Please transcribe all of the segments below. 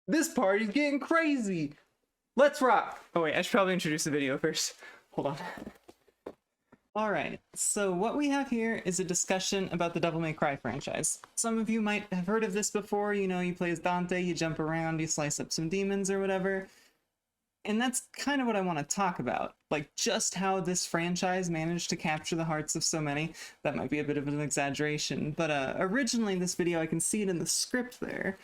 This party's getting crazy. Let's rock. Oh wait, I should probably introduce the video first. Hold on. Alright, so what we have here is a discussion about the Devil May Cry franchise. Some of you might have heard of this before, you know, you play as Dante, you jump around, you slice up some demons or whatever. And that's kind of what I want to talk about. Like, just how this franchise managed to capture the hearts of so many. That might be a bit of an exaggeration, but originally this video, I can see it in the script there,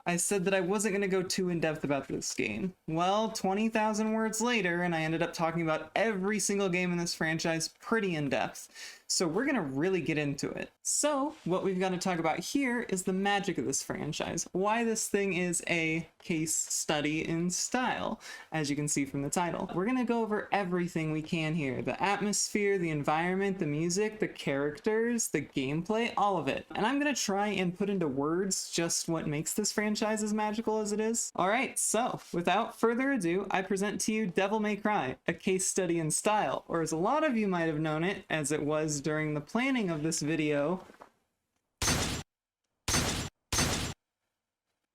I said that I wasn't going to go too in-depth about this game. Well, 20,000 words later, and I ended up talking about every single game in this franchise pretty in-depth. So we're going to really get into it. So what we've got to talk about here is the magic of this franchise. Why this thing is a case study in style, as you can see from the title. We're going to go over everything we can here. The atmosphere, the environment, the music, the characters, the gameplay, all of it. And I'm going to try and put into words just what makes this franchise as magical as it is. Alright, so without further ado, I present to you Devil May Cry, a case study in style, or as a lot of you might have known it, as it was during the planning of this video.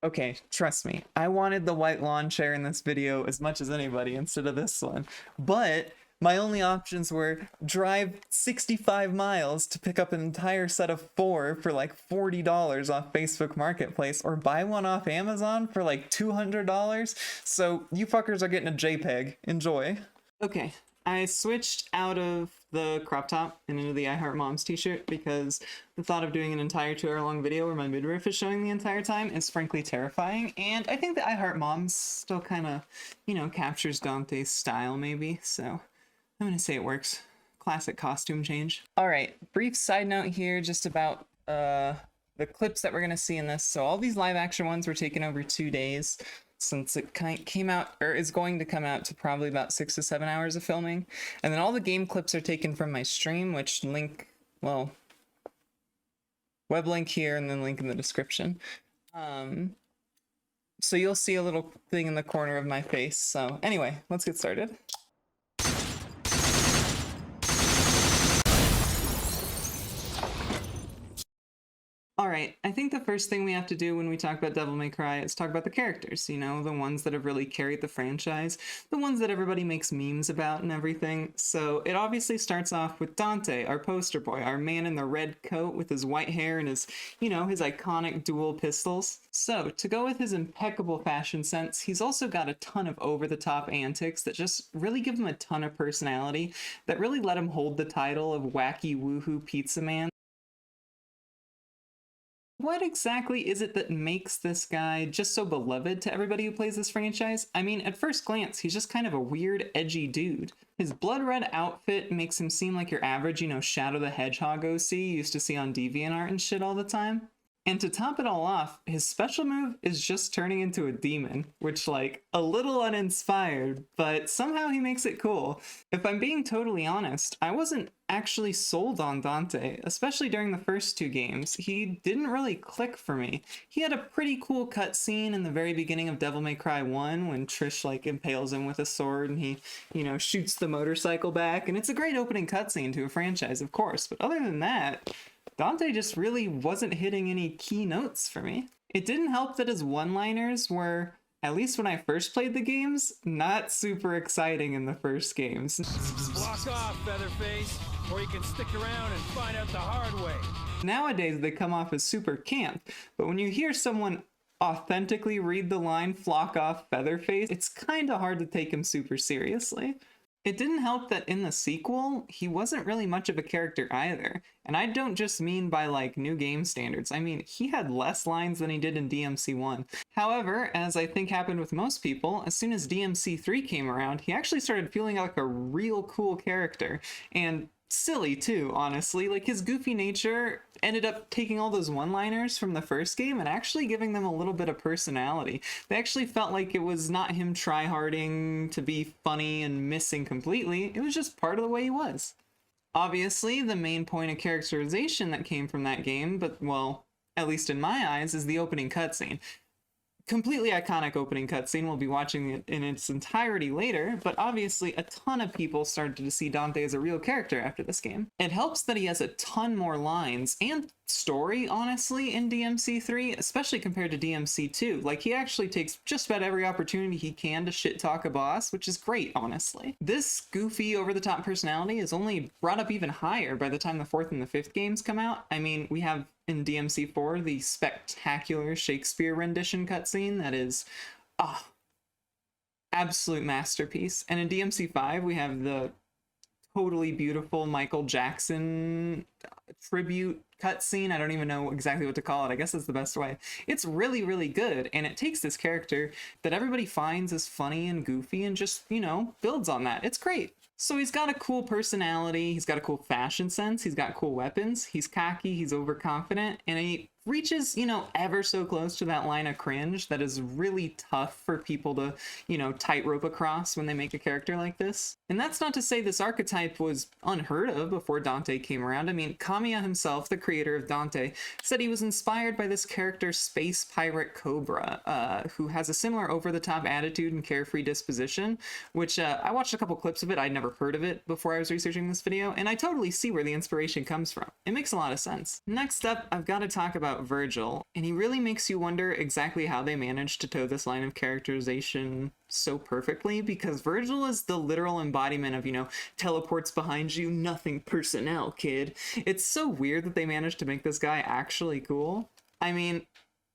Okay, trust me, I wanted the white lawn chair in this video as much as anybody instead of this one, but my only options were drive 65 miles to pick up an entire set of 4 for like $40 off Facebook Marketplace, or buy one off Amazon for like $200, so you fuckers are getting a JPEG. Enjoy. Okay, I switched out of the crop top and into the I Heart Moms t-shirt because the thought of doing an entire 2-hour-long video where my midriff is showing the entire time is frankly terrifying, and I think the I Heart Moms still kind of, you know, captures Dante's style maybe, so I'm gonna say it works. Classic costume change. Alright, brief side note here just about the clips that we're gonna see in this. So all these live action ones were taken over 2 days, since it came out, or is going to come out, to probably about 6 to 7 hours of filming. And then all the game clips are taken from my stream, which link, well, web link here and then link in the description. So you'll see a little thing in the corner of my face. So anyway, let's get started. Alright, I think the first thing we have to do when we talk about Devil May Cry is talk about the characters, you know, the ones that have really carried the franchise, the ones that everybody makes memes about and everything. So it obviously starts off with Dante, our poster boy, our man in the red coat with his white hair and his, you know, his iconic dual pistols. So to go with his impeccable fashion sense, he's also got a ton of over-the-top antics that just really give him a ton of personality, that really let him hold the title of wacky woohoo pizza man. What exactly is it that makes this guy just so beloved to everybody who plays this franchise? I mean, at first glance, he's just kind of a weird, edgy dude. His blood red outfit makes him seem like your average, you know, Shadow the Hedgehog OC you used to see on DeviantArt and shit all the time. And to top it all off, his special move is just turning into a demon, which, like, a little uninspired, but somehow he makes it cool. If I'm being totally honest, I wasn't actually sold on Dante, especially during the first 2 games. He didn't really click for me. He had a pretty cool cutscene in the very beginning of Devil May Cry 1 when Trish, like, impales him with a sword and he, you know, shoots the motorcycle back, and it's a great opening cutscene to a franchise, of course, but other than that, Dante just really wasn't hitting any key notes for me. It didn't help that his one-liners were, at least when I first played the games, not super exciting in the first games. Block off, Featherface, or you can stick around and find out the hard way. Nowadays they come off as super camp, but when you hear someone authentically read the line "flock off, Featherface," it's kinda hard to take him super seriously. It didn't help that in the sequel, he wasn't really much of a character either. And I don't just mean by, like, new game standards. I mean, he had less lines than he did in DMC 1. However, as I think happened with most people, as soon as DMC 3 came around, he actually started feeling like a real cool character. And silly too, honestly. Like, his goofy nature ended up taking all those one-liners from the first game and actually giving them a little bit of personality. They actually felt like it was not him try-harding to be funny and missing completely. It was just part of the way he was. Obviously, the main point of characterization that came from that game, but, well, at least in my eyes, is the opening cutscene. completely iconic opening cutscene. We'll be watching it in its entirety later, but obviously a ton of people started to see Dante as a real character after this game. It helps that he has a ton more lines and story, honestly, in DMC 3, especially compared to DMC 2. Like, he actually takes just about every opportunity he can to shit talk a boss, which is great, honestly. This goofy, over-the-top personality is only brought up even higher by the time the 4th and the 5th games come out. I mean, we have in DMC 4 the spectacular Shakespeare rendition cutscene that is, absolute masterpiece. And in DMC 5 we have the totally beautiful Michael Jackson tribute cutscene. I don't even know exactly what to call it. I guess that's the best way. It's really, really good, and it takes this character that everybody finds as funny and goofy and just, you know, builds on that. It's great. So he's got a cool personality, he's got a cool fashion sense, he's got cool weapons, he's cocky, he's overconfident, and he reaches, you know, ever so close to that line of cringe that is really tough for people to, you know, tightrope across when they make a character like this. And that's not to say this archetype was unheard of before Dante came around. I mean, Kamiya himself, the creator of Dante, said he was inspired by this character Space Pirate Cobra, who has a similar over-the-top attitude and carefree disposition, which I watched a couple clips of it. I'd never heard of it before I was researching this video, and I totally see where the inspiration comes from. It makes a lot of sense. Next up, I've got to talk about Virgil, and he really makes you wonder exactly how they managed to toe this line of characterization so perfectly, because Virgil is the literal embodiment of, you know, teleports behind you, nothing personnel, kid. It's so weird that they managed to make this guy actually cool. I mean,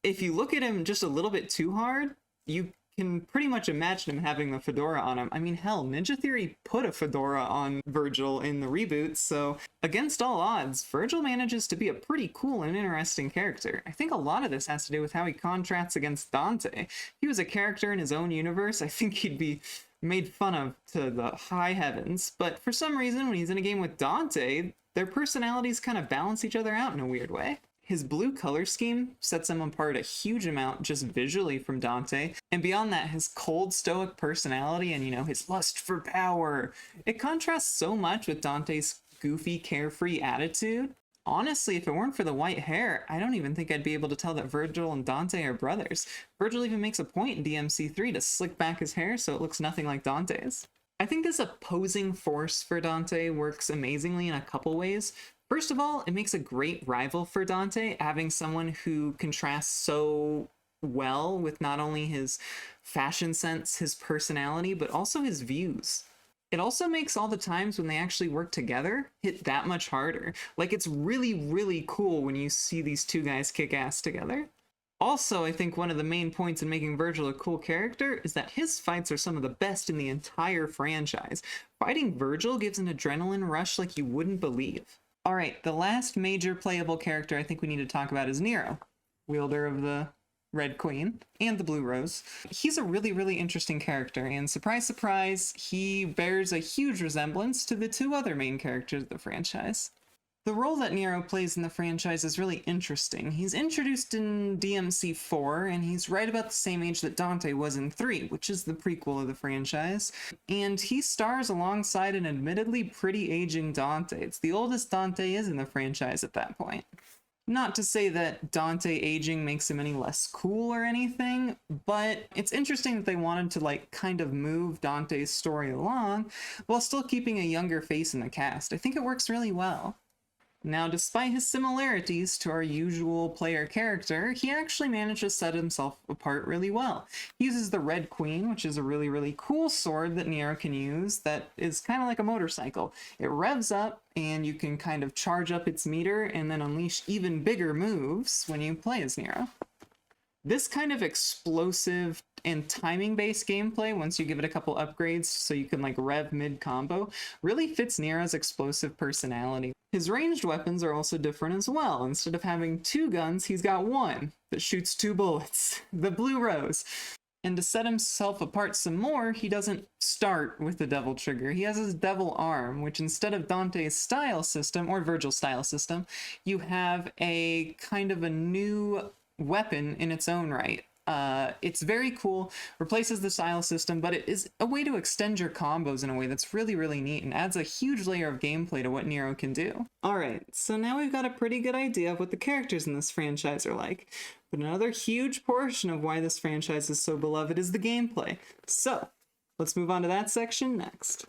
if you look at him just a little bit too hard, you can pretty much imagine him having the fedora on him. I mean, hell, Ninja Theory put a fedora on Virgil in the reboot, so against all odds, Virgil manages to be a pretty cool and interesting character. I think a lot of this has to do with how he contrasts against Dante. If he was a character in his own universe, I think he'd be made fun of to the high heavens, but for some reason, when he's in a game with Dante, their personalities kind of balance each other out in a weird way. His blue color scheme sets him apart a huge amount just visually from Dante, and beyond that, his cold, stoic personality and, you know, his lust for power. It contrasts so much with Dante's goofy, carefree attitude. Honestly, if it weren't for the white hair, I don't even think I'd be able to tell that Virgil and Dante are brothers. Virgil even makes a point in DMC 3 to slick back his hair so it looks nothing like Dante's. I think this opposing force for Dante works amazingly in a couple ways. First of all, it makes a great rival for Dante, having someone who contrasts so well with not only his fashion sense, his personality, but also his views. It also makes all the times when they actually work together hit that much harder. Like, it's really, really cool when you see these two guys kick ass together. Also, I think one of the main points in making Virgil a cool character is that his fights are some of the best in the entire franchise. Fighting Virgil gives an adrenaline rush like you wouldn't believe. Alright, the last major playable character I think we need to talk about is Nero, wielder of the Red Queen and the Blue Rose. He's a really, really interesting character, and surprise, surprise, he bears a huge resemblance to the two other main characters of the franchise. The role that Nero plays in the franchise is really interesting. He's introduced in DMC 4, and he's right about the same age that Dante was in 3, which is the prequel of the franchise. And he stars alongside an admittedly pretty aging Dante. It's the oldest Dante is in the franchise at that point. Not to say that Dante aging makes him any less cool or anything, but it's interesting that they wanted to, like, kind of move Dante's story along while still keeping a younger face in the cast. I think it works really well. Now, despite his similarities to our usual player character, he actually managed to set himself apart really well. He uses the Red Queen, which is a really, really cool sword that Nero can use that is kind of like a motorcycle. It revs up, and you can kind of charge up its meter and then unleash even bigger moves when you play as Nero. This kind of explosive and timing-based gameplay, once you give it a couple upgrades so you can, like, rev mid-combo, really fits Nero's explosive personality. His ranged weapons are also different as well. Instead of having 2 guns, he's got 1 that shoots 2 bullets, the Blue Rose. And to set himself apart some more, he doesn't start with the Devil Trigger. He has his Devil Arm, which instead of Dante's style system, or Virgil's style system, you have a kind of a new weapon in its own right. It's very cool, replaces the style system, but it is a way to extend your combos in a way that's really, really neat and adds a huge layer of gameplay to what Nero can do. Alright, so now we've got a pretty good idea of what the characters in this franchise are like, but another huge portion of why this franchise is so beloved is the gameplay. So, let's move on to that section next.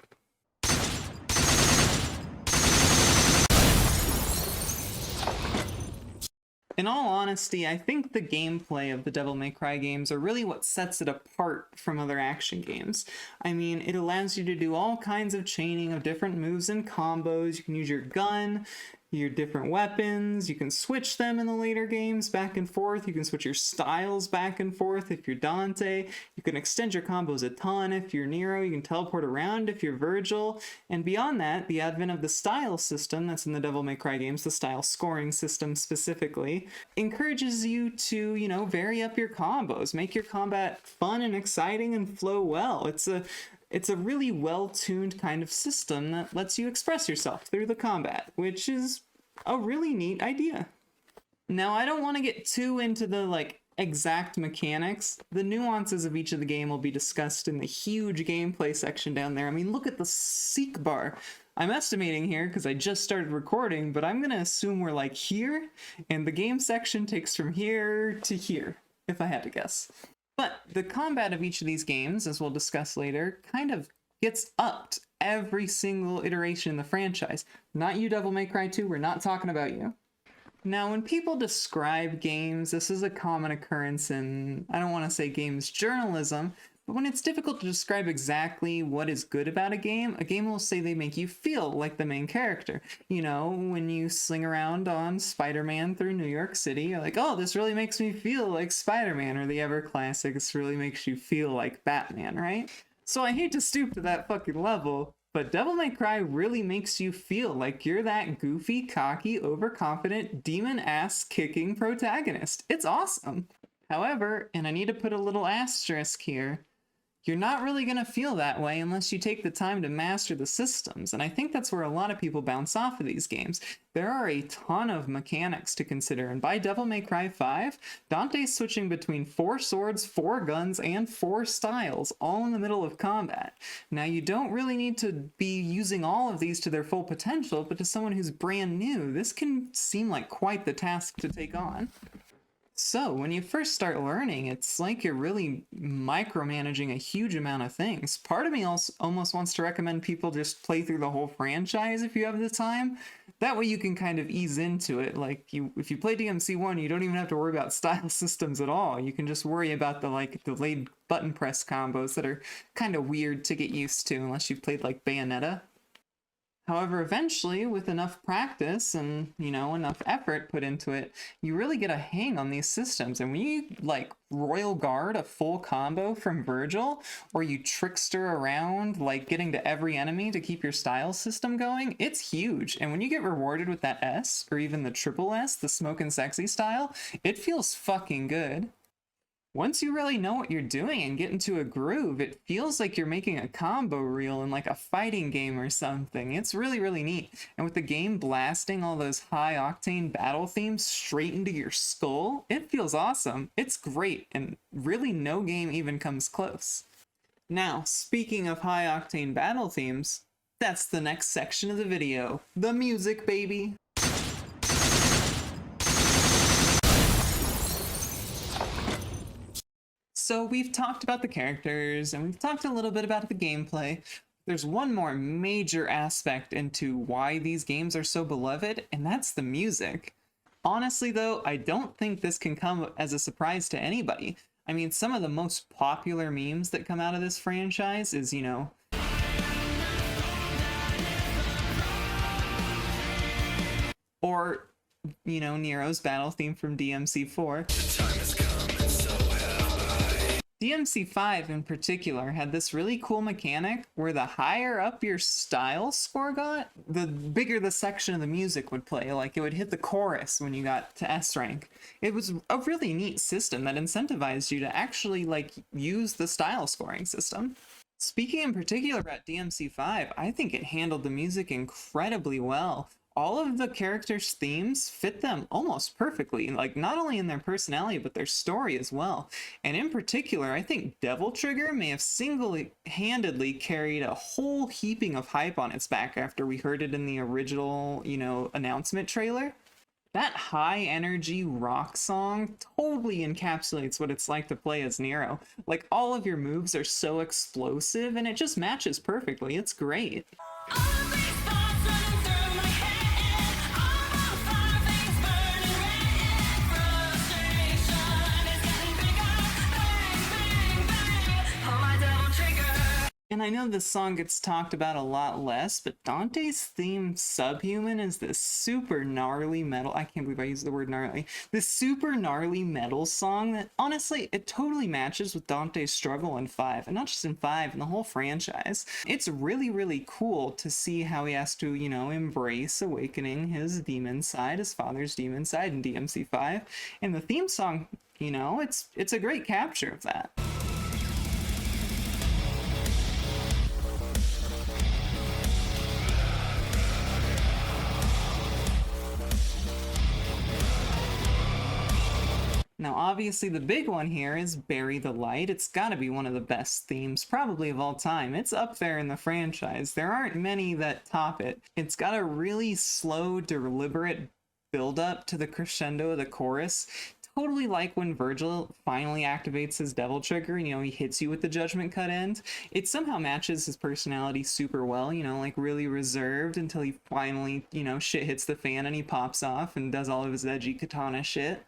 In all honesty, I think the gameplay of the Devil May Cry games are really what sets it apart from other action games. I mean, it allows you to do all kinds of chaining of different moves and combos. You can use your gun, your different weapons, you can switch them in the later games back and forth, you can switch your styles back and forth if you're Dante, you can extend your combos a ton if you're Nero, you can teleport around if you're Virgil, and beyond that, the advent of the style system that's in the Devil May Cry games, the style scoring system specifically, encourages you to, you know, vary up your combos, make your combat fun and exciting and flow well. It's a really well-tuned kind of system that lets you express yourself through the combat, which is a really neat idea. Now, I don't want to get too into the, exact mechanics. The nuances of each of the game will be discussed in the huge gameplay section down there. I mean, look at the seek bar. I'm estimating here because I just started recording, but I'm going to assume we're, here, and the game section takes from here to here, if I had to guess. But the combat of each of these games, as we'll discuss later, kind of gets upped every single iteration in the franchise. Not you, Devil May Cry 2, we're not talking about you. Now, when people describe games, this is a common occurrence in, I don't want to say games journalism, but when it's difficult to describe exactly what is good about a game will say they make you feel like the main character. You know, when you sling around on Spider-Man through New York City, you're like, oh, this really makes me feel like Spider-Man, or the ever classic, this really makes you feel like Batman, right? So I hate to stoop to that fucking level, but Devil May Cry really makes you feel like you're that goofy, cocky, overconfident, demon-ass-kicking protagonist. It's awesome. However, and I need to put a little asterisk here, you're not really going to feel that way unless you take the time to master the systems, and I think that's where a lot of people bounce off of these games. There are a ton of mechanics to consider, and by Devil May Cry 5, Dante's switching between 4 swords, 4 guns, and 4 styles, all in the middle of combat. Now, you don't really need to be using all of these to their full potential, but to someone who's brand new, this can seem like quite the task to take on. So, when you first start learning, it's like you're really micromanaging a huge amount of things. Part of me almost wants to recommend people just play through the whole franchise if you have the time. That way you can kind of ease into it. If you play DMC 1, you don't even have to worry about style systems at all. You can just worry about the delayed button press combos that are kind of weird to get used to unless you've played Bayonetta. However, eventually, with enough practice and, enough effort put into it, you really get a hang on these systems. And when you, Royal Guard a full combo from Virgil, or you trickster around, getting to every enemy to keep your style system going, it's huge. And when you get rewarded with that S, or even the triple S, the smoke and sexy style, it feels fucking good. Once you really know what you're doing and get into a groove, it feels like you're making a combo reel in a fighting game or something. It's really, really neat. And with the game blasting all those high-octane battle themes straight into your skull, it feels awesome. It's great, and really no game even comes close. Now, speaking of high-octane battle themes, that's the next section of the video. The music, baby! So we've talked about the characters, and we've talked a little bit about the gameplay. There's one more major aspect into why these games are so beloved, and that's the music. Honestly though, I don't think this can come as a surprise to anybody. I mean, some of the most popular memes that come out of this franchise is, or, Nero's battle theme from DMC 4. DMC 5 in particular had this really cool mechanic where the higher up your style score got, the bigger the section of the music would play. It would hit the chorus when you got to S rank. It was a really neat system that incentivized you to actually use the style scoring system. Speaking in particular about DMC 5, I think it handled the music incredibly well. all of the characters' themes fit them almost perfectly, like not only in their personality, but their story as well. And in particular, I think Devil Trigger may have single-handedly carried a whole heaping of hype on its back after we heard it in the original, announcement trailer. That high energy rock song totally encapsulates what it's like to play as Nero. Like, all of your moves are so explosive and it just matches perfectly. It's great. And I know this song gets talked about a lot less, but Dante's theme Subhuman is this super gnarly metal. I can't believe I used the word gnarly. This super gnarly metal song that, honestly, it totally matches with Dante's struggle in 5. And not just in 5, in the whole franchise. It's really, really cool to see how he has to, embrace awakening his demon side, his father's demon side in DMC 5. And the theme song, it's a great capture of that. Now, obviously, the big one here is Bury the Light. It's gotta be one of the best themes, probably of all time. It's up there in the franchise. There aren't many that top it. It's got a really slow, deliberate build-up to the crescendo of the chorus. Totally like when Virgil finally activates his Devil Trigger and, he hits you with the Judgment Cut end. It somehow matches his personality super well, like really reserved until he finally, shit hits the fan and he pops off and does all of his edgy katana shit.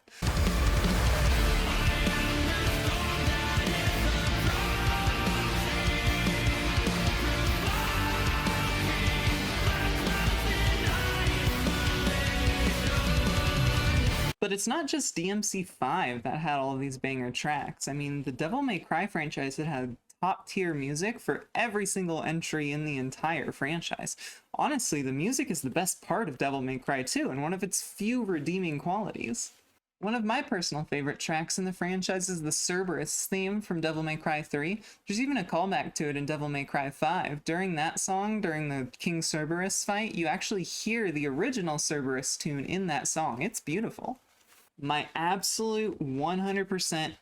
But it's not just DMC 5 that had all of these banger tracks. I mean, the Devil May Cry franchise had top tier music for every single entry in the entire franchise. Honestly, the music is the best part of Devil May Cry 2 and one of its few redeeming qualities. One of my personal favorite tracks in the franchise is the Cerberus theme from Devil May Cry 3. There's even a callback to it in Devil May Cry 5. During that song, during the King Cerberus fight, you actually hear the original Cerberus tune in that song. It's beautiful. My absolute 100%,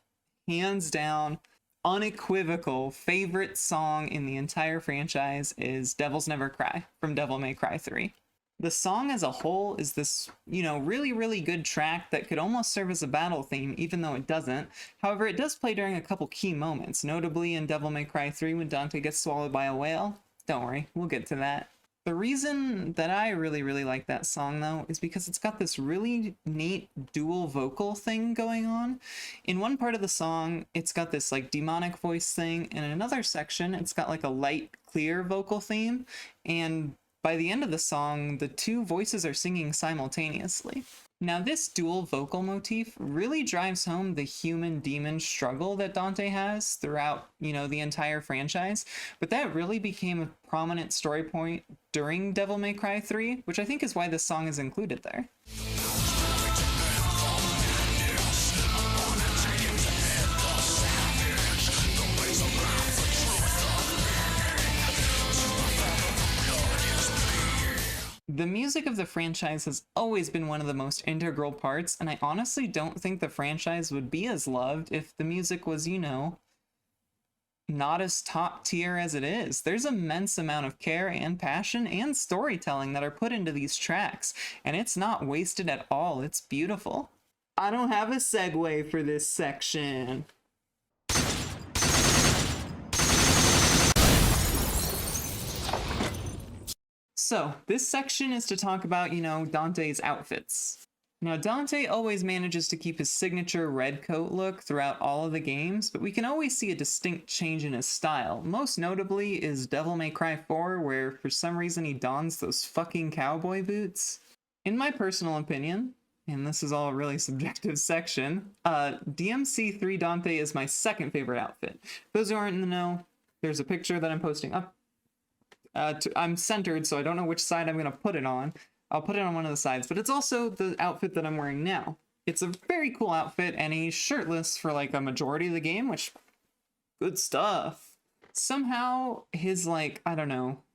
hands down, unequivocal favorite song in the entire franchise is Devils Never Cry from Devil May Cry 3. The song as a whole is this, really, really good track that could almost serve as a battle theme, even though it doesn't. However, it does play during a couple key moments, notably in Devil May Cry 3 when Dante gets swallowed by a whale. Don't worry, we'll get to that. The reason that I really, really like that song, though, is because it's got this really neat dual vocal thing going on. In one part of the song, it's got this, demonic voice thing, and in another section, it's got, a light, clear vocal theme, and by the end of the song, the two voices are singing simultaneously. Now, this dual vocal motif really drives home the human-demon struggle that Dante has throughout, the entire franchise, but that really became a prominent story point during Devil May Cry 3, which I think is why this song is included there. The music of the franchise has always been one of the most integral parts, and I honestly don't think the franchise would be as loved if the music was, not as top tier as it is. There's immense amount of care and passion and storytelling that are put into these tracks, and it's not wasted at all. It's beautiful. I don't have a segue for this section. So, this section is to talk about, Dante's outfits. Now, Dante always manages to keep his signature red coat look throughout all of the games, but we can always see a distinct change in his style. Most notably is Devil May Cry 4, where for some reason he dons those fucking cowboy boots. In my personal opinion, and this is all a really subjective section, DMC 3 Dante is my second favorite outfit. Those who aren't in the know, there's a picture that I'm posting up. I'm centered, so I don't know which side I'm going to put it on. I'll put it on one of the sides, but it's also the outfit that I'm wearing now. It's a very cool outfit, and he's shirtless for a majority of the game, which, good stuff. Somehow, his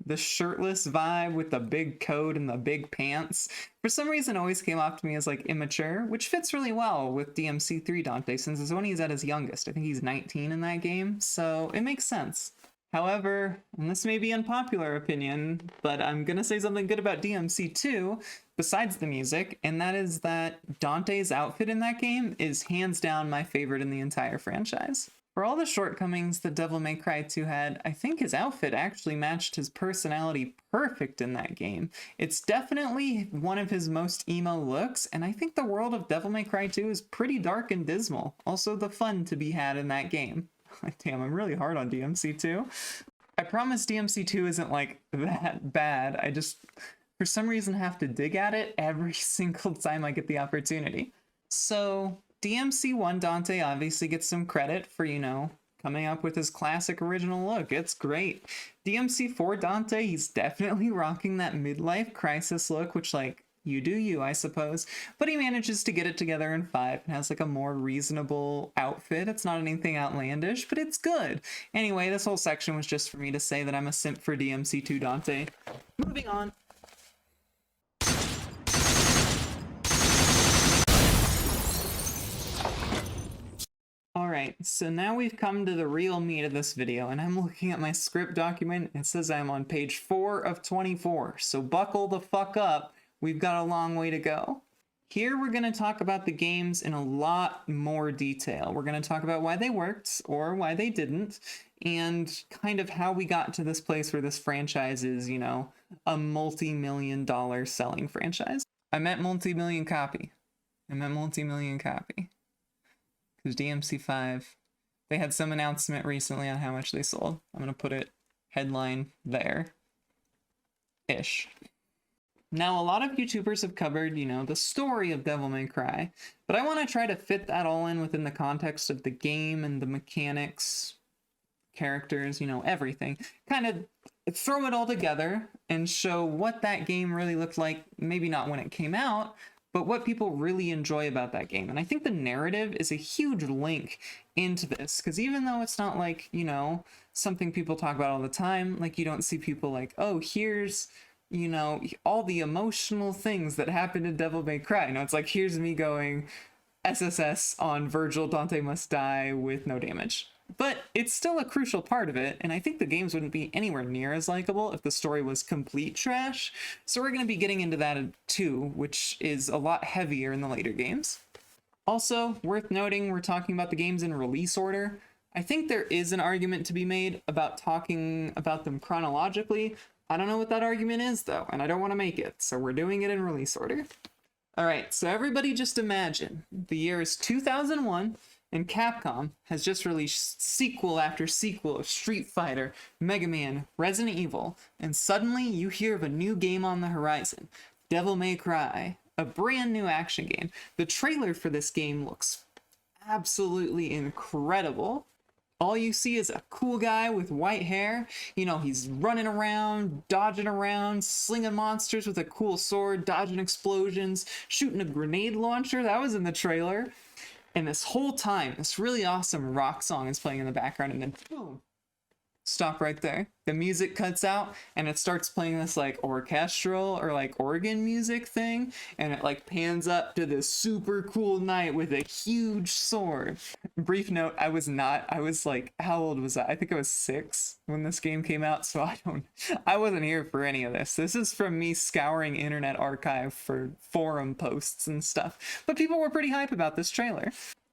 The shirtless vibe with the big coat and the big pants, for some reason always came off to me as like immature, which fits really well with DMC 3 Dante since it's when he's at his youngest. I think he's 19 in that game, so it makes sense. However, and this may be unpopular opinion, but I'm gonna say something good about DMC 2 besides the music, and that is that Dante's outfit in that game is hands down my favorite in the entire franchise. For all the shortcomings that Devil May Cry 2 had, I think his outfit actually matched his personality perfect in that game. It's definitely one of his most emo looks, and I think the world of Devil May Cry 2 is pretty dark and dismal. Also the fun to be had in that game. Damn, I'm really hard on DMC 2. I promise DMC 2 isn't like that bad. I just, for some reason, have to dig at it every single time I get the opportunity. So DMC 1 Dante obviously gets some credit for, you know, coming up with his classic original look. It's great. DMC 4 Dante, he's definitely rocking that midlife crisis look, which, like, you do you, I suppose. But he manages to get it together in 5 and has like a more reasonable outfit. It's not anything outlandish, but it's good. Anyway, this whole section was just for me to say that I'm a simp for DMC 2 Dante. Moving on. Alright, so now we've come to the real meat of this video, and I'm looking at my script document. It says I'm on page 4 of 24, so buckle the fuck up. We've got a long way to go. Here we're going to talk about the games in a lot more detail. We're going to talk about why they worked or why they didn't, and kind of how we got to this place where this franchise is, you know, a multi-million-dollar selling franchise. I meant multi-million copy. Because DMC 5, they had some announcement recently on how much they sold. I'm going to put it headline there. Ish. Now, a lot of YouTubers have covered, you know, the story of Devil May Cry, but I want to try to fit that all in within the context of the game and the mechanics, characters, you know, everything. Kind of throw it all together and show what that game really looked like, maybe not when it came out, but what people really enjoy about that game. And I think the narrative is a huge link into this, because even though it's not like, you know, something people talk about all the time, like you don't see people like, oh, here's, you know, all the emotional things that happened in Devil May Cry. You know, it's like, here's me going SSS on Virgil, Dante must die with no damage. But it's still a crucial part of it, and I think the games wouldn't be anywhere near as likable if the story was complete trash. So we're going to be getting into that too, which is a lot heavier in the later games. Also, worth noting, we're talking about the games in release order. I think there is an argument to be made about talking about them chronologically. I don't know what that argument is, though, and I don't want to make it, so we're doing it in release order. Alright, so everybody just imagine. The year is 2001, and Capcom has just released sequel after sequel of Street Fighter, Mega Man, Resident Evil, and suddenly you hear of a new game on the horizon, Devil May Cry, a brand new action game. The trailer for this game looks absolutely incredible. All you see is a cool guy with white hair. You know, he's running around, dodging around, slinging monsters with a cool sword, dodging explosions, shooting a grenade launcher. That was in the trailer. And this whole time, this really awesome rock song is playing in the background, and then boom, stop right there. The music cuts out, and it starts playing this like orchestral or like organ music thing, and it like pans up to this super cool knight with a huge sword. Brief note, I was like, how old was I? I think I was 6 when this game came out, so I wasn't here for any of this. This is from me scouring Internet Archive for forum posts and stuff, but people were pretty hype about this trailer.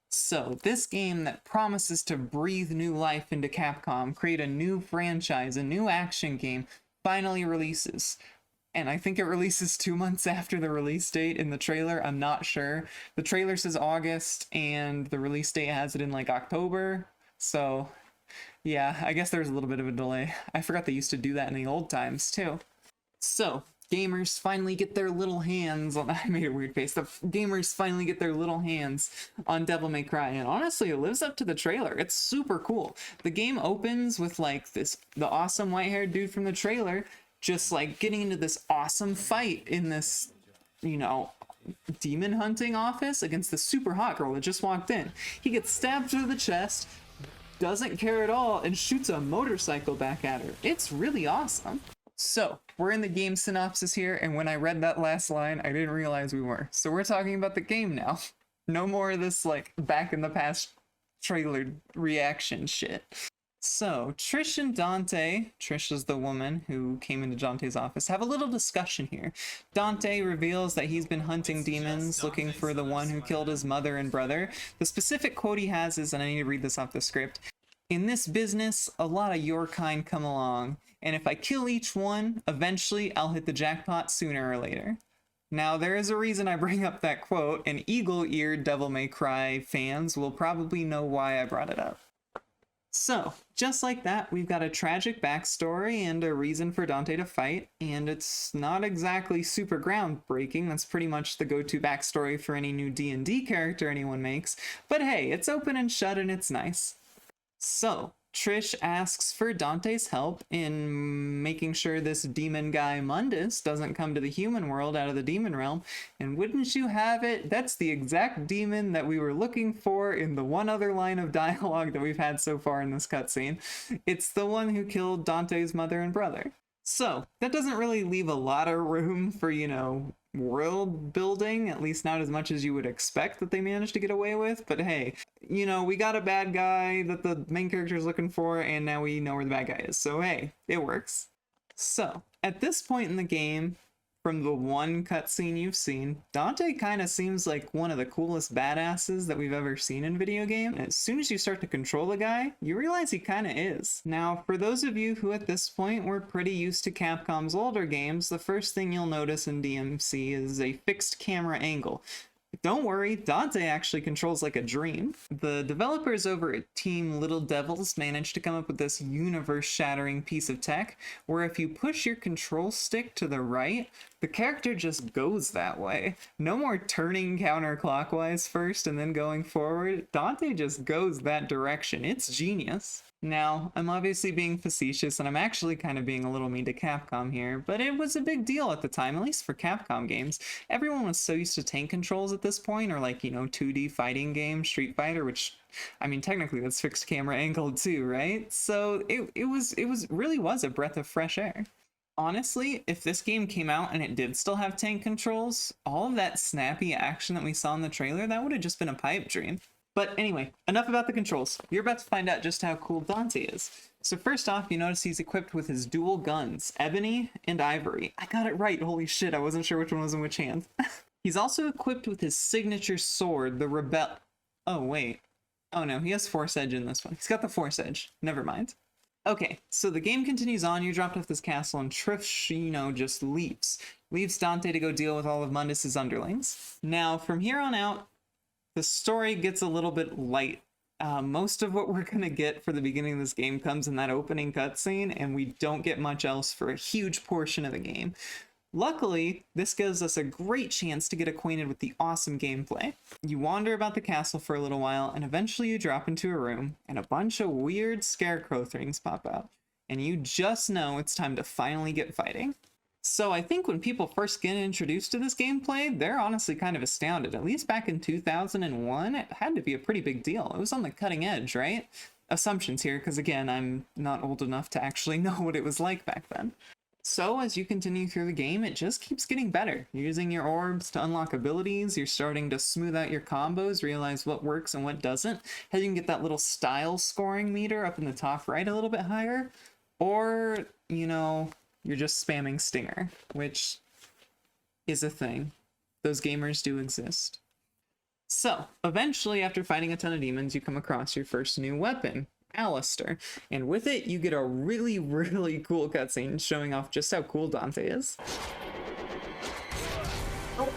So, this game that promises to breathe new life into Capcom, create a new franchise, a new action game, finally releases. And I think it releases 2 months after the release date in the trailer, I'm not sure. The trailer says August, and the release date has it in like October. So, yeah, I guess there's a little bit of a delay. I forgot they used to do that in the old times, too. So, gamers finally get their little hands on... I made a weird face. The gamers finally get their little hands on Devil May Cry, and honestly, it lives up to the trailer. It's super cool. The game opens with, like, the awesome white-haired dude from the trailer just, like, getting into this awesome fight in this, you know, demon hunting office against the super hot girl that just walked in. He gets stabbed through the chest, doesn't care at all, and shoots a motorcycle back at her. It's really awesome. So, we're in the game synopsis here, and when I read that last line, I didn't realize we were. So we're talking about the game now. No more of this, like, back in the past trailer reaction shit. So, Trish and Dante, Trish is the woman who came into Dante's office, have a little discussion here. Dante reveals that he's been hunting demons, looking for the one who killed his mother and brother. The specific quote he has is, and I need to read this off the script, "In this business, a lot of your kind come along, and if I kill each one, eventually I'll hit the jackpot sooner or later." Now, there is a reason I bring up that quote, and eagle-eared Devil May Cry fans will probably know why I brought it up. So, just like that, we've got a tragic backstory and a reason for Dante to fight, and it's not exactly super groundbreaking. That's pretty much the go-to backstory for any new D&D character anyone makes, but hey, it's open and shut and it's nice. So, Trish asks for Dante's help in making sure this demon guy Mundus doesn't come to the human world out of the demon realm, and wouldn't you have it, that's the exact demon that we were looking for in the one other line of dialogue that we've had so far in this cutscene. It's the one who killed Dante's mother and brother. So, that doesn't really leave a lot of room for, world building, at least not as much as you would expect that they managed to get away with, but hey, we got a bad guy that the main character is looking for, and now we know where the bad guy is, so hey, it works. So, at this point in the game, from the one cutscene you've seen, Dante kind of seems like one of the coolest badasses that we've ever seen in video game. And as soon as you start to control the guy, you realize he kind of is. Now, for those of you who at this point were pretty used to Capcom's older games, the first thing you'll notice in DMC is a fixed camera angle. Don't worry, Dante actually controls like a dream. The developers over at Team Little Devils managed to come up with this universe-shattering piece of tech where if you push your control stick to the right, the character just goes that way. No more turning counterclockwise first and then going forward. Dante just goes that direction. It's genius. Now, I'm obviously being facetious, and I'm actually kind of being a little mean to Capcom here, but it was a big deal at the time, at least for Capcom games. Everyone was so used to tank controls at this point, or 2D fighting games, Street Fighter, which, technically that's fixed camera angle too, right? So it really was a breath of fresh air. Honestly, if this game came out and it did still have tank controls, all of that snappy action that we saw in the trailer, that would have just been a pipe dream. But anyway, enough about the controls. You're about to find out just how cool Dante is. So first off, you notice he's equipped with his dual guns, Ebony and Ivory. I got it right, holy shit, I wasn't sure which one was in which hand. He's also equipped with his signature sword, the Oh wait. Oh no, he has Force Edge in this one. He's got the Force Edge, never mind. Okay, so the game continues on, you dropped off this castle, and Trish, just leaves. Leaves Dante to go deal with all of Mundus's underlings. Now, from here on out, the story gets a little bit light. Most of what we're gonna get for the beginning of this game comes in that opening cutscene, and we don't get much else for a huge portion of the game. Luckily, this gives us a great chance to get acquainted with the awesome gameplay. You wander about the castle for a little while, and eventually you drop into a room, and a bunch of weird scarecrow things pop out. And you just know it's time to finally get fighting. So I think when people first get introduced to this gameplay, they're honestly kind of astounded. At least back in 2001, it had to be a pretty big deal. It was on the cutting edge, right? Assumptions here, because again, I'm not old enough to actually know what it was like back then. So as you continue through the game, it just keeps getting better. You're using your orbs to unlock abilities, you're starting to smooth out your combos, realize what works and what doesn't. How you can get that little style scoring meter up in the top right a little bit higher. Or, you're just spamming Stinger, which is a thing. Those gamers do exist. So, eventually, after fighting a ton of demons, you come across your first new weapon, Alistair. And with it, you get a really, really cool cutscene showing off just how cool Dante is. Oh.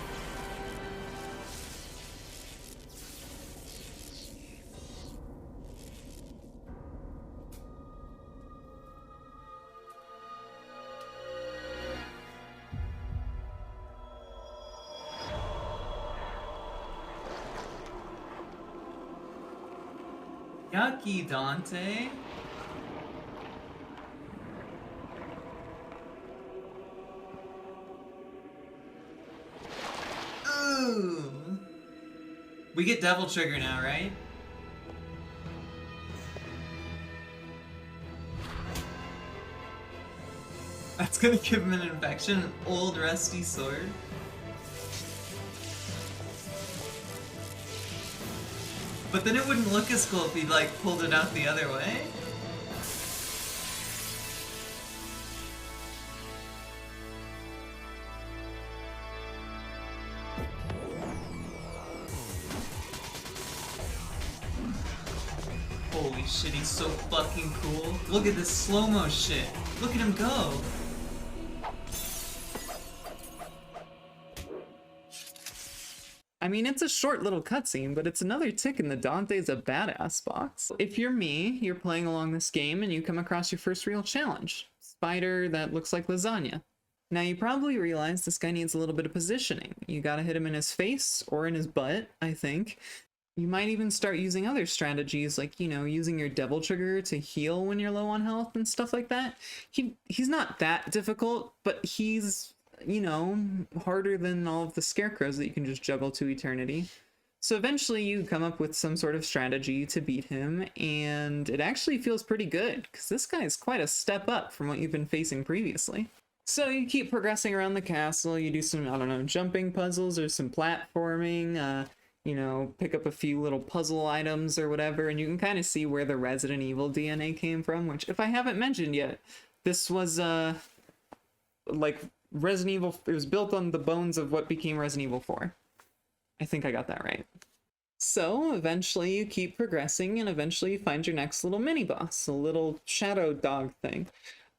Yucky, Dante. Ooh. We get Devil Trigger now, right? That's gonna give him an infection, an old rusty sword. But then it wouldn't look as cool if he like pulled it out the other way. Holy shit, he's so fucking cool. Look at this slow-mo shit. Look at him go. I mean, it's a short little cutscene, but it's another tick in the Dante's a badass box. If you're me, you're playing along this game and you come across your first real challenge. Spider that looks like lasagna. Now you probably realize this guy needs a little bit of positioning. You gotta hit him in his face or in his butt, I think. You might even start using other strategies like, you know, using your devil trigger to heal when you're low on health and stuff like that. He's not that difficult, but he's, you know, harder than all of the scarecrows that you can just juggle to eternity. So eventually you come up with some sort of strategy to beat him, and it actually feels pretty good, because this guy is quite a step up from what you've been facing previously. So you keep progressing around the castle, you do some, I don't know, jumping puzzles or some platforming, you know, pick up a few little puzzle items or whatever, and you can kind of see where the Resident Evil DNA came from, which, if I haven't mentioned yet, this was, like, Resident Evil, it was built on the bones of what became Resident Evil 4. I think I got that right. So, eventually you keep progressing, and eventually you find your next little mini-boss, a little shadow dog thing.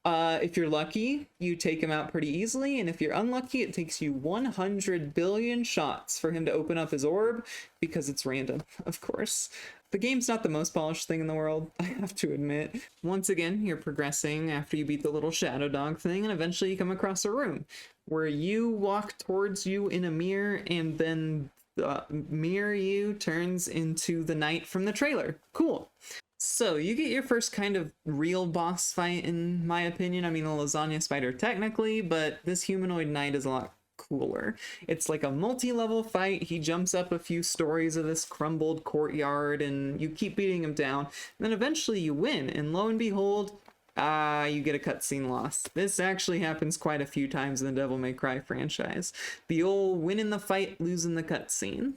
If you're lucky, you take him out pretty easily, and if you're unlucky, it takes you 100 billion shots for him to open up his orb, because it's random, of course. The game's not the most polished thing in the world, I have to admit. Once again, you're progressing after you beat the little shadow dog thing, and eventually you come across a room where you walk towards you in a mirror, and then the mirror you turns into the knight from the trailer. Cool. So, you get your first kind of real boss fight, in my opinion. I mean, the lasagna spider technically, but this humanoid knight is a lot cooler. It's like a multi-level fight. He jumps up a few stories of this crumbled courtyard, and you keep beating him down. And then eventually you win, and lo and behold, you get a cutscene loss. This actually happens quite a few times in the Devil May Cry franchise. The old win in the fight, lose in the cutscene.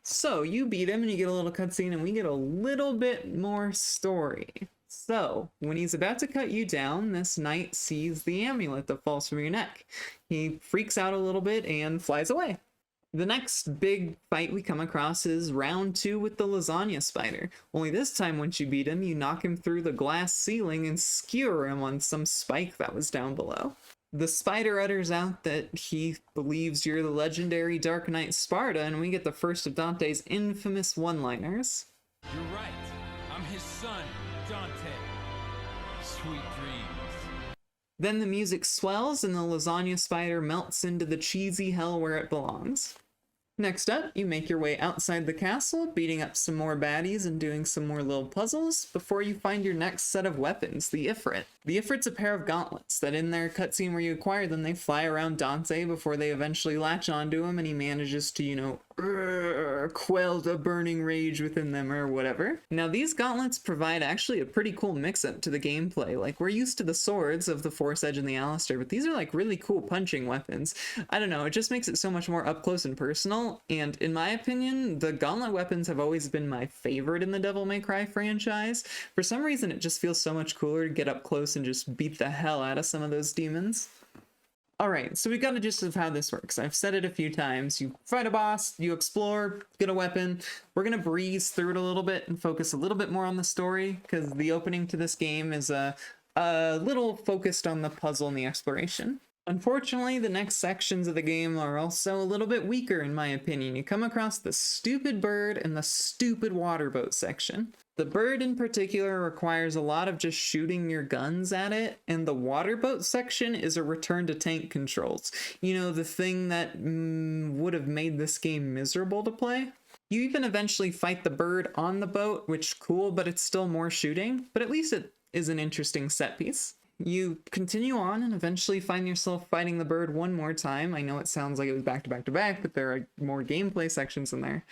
So, you beat him and you get a little cutscene, and we get a little bit more story. So, when he's about to cut you down, this knight sees the amulet that falls from your neck. He freaks out a little bit and flies away. The next big fight we come across is round 2 with the lasagna spider. Only this time, once you beat him, you knock him through the glass ceiling and skewer him on some spike that was down below. The spider utters out that he believes you're the legendary Dark Knight Sparta, and we get the first of Dante's infamous one-liners. You're right. I'm his son, Dante. Sweet dreams. Then the music swells and the lasagna spider melts into the cheesy hell where it belongs. Next up, you make your way outside the castle, beating up some more baddies and doing some more little puzzles, before you find your next set of weapons, the Ifrit. The Ifrit's a pair of gauntlets that in their cutscene where you acquire them, they fly around Dante before they eventually latch onto him and he manages to, you know, quell the burning rage within them or whatever. Now these gauntlets provide actually a pretty cool mix-up to the gameplay. Like, we're used to the swords of the Force Edge and the Alistair, but these are like really cool punching weapons. I don't know, it just makes it so much more up close and personal, and in my opinion, the gauntlet weapons have always been my favorite in the Devil May Cry franchise. For some reason, it just feels so much cooler to get up close and just beat the hell out of some of those demons. Alright, so we got a gist of how this works. I've said it a few times. You fight a boss, you explore, get a weapon. We're gonna breeze through it a little bit and focus a little bit more on the story, because the opening to this game is a little focused on the puzzle and the exploration. Unfortunately, the next sections of the game are also a little bit weaker in my opinion. You come across the stupid bird and the stupid water boat section. The bird in particular requires a lot of just shooting your guns at it, and the water boat section is a return to tank controls. You know, the thing that would have made this game miserable to play. You even eventually fight the bird on the boat, which cool, but it's still more shooting, but at least it is an interesting set piece. You continue on and eventually find yourself fighting the bird one more time. I know it sounds like it was back to back to back, but there are more gameplay sections in there.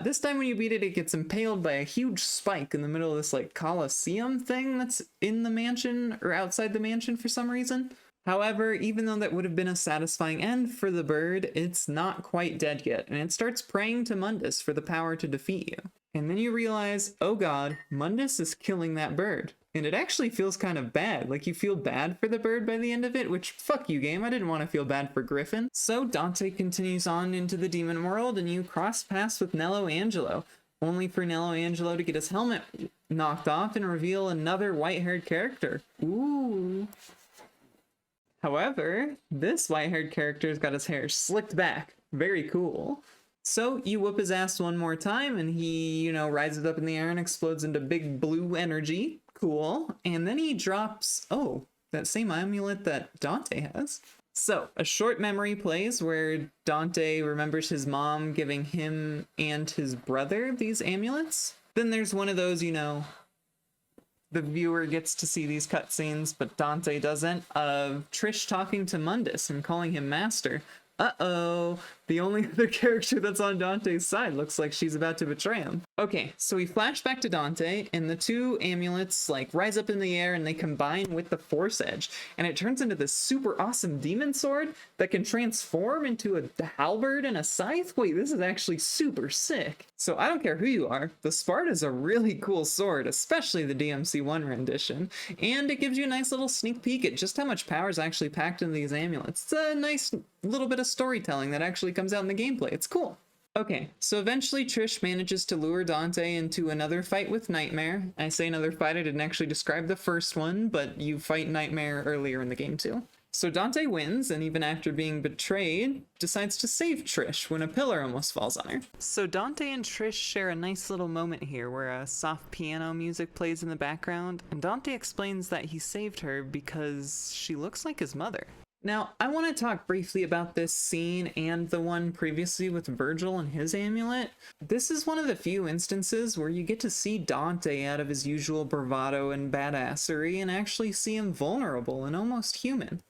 This time when you beat it, it gets impaled by a huge spike in the middle of this like Coliseum thing that's in the mansion or outside the mansion for some reason. However, even though that would have been a satisfying end for the bird, it's not quite dead yet, and it starts praying to Mundus for the power to defeat you. And then you realize, oh god, Mundus is killing that bird. And it actually feels kind of bad, like you feel bad for the bird by the end of it, which fuck you game, I didn't want to feel bad for Griffin. So Dante continues on into the demon world and you cross paths with Nello Angelo, only for Nello Angelo to get his helmet knocked off and reveal another white-haired character. Ooh. However, this white-haired character's got his hair slicked back. Very cool. So you whoop his ass one more time and he, rises up in the air and explodes into big blue energy. Cool. And then he drops, that same amulet that Dante has. So a short memory plays where Dante remembers his mom giving him and his brother these amulets. Then there's one of those, the viewer gets to see these cutscenes, but Dante doesn't, of Trish talking to Mundus and calling him master. Uh-oh, the only other character that's on Dante's side looks like she's about to betray him. Okay, so we flash back to Dante, and the two amulets, rise up in the air, and they combine with the Force Edge, and it turns into this super awesome demon sword that can transform into a halberd and a scythe? Wait, this is actually super sick. So I don't care who you are, the Sparta's a really cool sword, especially the DMC 1 rendition, and it gives you a nice little sneak peek at just how much power is actually packed into these amulets. It's a nice little bit of storytelling that actually comes out in the gameplay. It's cool. Okay, so eventually Trish manages to lure Dante into another fight with Nightmare. I say another fight, I didn't actually describe the first one, but you fight Nightmare earlier in the game too. So Dante wins, and even after being betrayed, decides to save Trish when a pillar almost falls on her. So Dante and Trish share a nice little moment here where a soft piano music plays in the background, and Dante explains that he saved her because she looks like his mother. Now, I want to talk briefly about this scene and the one previously with Virgil and his amulet. This is one of the few instances where you get to see Dante out of his usual bravado and badassery and actually see him vulnerable and almost human.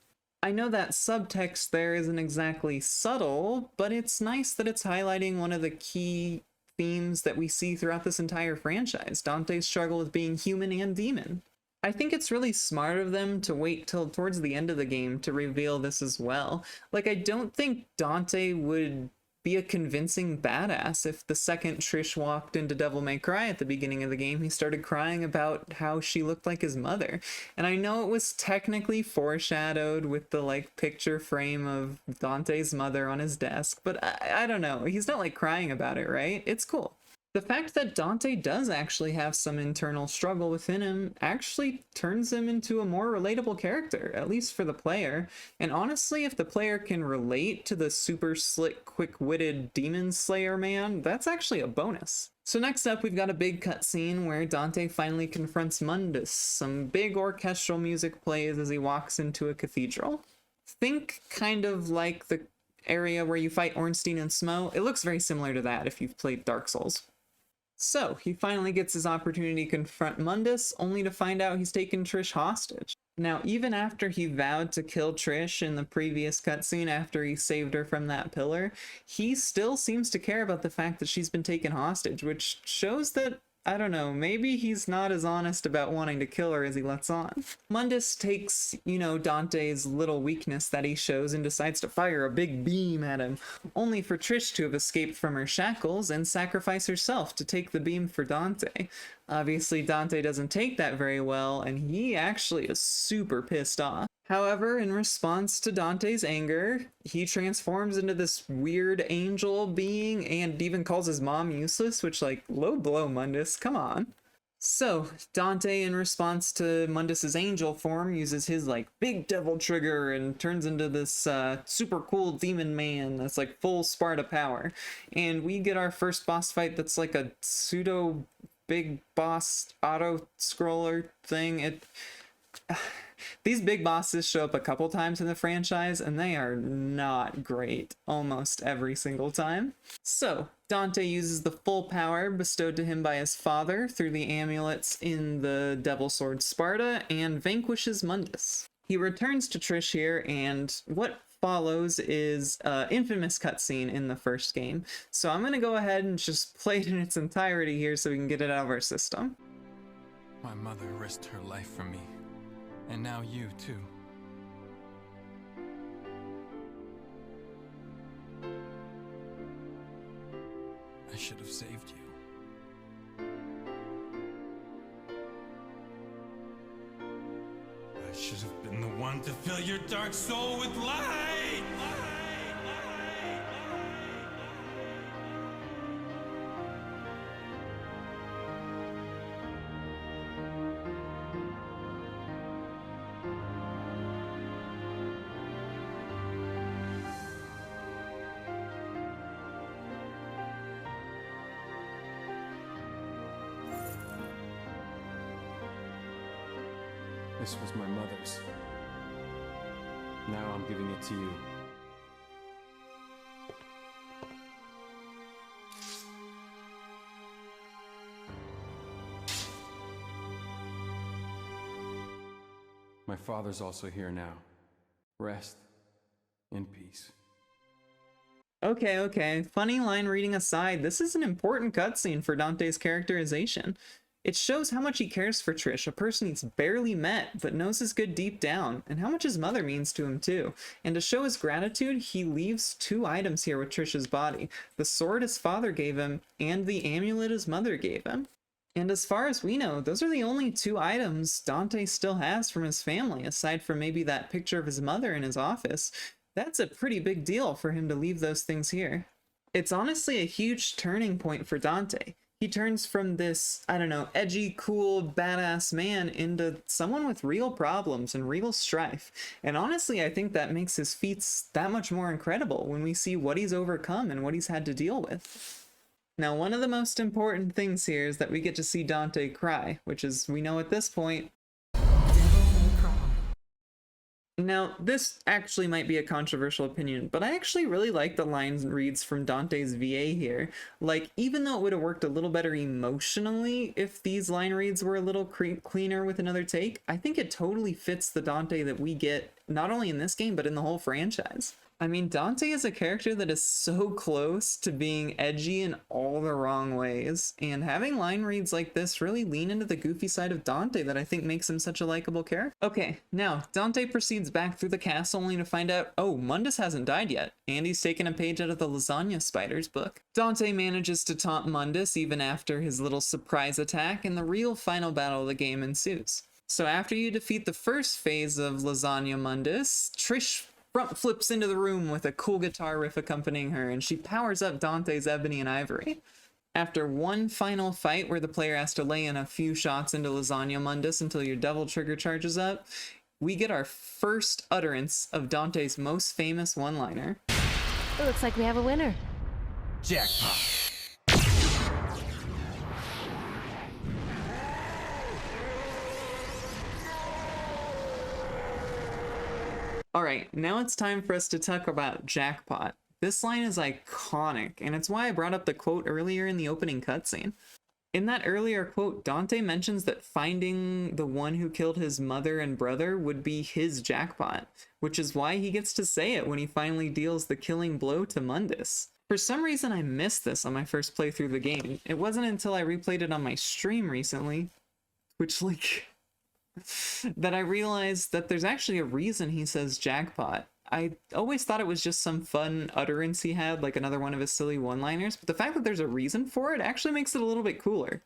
I know that subtext there isn't exactly subtle, but it's nice that it's highlighting one of the key themes that we see throughout this entire franchise, Dante's struggle with being human and demon. I think it's really smart of them to wait till towards the end of the game to reveal this as well. I don't think Dante would be a convincing badass if the second Trish walked into Devil May Cry at the beginning of the game, he started crying about how she looked like his mother. And I know it was technically foreshadowed with the, picture frame of Dante's mother on his desk, but I don't know. He's not, crying about it, right? It's cool. The fact that Dante does actually have some internal struggle within him actually turns him into a more relatable character, at least for the player. And honestly, if the player can relate to the super slick, quick-witted demon slayer man, that's actually a bonus. So next up, we've got a big cutscene where Dante finally confronts Mundus. Some big orchestral music plays as he walks into a cathedral. Think kind of like the area where you fight Ornstein and Smo. It looks very similar to that if you've played Dark Souls. So, he finally gets his opportunity to confront Mundus, only to find out he's taken Trish hostage. Now, even after he vowed to kill Trish in the previous cutscene after he saved her from that pillar, he still seems to care about the fact that she's been taken hostage, which shows that, I don't know, maybe he's not as honest about wanting to kill her as he lets on. Mundus takes, Dante's little weakness that he shows and decides to fire a big beam at him, only for Trish to have escaped from her shackles and sacrifice herself to take the beam for Dante. Obviously, Dante doesn't take that very well, and he actually is super pissed off. However, in response to Dante's anger, he transforms into this weird angel being and even calls his mom useless, which, low blow, Mundus, come on. So, Dante, in response to Mundus's angel form, uses his, big devil trigger and turns into this super cool demon man that's, full Sparta power. And we get our first boss fight that's a pseudo big boss auto-scroller thing. These big bosses show up a couple times in the franchise, and they are not great almost every single time. So, Dante uses the full power bestowed to him by his father through the amulets in the Devil Sword Sparta and vanquishes Mundus. He returns to Trish here, and what follows is an infamous cutscene in the first game. So I'm going to go ahead and just play it in its entirety here so we can get it out of our system. My mother risked her life for me. And now you, too. I should have saved you. I should have been the one to fill your dark soul with light. This was my mother's. Now I'm giving it to you. My father's also here now. Rest in peace. Okay. Funny line reading aside, this is an important cutscene for Dante's characterization. It shows how much he cares for Trish, a person he's barely met but knows is good deep down, and how much his mother means to him too. And to show his gratitude, he leaves 2 items here with Trish's body: the sword his father gave him and the amulet his mother gave him. And as far as we know, those are the only 2 items Dante still has from his family, aside from maybe that picture of his mother in his office. That's a pretty big deal for him to leave those things here. It's honestly a huge turning point for Dante. He turns from this, I don't know, edgy, cool, badass man into someone with real problems and real strife. And honestly, I think that makes his feats that much more incredible when we see what he's overcome and what he's had to deal with. Now, one of the most important things here is that we get to see Dante cry, which is, we know at this point. Now, this actually might be a controversial opinion, but I actually really like the line reads from Dante's VA here. Like, even though it would have worked a little better emotionally if these line reads were a little cleaner with another take, I think it totally fits the Dante that we get, not only in this game, but in the whole franchise. I mean, Dante is a character that is so close to being edgy in all the wrong ways, and having line reads like this really lean into the goofy side of Dante that I think makes him such a likable character. Okay, now, Dante proceeds back through the castle only to find out, oh, Mundus hasn't died yet, and he's taken a page out of the Lasagna Spider's book. Dante manages to taunt Mundus even after his little surprise attack, and the real final battle of the game ensues. So after you defeat the first phase of Lasagna Mundus, Trish front flips into the room with a cool guitar riff accompanying her, and she powers up Dante's Ebony and Ivory. After one final fight where the player has to lay in a few shots into Lasagna Mundus until your Devil Trigger charges up, we get our first utterance of Dante's most famous one-liner. It looks like we have a winner. Jackpot. Alright, now it's time for us to talk about Jackpot. This line is iconic, and it's why I brought up the quote earlier in the opening cutscene. In that earlier quote, Dante mentions that finding the one who killed his mother and brother would be his jackpot, which is why he gets to say it when he finally deals the killing blow to Mundus. For some reason, I missed this on my first playthrough of the game. It wasn't until I replayed it on my stream recently, which, that I realized that there's actually a reason he says jackpot. I always thought it was just some fun utterance he had, like another one of his silly one-liners, but the fact that there's a reason for it actually makes it a little bit cooler.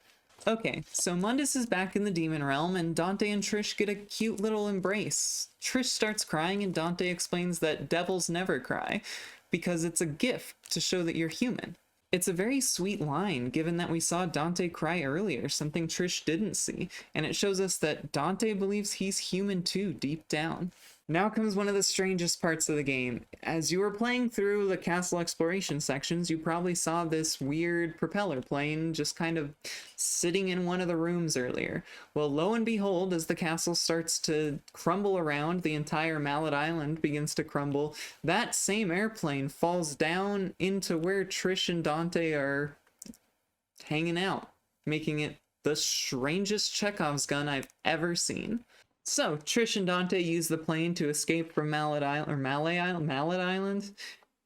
Okay, so Mundus is back in the demon realm, and Dante and Trish get a cute little embrace. Trish starts crying, and Dante explains that devils never cry, because it's a gift to show that you're human. It's a very sweet line, given that we saw Dante cry earlier, something Trish didn't see, and it shows us that Dante believes he's human too, deep down. Now comes one of the strangest parts of the game. As you were playing through the castle exploration sections, you probably saw this weird propeller plane just kind of sitting in one of the rooms earlier. Well, lo and behold, as the castle starts to crumble around, the entire Mallet Island begins to crumble, that same airplane falls down into where Trish and Dante are hanging out, making it the strangest Chekhov's gun I've ever seen. So, Trish and Dante use the plane to escape from Mallet Island.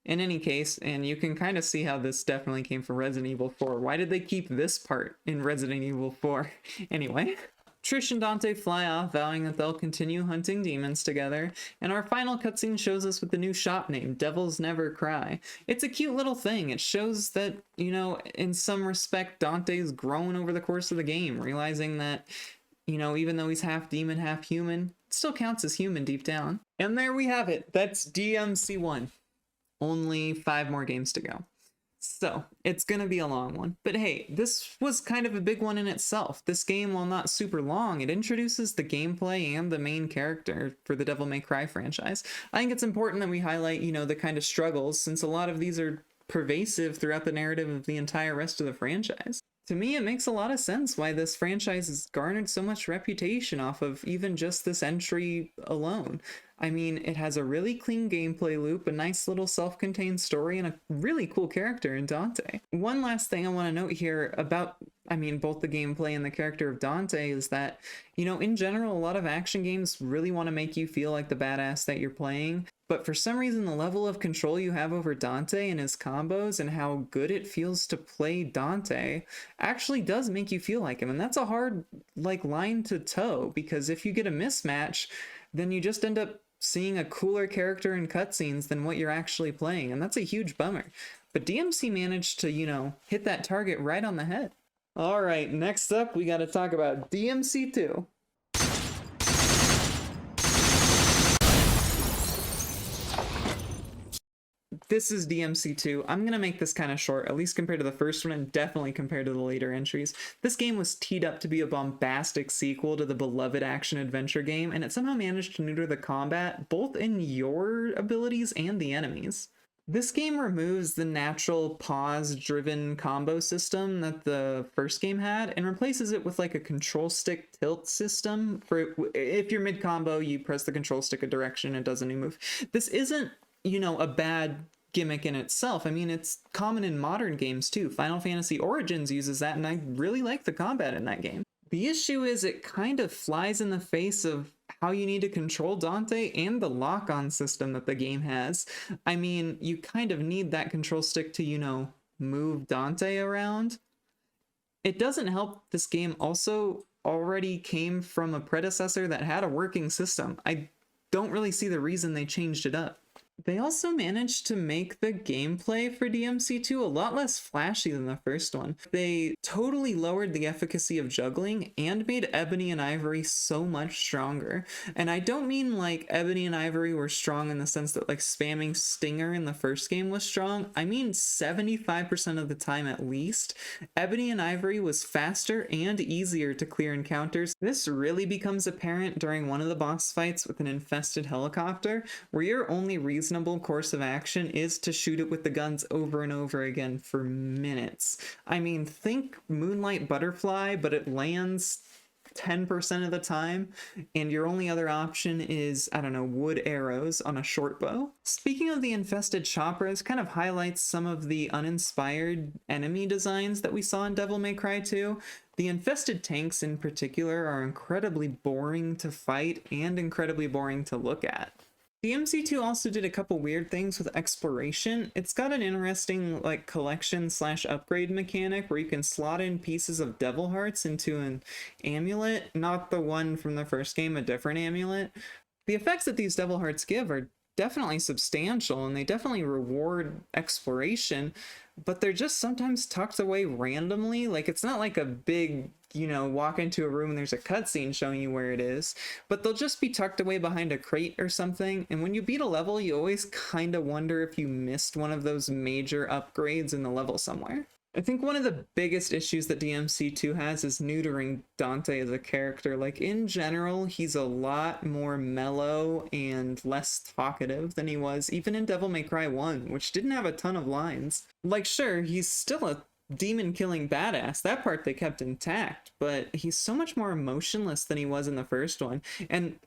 In any case, and you can kind of see how this definitely came from Resident Evil 4. Why did they keep this part in Resident Evil 4? Anyway, Trish and Dante fly off, vowing that they'll continue hunting demons together, and our final cutscene shows us with the new shop name, Devils Never Cry. It's a cute little thing. It shows that, you know, in some respect, Dante's grown over the course of the game, realizing that, you know, even though he's half demon, half human, it still counts as human deep down. And there we have it. That's DMC 1. Only 5 more games to go. So, it's gonna be a long one. But hey, this was kind of a big one in itself. This game, while not super long, it introduces the gameplay and the main character for the Devil May Cry franchise. I think it's important that we highlight, you know, the kind of struggles, since a lot of these are pervasive throughout the narrative of the entire rest of the franchise. To me, it makes a lot of sense why this franchise has garnered so much reputation off of even just this entry alone. I mean, it has a really clean gameplay loop, a nice little self-contained story, and a really cool character in Dante. One last thing I want to note here about, I mean, both the gameplay and the character of Dante is that, you know, in general, a lot of action games really want to make you feel like the badass that you're playing, but for some reason, the level of control you have over Dante and his combos and how good it feels to play Dante actually does make you feel like him, and that's a hard, like, line to toe, because if you get a mismatch, then you just end up seeing a cooler character in cutscenes than what you're actually playing, and that's a huge bummer. But DMC managed to, you know, hit that target right on the head. Alright, next up we gotta talk about DMC 2. This is DMC 2. I'm gonna make this kind of short, at least compared to the first one, and definitely compared to the later entries. This game was teed up to be a bombastic sequel to the beloved action-adventure game, and it somehow managed to neuter the combat, both in your abilities and the enemies. This game removes the natural pause-driven combo system that the first game had, and replaces it with like a control stick tilt system. For if you're mid-combo, you press the control stick a direction, it does a new move. This isn't, you know, a bad gimmick in itself. I mean, it's common in modern games too. Final Fantasy Origins uses that, and I really like the combat in that game. The issue is it kind of flies in the face of how you need to control Dante and the lock-on system that the game has. I mean, you kind of need that control stick to, you know, move Dante around. It doesn't help this game also already came from a predecessor that had a working system. I don't really see the reason they changed it up. They also managed to make the gameplay for DMC 2 a lot less flashy than the first one. They totally lowered the efficacy of juggling and made Ebony and Ivory so much stronger. And I don't mean like Ebony and Ivory were strong in the sense that like spamming Stinger in the first game was strong. I mean 75% of the time at least, Ebony and Ivory was faster and easier to clear encounters. This really becomes apparent during one of the boss fights with an infested helicopter, where your only reasonable course of action is to shoot it with the guns over and over again for minutes. I mean, think Moonlight Butterfly, but it lands 10% of the time, and your only other option is, I don't know, wood arrows on a short bow. Speaking of the infested choppers, kind of highlights some of the uninspired enemy designs that we saw in Devil May Cry 2. The infested tanks in particular are incredibly boring to fight and incredibly boring to look at. DMC2 also did a couple weird things with exploration. It's got an interesting like collection/upgrade mechanic where you can slot in pieces of devil hearts into an amulet, not the one from the first game, a different amulet. The effects that these devil hearts give are definitely substantial and they definitely reward exploration, but they're just sometimes tucked away randomly. Like, it's not like a big, you know, walk into a room and there's a cutscene showing you where it is, but they'll just be tucked away behind a crate or something. And when you beat a level, you always kind of wonder if you missed one of those major upgrades in the level somewhere. I think one of the biggest issues that DMC2 has is neutering Dante as a character. Like, in general, he's a lot more mellow and less talkative than he was even in Devil May Cry 1, which didn't have a ton of lines. Like, sure, he's still a demon-killing badass. That part they kept intact, but he's so much more emotionless than he was in the first one. And,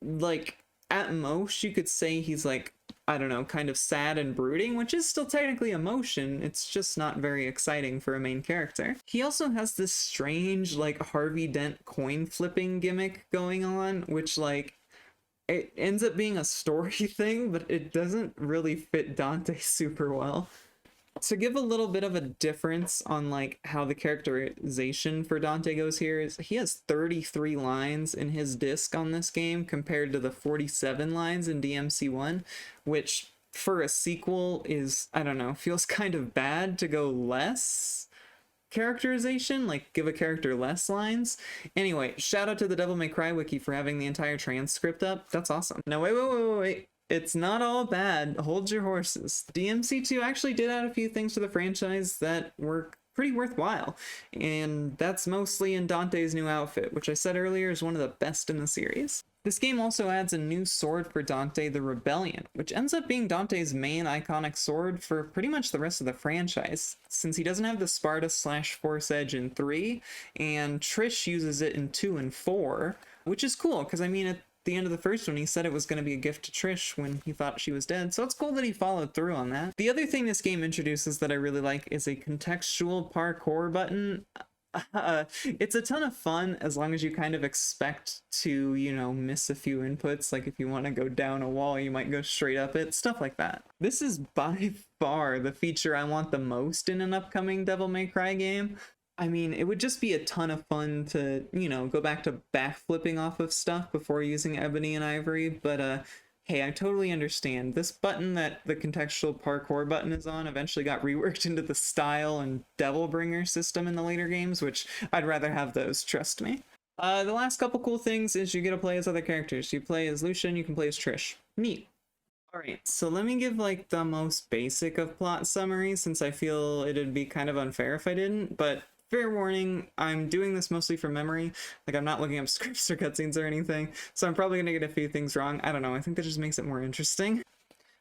like, at most, you could say he's, like, I don't know, kind of sad and brooding, which is still technically emotion. It's just not very exciting for a main character. He also has this strange, like, Harvey Dent coin flipping gimmick going on, which, like, it ends up being a story thing, but it doesn't really fit Dante super well. To give a little bit of a difference on like how the characterization for Dante goes here is he has 33 lines in his disc on this game compared to the 47 lines in DMC1, which for a sequel is, I don't know, feels kind of bad to go less characterization, like give a character less lines. Anyway, shout out to the Devil May Cry wiki for having the entire transcript up. That's awesome. Now wait. It's not all bad. Hold your horses. DMC2 actually did add a few things to the franchise that were pretty worthwhile, and that's mostly in Dante's new outfit, which I said earlier is one of the best in the series. This game also adds a new sword for Dante, the Rebellion, which ends up being Dante's main iconic sword for pretty much the rest of the franchise, since he doesn't have the Sparta/Force Edge in 3, and Trish uses it in 2 and 4, which is cool, because I mean, at the end of the first one, he said it was going to be a gift to Trish when he thought she was dead, so it's cool that he followed through on that. The other thing this game introduces that I really like is a contextual parkour button. It's a ton of fun as long as you kind of expect to, you know, miss a few inputs. Like if you want to go down a wall, you might go straight up it, stuff like that. This is by far the feature I want the most in an upcoming Devil May Cry game. I mean, it would just be a ton of fun to, you know, go back to backflipping off of stuff before using Ebony and Ivory, but hey, I totally understand. This button that the contextual parkour button is on eventually got reworked into the Style and Devilbringer system in the later games, which I'd rather have those, trust me. The last couple cool things is you get to play as other characters. You play as Lucia and you can play as Trish. Neat. Alright, so let me give like the most basic of plot summaries, since I feel it'd be kind of unfair if I didn't, but fair warning, I'm doing this mostly from memory. Like, I'm not looking up scripts or cutscenes or anything, so I'm probably gonna get a few things wrong. I don't know, I think that just makes it more interesting.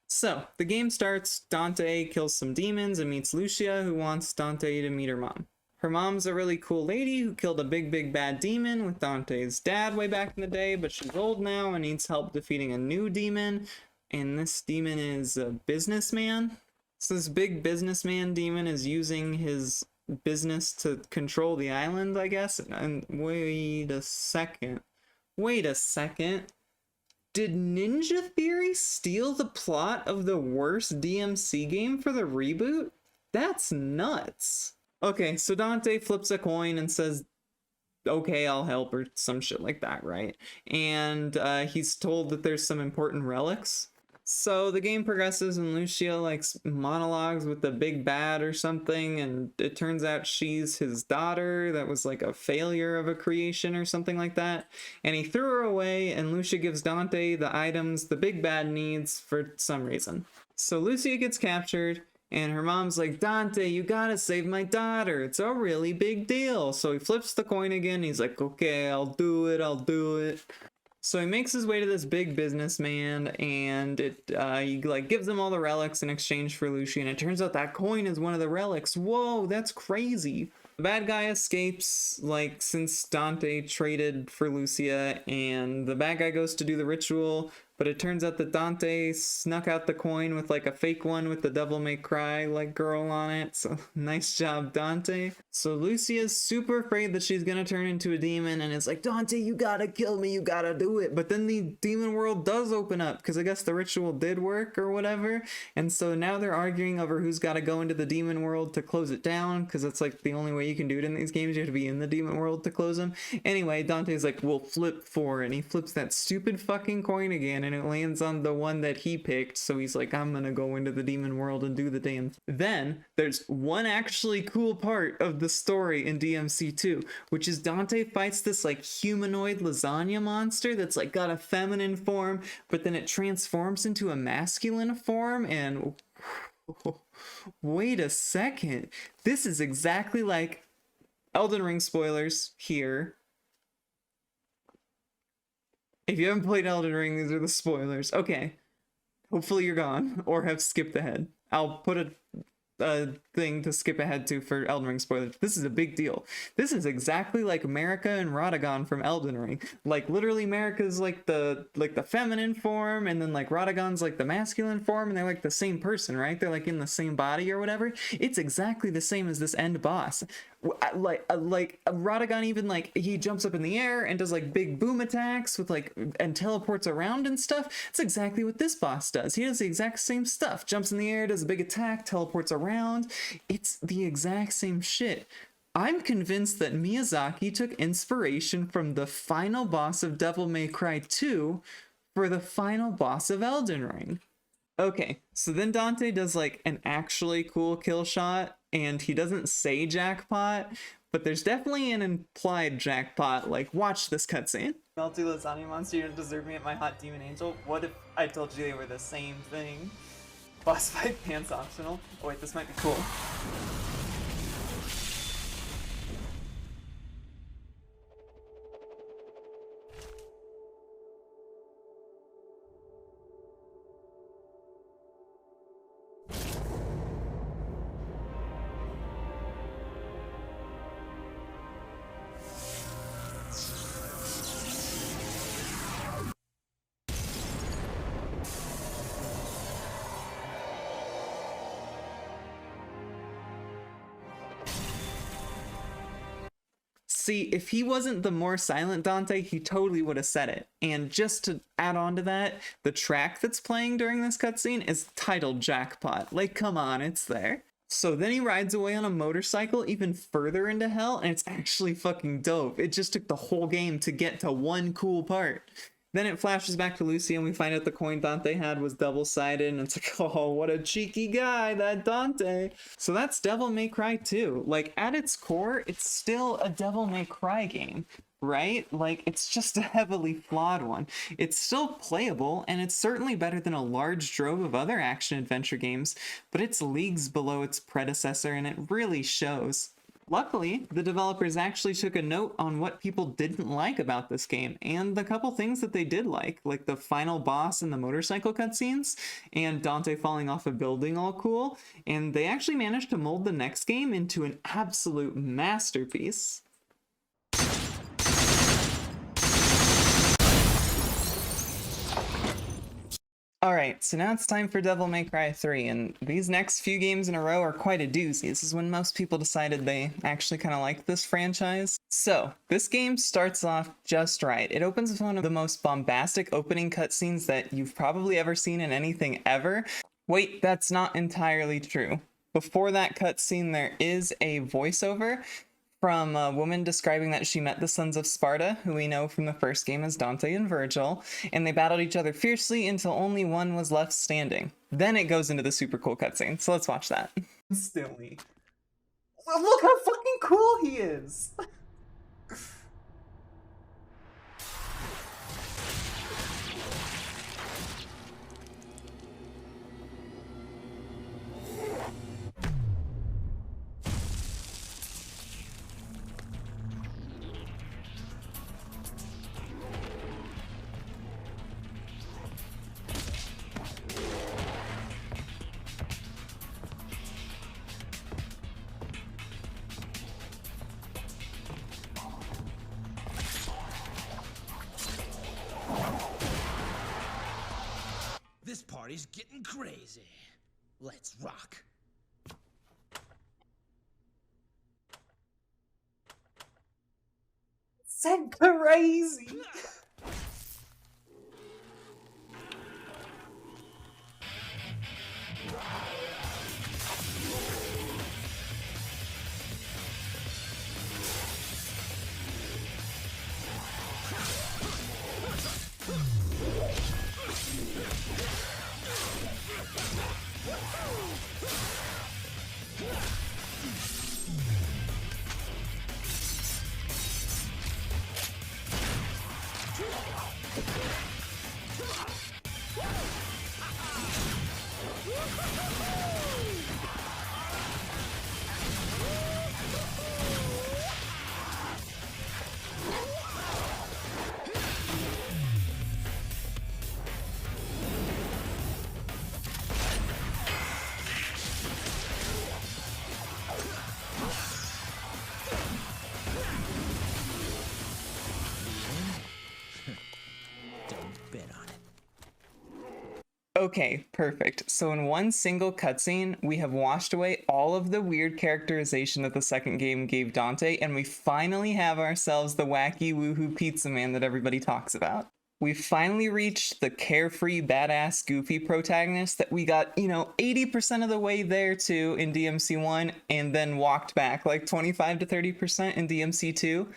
So, the game starts, Dante kills some demons and meets Lucia, who wants Dante to meet her mom. Her mom's a really cool lady who killed a big bad demon with Dante's dad way back in the day, but she's old now and needs help defeating a new demon, and this demon is a businessman. So this big businessman demon is using his business to control the island, I guess. And wait a second. Did Ninja Theory steal the plot of the worst DMC game for the reboot? That's nuts. Okay, so Dante flips a coin and says, okay, I'll help, or some shit like that, right? And he's told that there's some important relics. So the game progresses and Lucia likes monologues with the big bad or something, and it turns out she's his daughter that was like a failure of a creation or something like that, and he threw her away, and Lucia gives Dante the items the big bad needs for some reason. So Lucia gets captured, and her mom's like, Dante, you gotta save my daughter, it's a really big deal. So he flips the coin again, he's like, okay, I'll do it. So he makes his way to this big businessman, and he like gives him all the relics in exchange for Lucia, and it turns out that coin is one of the relics. Whoa, that's crazy. The bad guy escapes, like, since Dante traded for Lucia, and the bad guy goes to do the ritual, but it turns out that Dante snuck out the coin with like a fake one with the Devil May Cry like girl on it. So nice job, Dante. So Lucia's super afraid that she's gonna turn into a demon, and it's like, Dante, you gotta kill me, you gotta do it. But then the demon world does open up, because I guess the ritual did work or whatever. And so now they're arguing over who's gotta go into the demon world to close it down, because it's like the only way you can do it in these games. You have to be in the demon world to close them. Anyway, Dante's like, we'll flip 4, and he flips that stupid fucking coin again, and it lands on the one that he picked. So he's like, I'm gonna go into the demon world and do the damn. Then there's one actually cool part of the story in DMC2, which is Dante fights this like humanoid lasagna monster that's like got a feminine form, but then it transforms into a masculine form. And wait a second, this is exactly like Elden Ring spoilers here. If you haven't played Elden Ring, these are the spoilers. Okay. Hopefully you're gone or have skipped ahead. I'll put a thing to skip ahead to for Elden Ring spoilers. This is a big deal. This is exactly like Marika and Radagon from Elden Ring. Like literally Marika's like the feminine form, and then like Radagon's like the masculine form, and they're like the same person, right? They're like in the same body or whatever. It's exactly the same as this end boss. Like Radagon even like he jumps up in the air and does like big boom attacks with like and teleports around and stuff. It's exactly what this boss does. He does the exact same stuff. Jumps in the air, does a big attack, teleports around around. It's the exact same shit. I'm convinced that Miyazaki took inspiration from the final boss of Devil May Cry 2 for the final boss of Elden Ring. Okay, so then Dante does like an actually cool kill shot, and he doesn't say jackpot, but there's definitely an implied jackpot, like watch this cutscene. Melty lasagna monster, you don't deserve me at my hot demon angel. What if I told you they were the same thing? Boss fight pants optional. Oh wait, this might be cool. See, if he wasn't the more silent Dante, he totally would have said it. And just to add on to that, the track that's playing during this cutscene is titled Jackpot. Like, come on, it's there. So then he rides away on a motorcycle even further into hell, and it's actually fucking dope. It just took the whole game to get to one cool part. Then it flashes back to Lucy, and we find out the coin Dante had was double-sided, and it's like, oh, what a cheeky guy, that Dante. So that's Devil May Cry 2. Like, at its core, it's still a Devil May Cry game, right? Like, it's just a heavily flawed one. It's still playable, and it's certainly better than a large drove of other action-adventure games, but it's leagues below its predecessor, and it really shows. Luckily, the developers actually took a note on what people didn't like about this game, and the couple things that they did like the final boss and the motorcycle cutscenes, and Dante falling off a building all cool, and they actually managed to mold the next game into an absolute masterpiece. Alright, so now it's time for Devil May Cry 3, and these next few games in a row are quite a doozy. This is when most people decided they actually kind of liked this franchise. So, this game starts off just right. It opens with one of the most bombastic opening cutscenes that you've probably ever seen in anything ever. Wait, that's not entirely true. Before that cutscene, there is a voiceover from a woman describing that she met the Sons of Sparta, who we know from the first game as Dante and Virgil, and they battled each other fiercely until only one was left standing. Then it goes into the super cool cutscene, so let's watch that. Instantly. Look how fucking cool he is! This party's getting crazy. Let's rock. Said crazy! Okay, perfect. So in one single cutscene, we have washed away all of the weird characterization that the second game gave Dante, and we finally have ourselves the wacky woohoo pizza man that everybody talks about. we've finally reached the carefree, badass, goofy protagonist that we got, 80% of the way there to in DMC 1 and then walked back like 25 to 30% in DMC 2.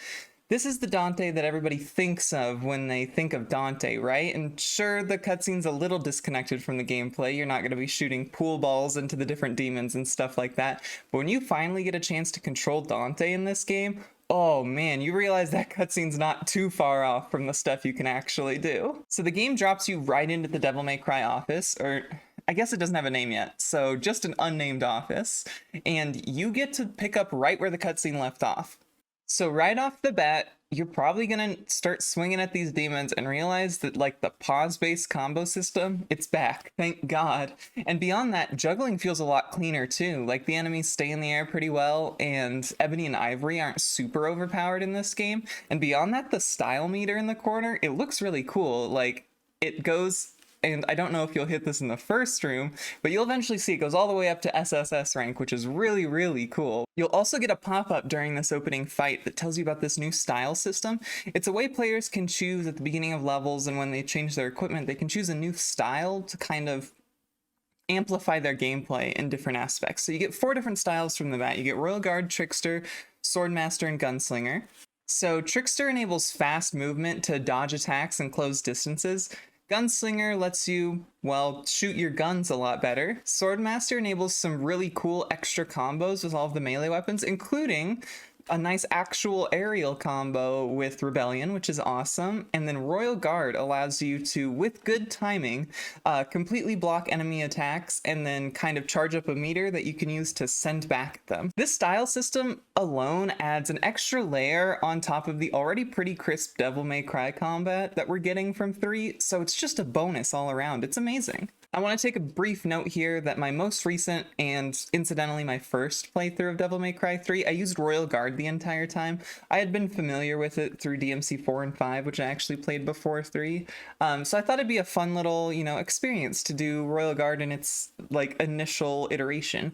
This is the Dante that everybody thinks of when they think of Dante, right? And sure, the cutscene's a little disconnected from the gameplay. You're not going to be shooting pool balls into the different demons and stuff like that. But when you finally get a chance to control Dante in this game, oh man, you realize that cutscene's not too far off from the stuff you can actually do. So the game drops you right into the Devil May Cry office, or I guess it doesn't have a name yet, so just an unnamed office, and you get to pick up right where the cutscene left off. So right off the bat, you're probably gonna start swinging at these demons and realize that like the pause-based combo system, it's back, thank God. And beyond that, juggling feels a lot cleaner too. Like the enemies stay in the air pretty well, and Ebony and Ivory aren't super overpowered in this game. And beyond that, the style meter in the corner, it looks really cool. Like it goes, and I don't know if you'll hit this in the first room, but you'll eventually see it goes all the way up to SSS rank, which is really, really cool. You'll also get a pop-up during this opening fight that tells you about this new style system. It's a way players can choose at the beginning of levels, and when they change their equipment, they can choose a new style to kind of amplify their gameplay in different aspects. So you get 4 different styles from the bat. You get Royal Guard, Trickster, Swordmaster, and Gunslinger. So Trickster enables fast movement to dodge attacks and close distances. Gunslinger lets you, well, shoot your guns a lot better. Swordmaster enables some really cool extra combos with all of the melee weapons, including a nice actual aerial combo with Rebellion, which is awesome. And then Royal Guard allows you to, with good timing, completely block enemy attacks and then kind of charge up a meter that you can use to send back at them. This style system alone adds an extra layer on top of the already pretty crisp Devil May Cry combat that we're getting from 3, so it's just a bonus all around. It's amazing. I want to take a brief note here that my most recent and incidentally my first playthrough of Devil May Cry 3, I used Royal Guard the entire time. I had been familiar with it through DMC 4 and 5, which I actually played before 3. So I thought it'd be a fun little, experience to do Royal Guard in its initial iteration.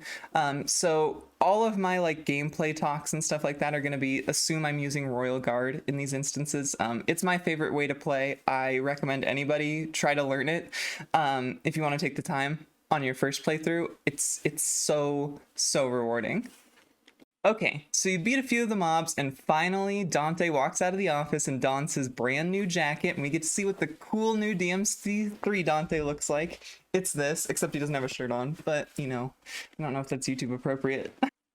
So all of my gameplay talks and stuff like that are going to be assume I'm using Royal Guard in these instances. It's my favorite way to play. I recommend anybody try to learn it. If you want to take the time on your first playthrough, it's so rewarding. Okay, so you beat a few of the mobs, and finally Dante walks out of the office and dons his brand new jacket, and we get to see what the cool new DMC 3 Dante looks like. It's this, except he doesn't have a shirt on, but, I don't know if that's YouTube appropriate.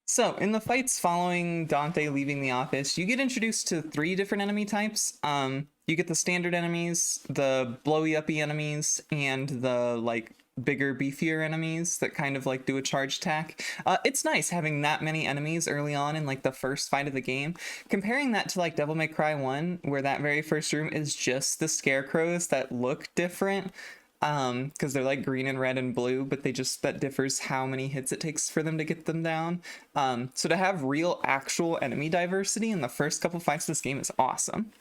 So, in the fights following Dante leaving the office, you get introduced to 3 different enemy types. You get the standard enemies, the blowy-uppy enemies, and the, bigger, beefier enemies that kind of do a charge attack. It's nice having that many enemies early on in the first fight of the game. Comparing that to Devil May Cry 1, where that very first room is just the scarecrows that look different, because they're green and red and blue, but that differs how many hits it takes for them to get them down. So to have real actual enemy diversity in the first couple fights of this game is awesome.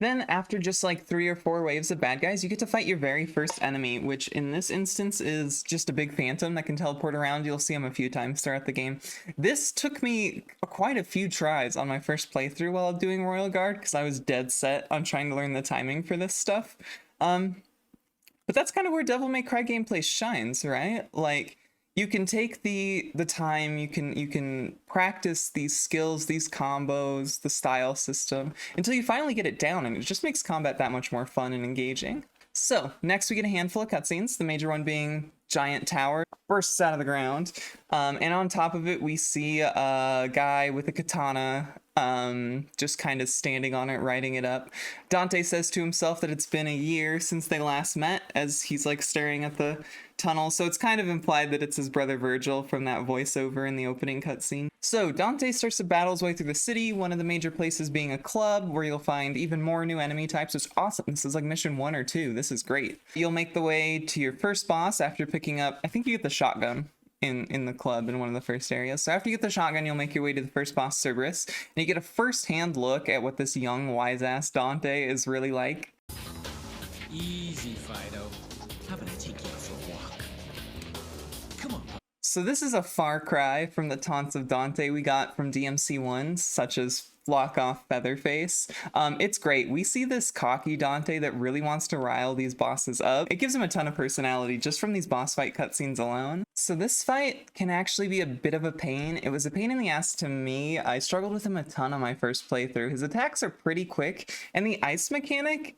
Then after just 3 or 4 waves of bad guys, you get to fight your very first enemy, which in this instance is just a big phantom that can teleport around. You'll see him a few times throughout the game. This took me quite a few tries on my first playthrough while doing Royal Guard, because I was dead set on trying to learn the timing for this stuff. But that's kind of where Devil May Cry gameplay shines, right? You can take the time, you can practice these skills, these combos, the style system, until you finally get it down, and it just makes combat that much more fun and engaging. So, next we get a handful of cutscenes, the major one being giant tower bursts out of the ground, and on top of it we see a guy with a katana just kind of standing on it, riding it up. Dante says to himself that it's been a year since they last met, as he's staring at the tunnel, so it's kind of implied that it's his brother Virgil from that voiceover in the opening cutscene. So Dante starts to battle his way through the city, one of the major places being a club where you'll find even more new enemy types. It's awesome. This is mission 1 or 2. This is great. You'll make the way to your first boss after picking up, I think you get the shotgun in the club in one of the first areas. So after you get the shotgun, you'll make your way to the first boss, Cerberus, and you get a first-hand look at what this young, wise-ass Dante is really like. Easy, Fido. How about I take you for a walk? Come on. So So this is a far cry from the taunts of Dante we got from DMC 1, such as Flock Off Featherface. It's great. We see this cocky Dante that really wants to rile these bosses up. It gives him a ton of personality just from these boss fight cutscenes alone. So this fight can actually be a bit of a pain. It was a pain in the ass to me. I struggled with him a ton on my first playthrough. His attacks are pretty quick, and the ice mechanic,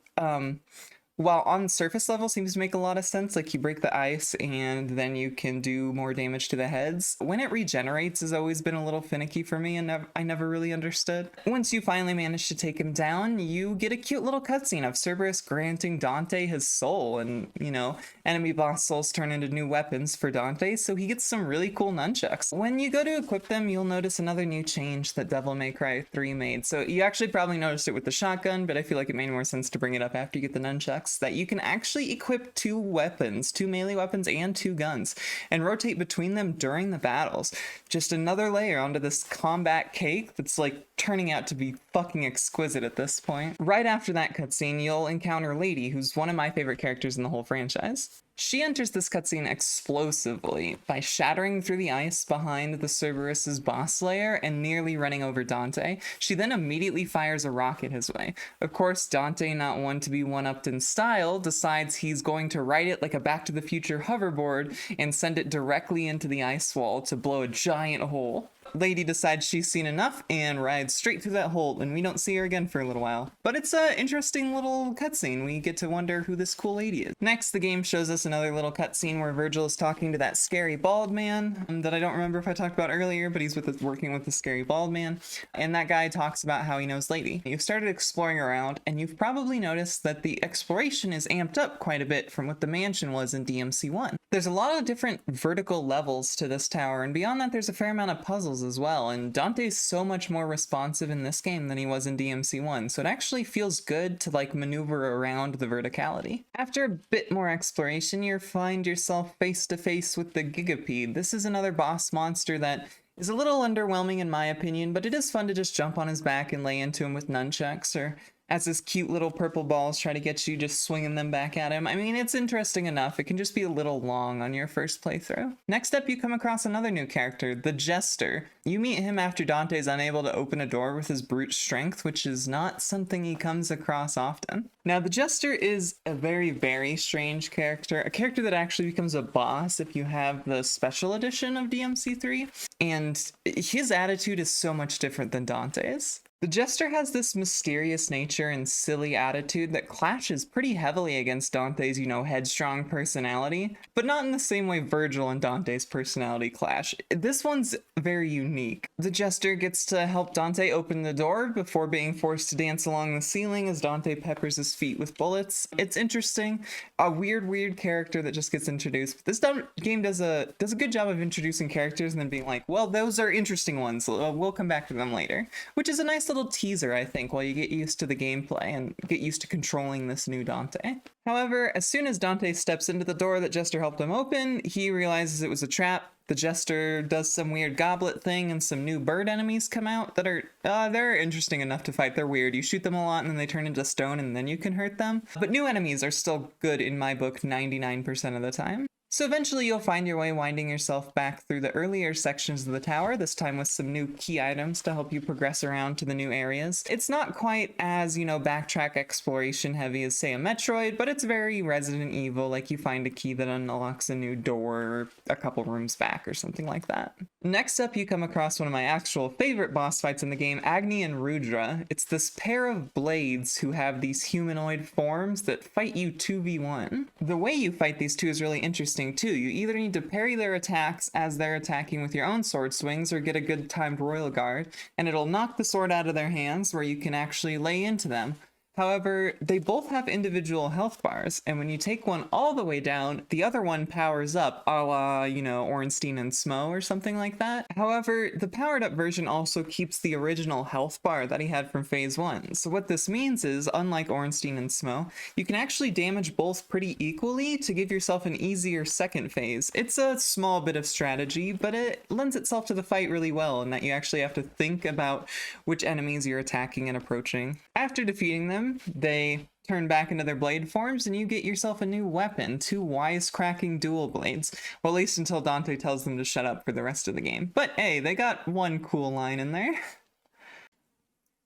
while on surface level seems to make a lot of sense, like you break the ice and then you can do more damage to the heads. When it regenerates has always been a little finicky for me, and I never really understood. Once you finally manage to take him down, you get a cute little cutscene of Cerberus granting Dante his soul, and, you know, enemy boss souls turn into new weapons for Dante, so he gets some really cool nunchucks. When you go to equip them, you'll notice another new change that Devil May Cry 3 made. So you actually probably noticed it with the shotgun, but I feel like it made more sense to bring it up after you get the nunchucks. That you can actually equip 2 weapons, 2 melee weapons and 2 guns, and rotate between them during the battles. Just another layer onto this combat cake that's like turning out to be fucking exquisite at this point. Right after that cutscene, you'll encounter Lady, who's one of my favorite characters in the whole franchise. She enters this cutscene explosively by shattering through the ice behind the Cerberus's boss lair and nearly running over Dante. She then immediately fires a rocket his way. Of course, Dante, not one to be one-upped in style, decides he's going to ride it like a Back to the Future hoverboard and send it directly into the ice wall to blow a giant hole. Lady decides she's seen enough and rides straight through that hole, and we don't see her again for a little while. But it's an interesting little cutscene. We get to wonder who this cool lady is. Next, the game shows us another little cutscene where Virgil is talking to that scary bald man that I don't remember if I talked about earlier, but he's working with the scary bald man, and that guy talks about how he knows Lady. You've started exploring around, and you've probably noticed that the exploration is amped up quite a bit from what the mansion was in DMC 1. There's a lot of different vertical levels to this tower, and beyond that there's a fair amount of puzzles as well, and Dante's so much more responsive in this game than he was in DMC 1, so it actually feels good to like maneuver around the verticality. After a bit more exploration, you find yourself face to face with the Gigapede. This is another boss monster that is a little underwhelming in my opinion, but it is fun to just jump on his back and lay into him with nunchucks, or as his cute little purple balls try to get you, just swinging them back at him. I mean, it's interesting enough. It can just be a little long on your first playthrough. Next up, you come across another new character, the Jester. You meet him after Dante's unable to open a door with his brute strength, which is not something he comes across often. Now, the Jester is a very, very strange character, a character that actually becomes a boss if you have the special edition of DMC 3, and his attitude is so much different than Dante's. The Jester has this mysterious nature and silly attitude that clashes pretty heavily against Dante's, headstrong personality, but not in the same way Virgil and Dante's personality clash. This one's very unique. The Jester gets to help Dante open the door before being forced to dance along the ceiling as Dante peppers his feet with bullets. It's interesting. A weird character that just gets introduced. But this game does a good job of introducing characters and then being like, well, those are interesting ones. We'll come back to them later, which is a nice little teaser, I think, while you get used to the gameplay and get used to controlling this new Dante. However, as soon as Dante steps into the door that Jester helped him open, he realizes it was a trap. The Jester does some weird goblet thing and some new bird enemies come out that are, they're interesting enough to fight. They're weird. You shoot them a lot and then they turn into stone and then you can hurt them. But new enemies are still good in my book 99% of the time. So eventually you'll find your way winding yourself back through the earlier sections of the tower, this time with some new key items to help you progress around to the new areas. It's not quite as, backtrack exploration heavy as, say, a Metroid, but it's very Resident Evil, like you find a key that unlocks a new door a couple rooms back or something like that. Next up, you come across one of my actual favorite boss fights in the game, Agni and Rudra. It's this pair of blades who have these humanoid forms that fight you 2v1. The way you fight these two is really interesting too. You either need to parry their attacks as they're attacking with your own sword swings or get a good timed royal guard, and it'll knock the sword out of their hands where you can actually lay into them. However, they both have individual health bars, and when you take one all the way down, the other one powers up, a la, Ornstein and Smo or something like that. However, the powered up version also keeps the original health bar that he had from Phase 1. So what this means is, unlike Ornstein and Smo, you can actually damage both pretty equally to give yourself an easier second phase. It's a small bit of strategy, but it lends itself to the fight really well, in that you actually have to think about which enemies you're attacking and approaching. After defeating them, they turn back into their blade forms, and you get yourself a new weapon, 2 wisecracking dual blades. Well, at least until Dante tells them to shut up for the rest of the game. But hey, they got one cool line in there.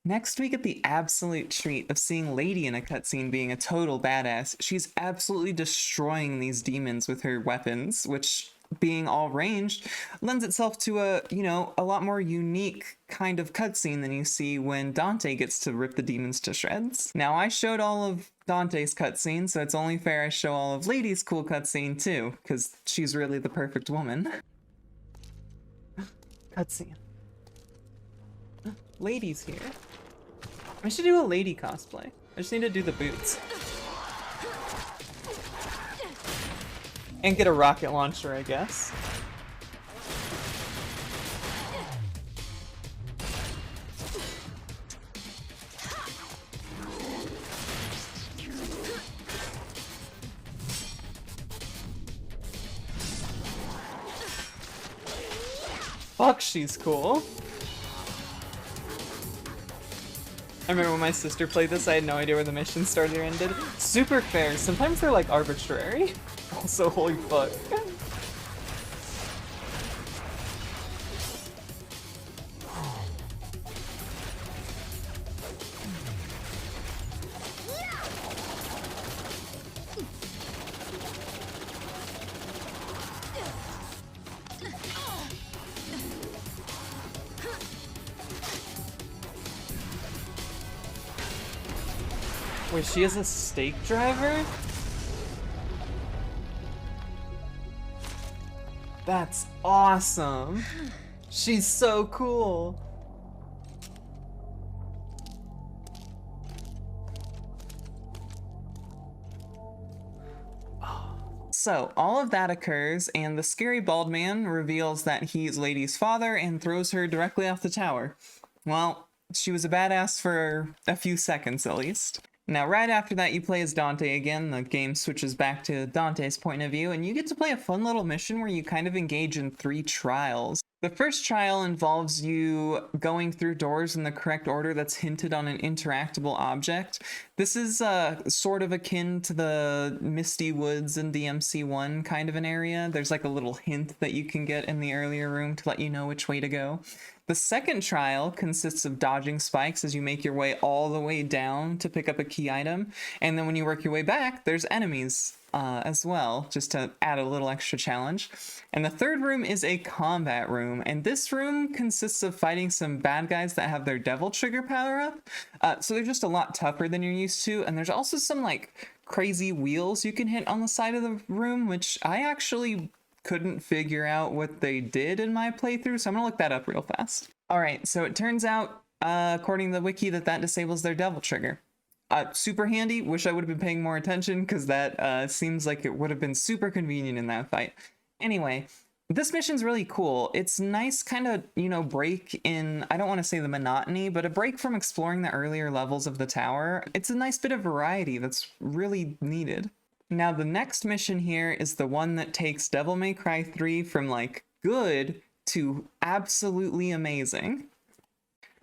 Next, we get the absolute treat of seeing Lady in a cutscene being a total badass. She's absolutely destroying these demons with her weapons, which, being all ranged, lends itself to a lot more unique kind of cutscene than you see when Dante gets to rip the demons to shreds. Now, I showed all of Dante's cutscene, so it's only fair I show all of Lady's cool cutscene too, because she's really the perfect woman. Cutscene. Lady's here. I should do a Lady cosplay. I just need to do the boots. And get a rocket launcher, I guess. Fuck, she's cool. I remember when my sister played this, I had no idea where the mission started or ended. Super fair. Sometimes they're like arbitrary. Also, holy fuck. Wait, she is a stake driver? That's awesome. She's so cool. So, all of that occurs, and the scary bald man reveals that he's Lady's father and throws her directly off the tower. Well, she was a badass for a few seconds at least. Now, right after that, you play as Dante again. The game switches back to Dante's point of view, and you get to play a fun little mission where you kind of engage in 3 trials. The first trial involves you going through doors in the correct order that's hinted on an interactable object. This is sort of akin to the Misty Woods in DMC 1 kind of an area. There's like a little hint that you can get in the earlier room to let you know which way to go. The second trial consists of dodging spikes as you make your way all the way down to pick up a key item. And then when you work your way back, there's enemies as well, just to add a little extra challenge. And the third room is a combat room. And this room consists of fighting some bad guys that have their devil trigger power up. So they're just a lot tougher than you're used to. And there's also some like crazy wheels you can hit on the side of the room, which I actually couldn't figure out what they did in my playthrough, so I'm gonna look that up real fast. All right, so it turns out, according to the wiki, that disables their devil trigger. Super handy. Wish I would have been paying more attention, because that seems like it would have been super convenient in that fight. Anyway, this mission's really cool. It's nice kind of, break in, I don't want to say the monotony, but a break from exploring the earlier levels of the tower. It's a nice bit of variety that's really needed. Now, the next mission here is the one that takes Devil May Cry 3 from, like, good to absolutely amazing.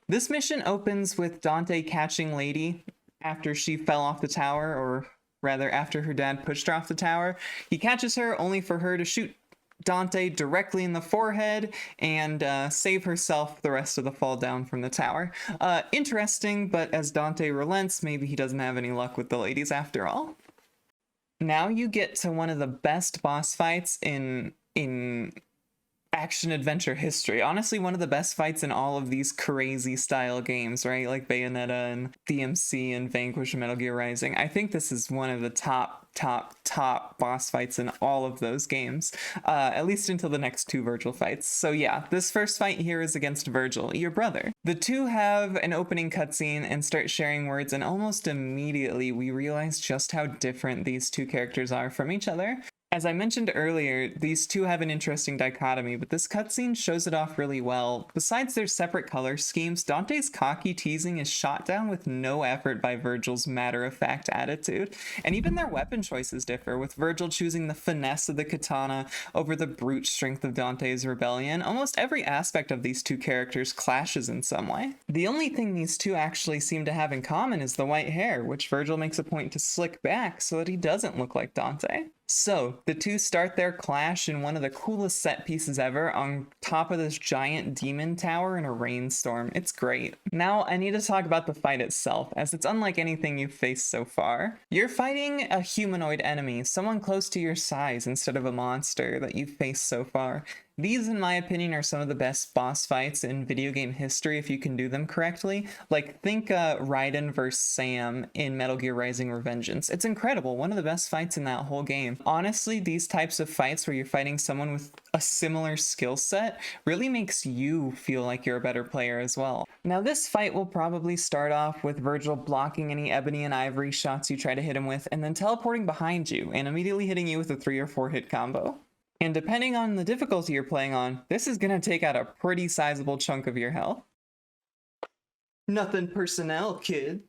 This mission opens with Dante catching Lady after she fell off the tower, or rather, after her dad pushed her off the tower. He catches her only for her to shoot Dante directly in the forehead and save herself the rest of the fall down from the tower. Interesting, but as Dante relents, maybe he doesn't have any luck with the ladies after all. Now you get to one of the best boss fights in action-adventure history. Honestly, one of the best fights in all of these crazy style games, right? Like Bayonetta and DMC and Vanquish and Metal Gear Rising. I think this is one of the top boss fights in all of those games, at least until the next 2 Virgil fights. So yeah, this first fight here is against Virgil, your brother. The two have an opening cutscene and start sharing words, and almost immediately we realize just how different these 2 characters are from each other. As I mentioned earlier, these two have an interesting dichotomy, but this cutscene shows it off really well. Besides their separate color schemes, Dante's cocky teasing is shot down with no effort by Virgil's matter-of-fact attitude, and even their weapon choices differ, with Virgil choosing the finesse of the katana over the brute strength of Dante's rebellion. Almost every aspect of these two characters clashes in some way. The only thing these two actually seem to have in common is the white hair, which Virgil makes a point to slick back so that he doesn't look like Dante. So, the two start their clash in one of the coolest set pieces ever on top of this giant demon tower in a rainstorm. It's great. Now, I need to talk about the fight itself, as it's unlike anything you've faced so far. You're fighting a humanoid enemy, someone close to your size instead of a monster that you've faced so far. These, in my opinion, are some of the best boss fights in video game history if you can do them correctly. Like, think Raiden vs. Sam in Metal Gear Rising: Revengeance. It's incredible, one of the best fights in that whole game. Honestly, these types of fights where you're fighting someone with a similar skill set really makes you feel like you're a better player as well. Now, this fight will probably start off with Virgil blocking any ebony and ivory shots you try to hit him with, and then teleporting behind you and immediately hitting you with a 3 or 4 hit combo. And depending on the difficulty you're playing on, this is gonna take out a pretty sizable chunk of your health. Nothing personnel, kid.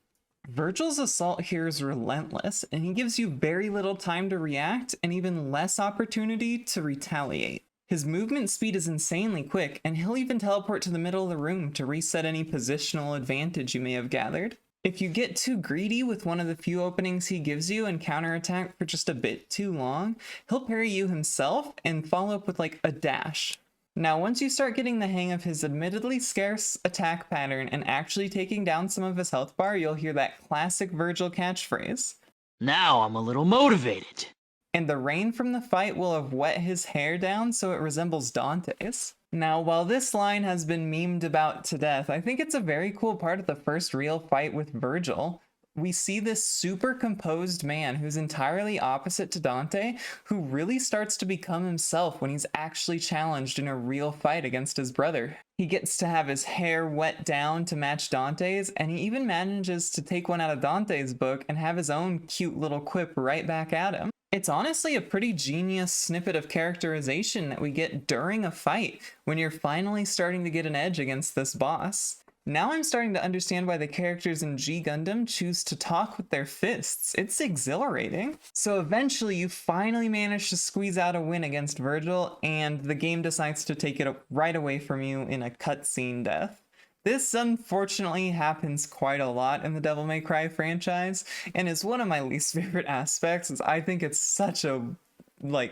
Virgil's assault here is relentless, and he gives you very little time to react and even less opportunity to retaliate. His movement speed is insanely quick, and he'll even teleport to the middle of the room to reset any positional advantage you may have gathered. If you get too greedy with one of the few openings he gives you and counterattack for just a bit too long, he'll parry you himself and follow up with like a dash. Now, once you start getting the hang of his admittedly scarce attack pattern and actually taking down some of his health bar, you'll hear that classic Virgil catchphrase. Now I'm a little motivated. And the rain from the fight will have wet his hair down so it resembles Dante's. Now, while this line has been memed about to death, I think it's a very cool part of the first real fight with Virgil. We see this super composed man who's entirely opposite to Dante, who really starts to become himself when he's actually challenged in a real fight against his brother. He gets to have his hair wet down to match Dante's, and he even manages to take one out of Dante's book and have his own cute little quip right back at him. It's honestly a pretty genius snippet of characterization that we get during a fight when you're finally starting to get an edge against this boss. Now I'm starting to understand why the characters in G Gundam choose to talk with their fists. It's exhilarating. So eventually you finally manage to squeeze out a win against Virgil, and the game decides to take it right away from you in a cutscene death. This unfortunately happens quite a lot in the Devil May Cry franchise, and is one of my least favorite aspects, as I think it's such a,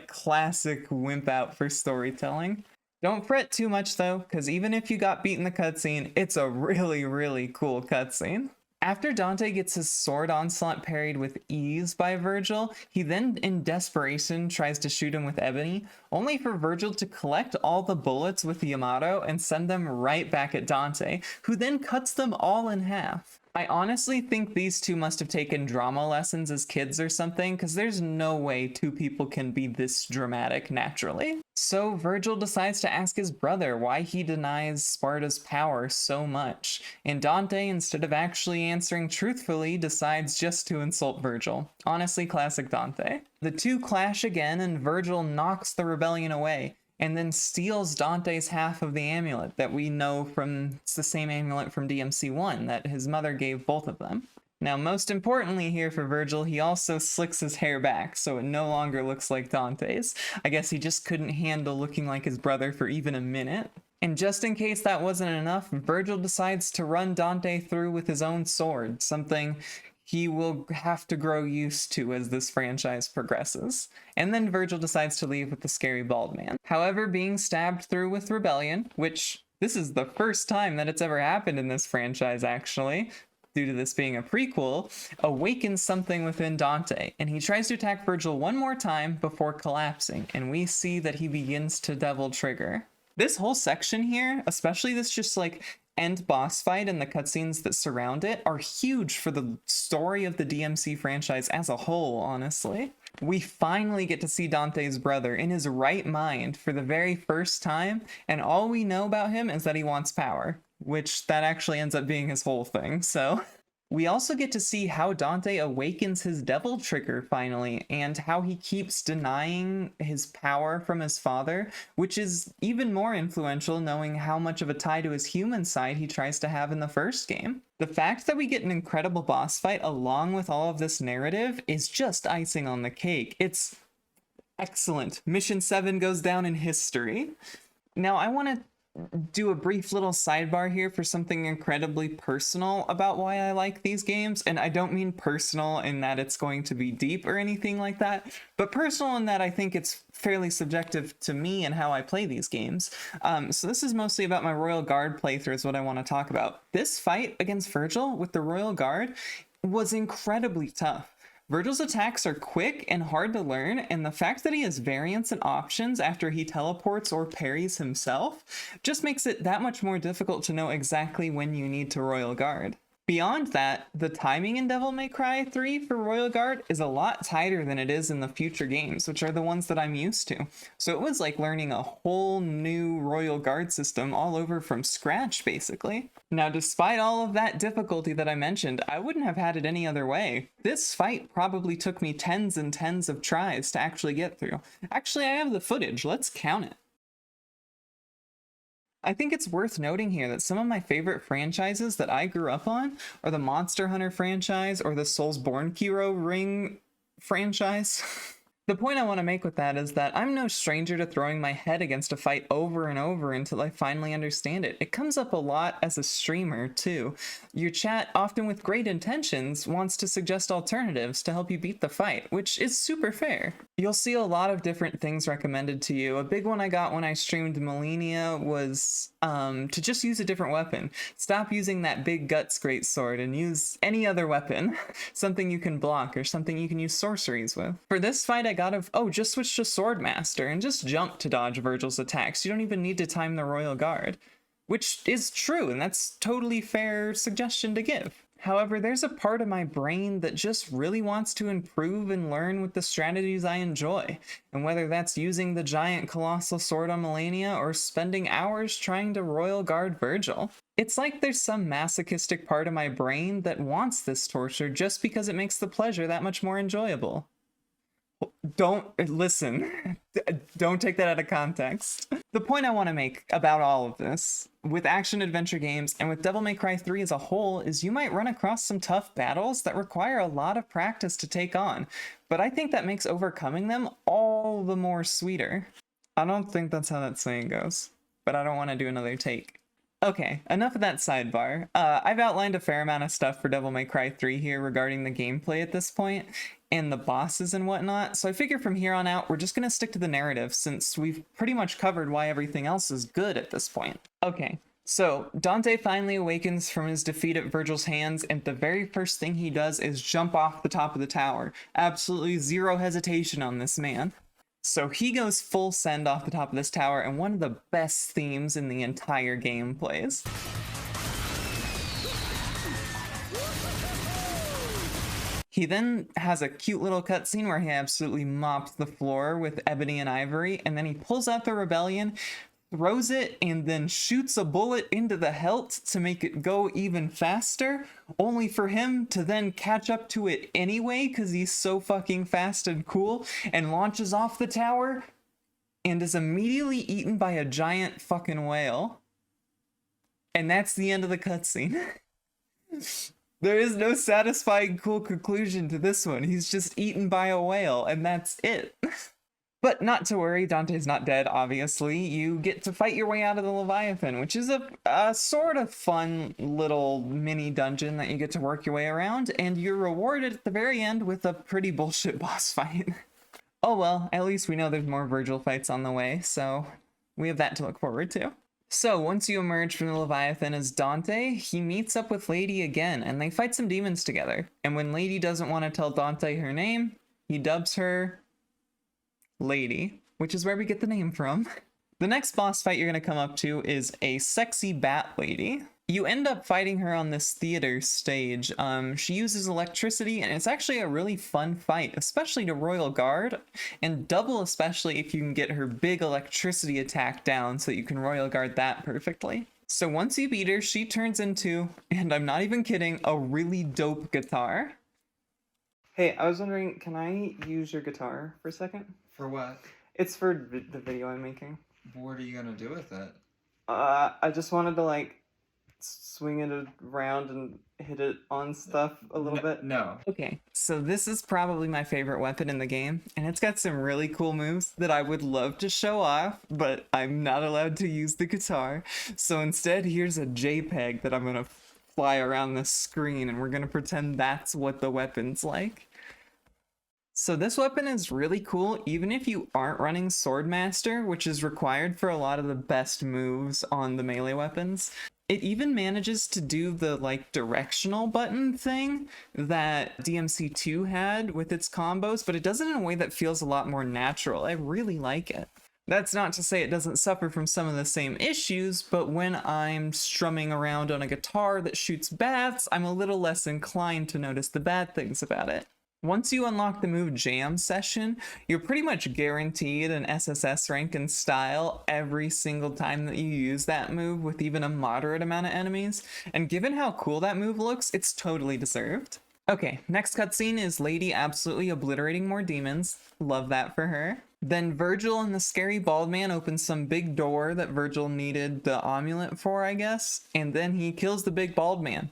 classic wimp out for storytelling. Don't fret too much though, because even if you got beat in the cutscene, it's a really, really cool cutscene. After Dante gets his sword onslaught parried with ease by Virgil, he then in desperation tries to shoot him with ebony, only for Virgil to collect all the bullets with Yamato and send them right back at Dante, who then cuts them all in half. I honestly think these two must have taken drama lessons as kids or something, because there's no way two people can be this dramatic naturally. So Virgil decides to ask his brother why he denies Sparta's power so much, and Dante, instead of actually answering truthfully, decides just to insult Virgil. Honestly, classic Dante. The two clash again, and Virgil knocks the rebellion away, and then steals Dante's half of the amulet that we know from, it's the same amulet from DMC 1 that his mother gave both of them. Now, most importantly here for Virgil, he also slicks his hair back, so it no longer looks like Dante's. I guess he just couldn't handle looking like his brother for even a minute. And just in case that wasn't enough, Virgil decides to run Dante through with his own sword, something he will have to grow used to as this franchise progresses. And then Virgil decides to leave with the scary bald man. However, being stabbed through with Rebellion, which this is the first time that it's ever happened in this franchise actually, due to this being a prequel, awakens something within Dante, and he tries to attack Virgil one more time before collapsing, and we see that he begins to Devil Trigger. This whole section here, especially this just end boss fight and the cutscenes that surround it, are huge for the story of the DMC franchise as a whole, honestly. We finally get to see Dante's brother in his right mind for the very first time, and all we know about him is that he wants power, which that actually ends up being his whole thing, so We also get to see how Dante awakens his devil trigger finally, and how he keeps denying his power from his father, which is even more influential knowing how much of a tie to his human side he tries to have in the first game. The fact that we get an incredible boss fight along with all of this narrative is just icing on the cake. It's excellent. Mission 7 goes down in history. Now, I want to do a brief little sidebar here for something incredibly personal about why I like these games, and I don't mean personal in that it's going to be deep or anything like that, but personal in that I think it's fairly subjective to me and how I play these games. So this is mostly about my Royal Guard playthrough is what I want to talk about. This fight against Virgil with the Royal Guard was incredibly tough. Virgil's attacks are quick and hard to learn, and the fact that he has variants and options after he teleports or parries himself just makes it that much more difficult to know exactly when you need to Royal Guard. Beyond that, the timing in Devil May Cry 3 for Royal Guard is a lot tighter than it is in the future games, which are the ones that I'm used to. So it was like learning a whole new Royal Guard system all over from scratch, basically. Now, despite all of that difficulty that I mentioned, I wouldn't have had it any other way. This fight probably took me tens and tens of tries to actually get through. Actually, I have the footage. Let's count it. I think it's worth noting here that some of my favorite franchises that I grew up on are the Monster Hunter franchise or the Soulsborne Kiro Ring franchise. The point I want to make with that is that I'm no stranger to throwing my head against a fight over and over until I finally understand it. It comes up a lot as a streamer, too. Your chat, often with great intentions, wants to suggest alternatives to help you beat the fight, which is super fair. You'll see a lot of different things recommended to you. A big one I got when I streamed Millennia was to just use a different weapon. Stop using that big guts greatsword and use any other weapon. Something you can block or something you can use sorceries with. For this fight, I got just switch to Swordmaster and just jump to dodge Virgil's attacks. You don't even need to time the Royal Guard. Which is true, and that's totally fair suggestion to give. However, there's a part of my brain that just really wants to improve and learn with the strategies I enjoy, and whether that's using the giant colossal sword on Millennia or spending hours trying to Royal Guard Virgil. It's like there's some masochistic part of my brain that wants this torture just because it makes the pleasure that much more enjoyable. Don't listen. Don't take that out of context. The point I want to make about all of this, with action-adventure games and with Devil May Cry 3 as a whole, is you might run across some tough battles that require a lot of practice to take on, but I think that makes overcoming them all the more sweeter. I don't think that's how that saying goes, but I don't want to do another take. Okay, enough of that sidebar. I've outlined a fair amount of stuff for Devil May Cry 3 here regarding the gameplay at this point, and the bosses and whatnot, so I figure from here on out we're just gonna stick to the narrative since we've pretty much covered why everything else is good at this point. Okay, so Dante finally awakens from his defeat at Virgil's hands, and the very first thing he does is jump off the top of the tower. Absolutely zero hesitation on this man. So he goes full send off the top of this tower, and one of the best themes in the entire game plays. He then has a cute little cutscene where he absolutely mops the floor with ebony and ivory, and then he pulls out the rebellion, throws it, and then shoots a bullet into the hilt to make it go even faster, only for him to then catch up to it anyway because he's so fucking fast and cool, and launches off the tower and is immediately eaten by a giant fucking whale. And that's the end of the cutscene. There is no satisfying cool conclusion to this one. He's just eaten by a whale, and that's it. But not to worry, Dante's not dead, obviously. You get to fight your way out of the Leviathan, which is a sort of fun little mini dungeon that you get to work your way around, and you're rewarded at the very end with a pretty bullshit boss fight. Oh well, at least we know there's more Virgil fights on the way, so we have that to look forward to. So, once you emerge from the Leviathan as Dante, he meets up with Lady again, and they fight some demons together. And when Lady doesn't want to tell Dante her name, he dubs her Lady, which is where we get the name from. The next boss fight you're going to come up to is a sexy bat lady. You end up fighting her on this theater stage. She uses electricity, and it's actually a really fun fight, especially to Royal Guard, and double especially if you can get her big electricity attack down so you can Royal Guard that perfectly. So once you beat her, she turns into, and I'm not even kidding, a really dope guitar. Hey, I was wondering, can I use your guitar for a second? For what? It's for the video I'm making. What are you gonna do with it? I just wanted to like swing it around and hit it on stuff a little bit. No. Okay, so this is probably my favorite weapon in the game, and it's got some really cool moves that I would love to show off, but I'm not allowed to use the guitar. So instead, here's a JPEG that I'm gonna fly around the screen, and we're gonna pretend that's what the weapon's like. So this weapon is really cool even if you aren't running Swordmaster, which is required for a lot of the best moves on the melee weapons. It even manages to do the like directional button thing that DMC 2 had with its combos, but it does it in a way that feels a lot more natural. I really like it. That's not to say it doesn't suffer from some of the same issues, but when I'm strumming around on a guitar that shoots bats, I'm a little less inclined to notice the bad things about it. Once you unlock the move Jam Session, you're pretty much guaranteed an SSS rank in style every single time that you use that move with even a moderate amount of enemies, and given how cool that move looks, it's totally deserved. Okay, next cutscene is Lady absolutely obliterating more demons. Love that for her. Then Virgil and the scary bald man open some big door that Virgil needed the amulet for, I guess, and then he kills the big bald man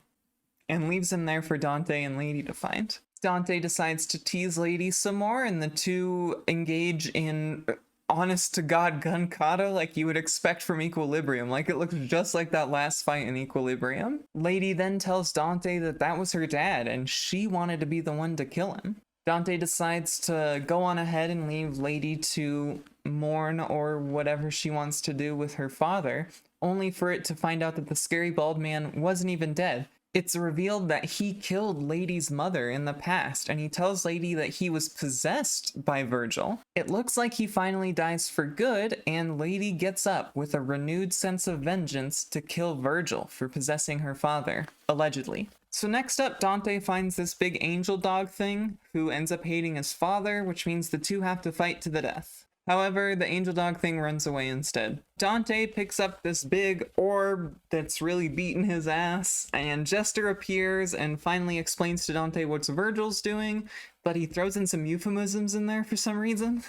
and leaves him there for Dante and Lady to find. Dante decides to tease Lady some more, and the two engage in honest-to-God gun kata like you would expect from Equilibrium. Like, it looks just like that last fight in Equilibrium. Lady then tells Dante that that was her dad, and she wanted to be the one to kill him. Dante decides to go on ahead and leave Lady to mourn or whatever she wants to do with her father, only for it to find out that the scary bald man wasn't even dead. It's revealed that he killed Lady's mother in the past, and he tells Lady that he was possessed by Virgil. It looks like he finally dies for good, and Lady gets up with a renewed sense of vengeance to kill Virgil for possessing her father, allegedly. So next up, Dante finds this big angel dog thing, who ends up hating his father, which means the two have to fight to the death. However, the angel dog thing runs away instead. Dante picks up this big orb that's really beating his ass, and Jester appears and finally explains to Dante what Virgil's doing, but he throws in some euphemisms in there for some reason.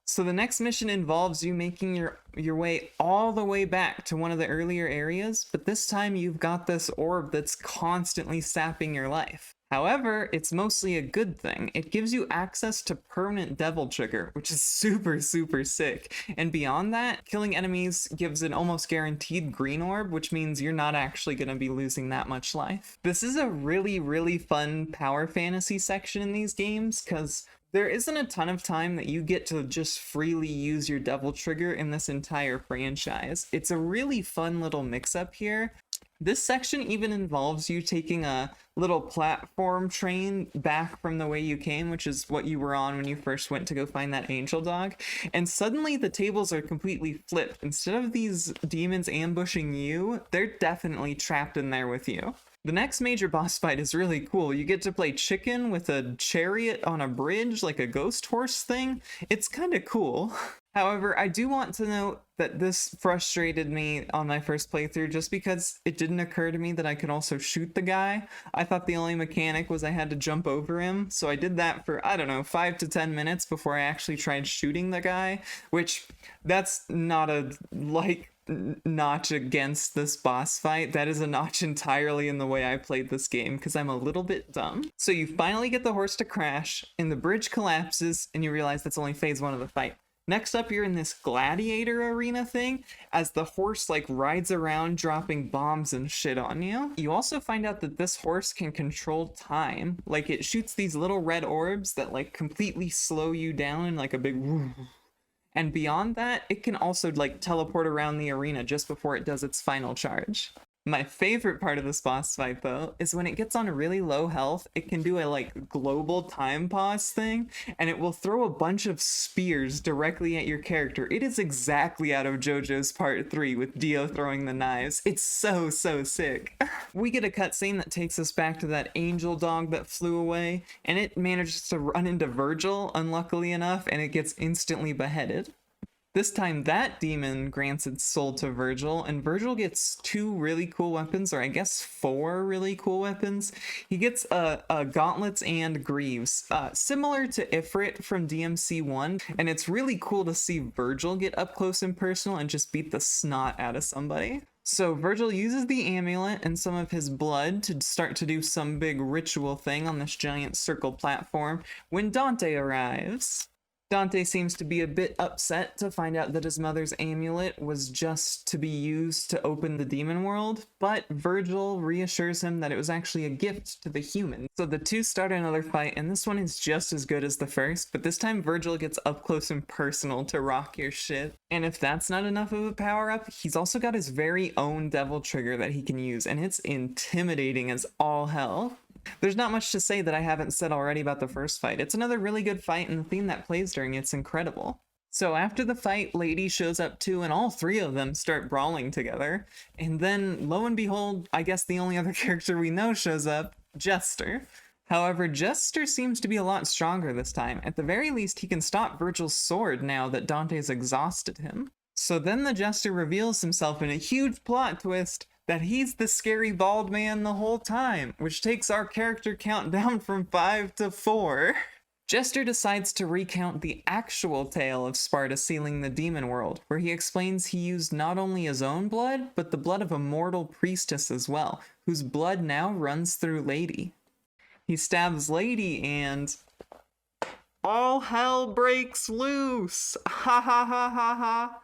So the next mission involves you making your way all the way back to one of the earlier areas, but this time you've got this orb that's constantly sapping your life. However, it's mostly a good thing. It gives you access to permanent Devil Trigger, which is super, super sick. And beyond that, killing enemies gives an almost guaranteed green orb, which means you're not actually going to be losing that much life. This is a really, really fun power fantasy section in these games, because there isn't a ton of time that you get to just freely use your Devil Trigger in this entire franchise. It's a really fun little mix-up here. This section even involves you taking a little platform train back from the way you came, which is what you were on when you first went to go find that angel dog. And suddenly the tables are completely flipped. Instead of these demons ambushing you, they're definitely trapped in there with you. The next major boss fight is really cool. You get to play chicken with a chariot on a bridge, like a ghost horse thing. It's kind of cool. However, I do want to note that this frustrated me on my first playthrough just because it didn't occur to me that I could also shoot the guy. I thought the only mechanic was I had to jump over him, so I did that for, I don't know, 5 to 10 minutes before I actually tried shooting the guy, which that's not a, notch against this boss fight. That is a notch entirely in the way I played this game because I'm a little bit dumb. So you finally get the horse to crash and the bridge collapses and you realize that's only phase 1 of the fight. Next up, you're in this gladiator arena thing as the horse rides around dropping bombs and shit on you. You also find out that this horse can control time. Like, it shoots these little red orbs that completely slow you down in a big woo. And beyond that, it can also teleport around the arena just before it does its final charge. My favorite part of this boss fight, though, is when it gets on really low health, it can do a global time pause thing, and it will throw a bunch of spears directly at your character. It is exactly out of JoJo's Part 3 with Dio throwing the knives. It's so, so sick. We get a cutscene that takes us back to that angel dog that flew away, and it manages to run into Virgil, unluckily enough, and it gets instantly beheaded. This time that demon grants its soul to Virgil, and Virgil gets 2 really cool weapons, or I guess 4 really cool weapons. He gets gauntlets and greaves, similar to Ifrit from DMC 1, and it's really cool to see Virgil get up close and personal and just beat the snot out of somebody. So Virgil uses the amulet and some of his blood to start to do some big ritual thing on this giant circle platform when Dante arrives. Dante seems to be a bit upset to find out that his mother's amulet was just to be used to open the demon world, but Virgil reassures him that it was actually a gift to the humans. So the two start another fight, and this one is just as good as the first, but this time Virgil gets up close and personal to rock your shit. And if that's not enough of a power-up, he's also got his very own devil trigger that he can use, and it's intimidating as all hell. There's not much to say that I haven't said already about the first fight. It's another really good fight, and the theme that plays during it's incredible. So after the fight, Lady shows up too, and all 3 of them start brawling together. And then, lo and behold, I guess the only other character we know shows up, Jester. However, Jester seems to be a lot stronger this time. At the very least, he can stop Virgil's sword now that Dante's exhausted him. So then the Jester reveals himself in a huge plot twist that he's the scary bald man the whole time, which takes our character count down from 5 to 4. Jester decides to recount the actual tale of Sparta sealing the demon world, where he explains he used not only his own blood, but the blood of a mortal priestess as well, whose blood now runs through Lady. He stabs Lady and all hell breaks loose! Ha ha ha ha ha!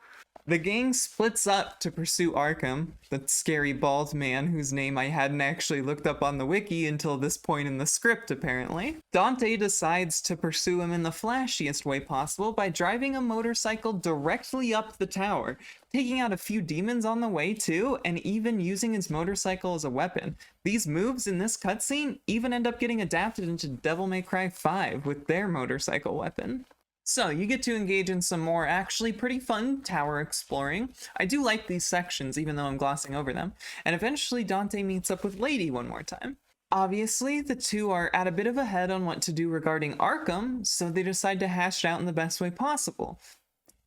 The gang splits up to pursue Arkham, the scary bald man whose name I hadn't actually looked up on the wiki until this point in the script, apparently. Dante decides to pursue him in the flashiest way possible by driving a motorcycle directly up the tower, taking out a few demons on the way too, and even using his motorcycle as a weapon. These moves in this cutscene even end up getting adapted into Devil May Cry 5 with their motorcycle weapon. So, you get to engage in some more actually pretty fun tower exploring. I do like these sections, even though I'm glossing over them. And eventually Dante meets up with Lady one more time. Obviously, the two are at a bit of a head on what to do regarding Arkham, so they decide to hash it out in the best way possible.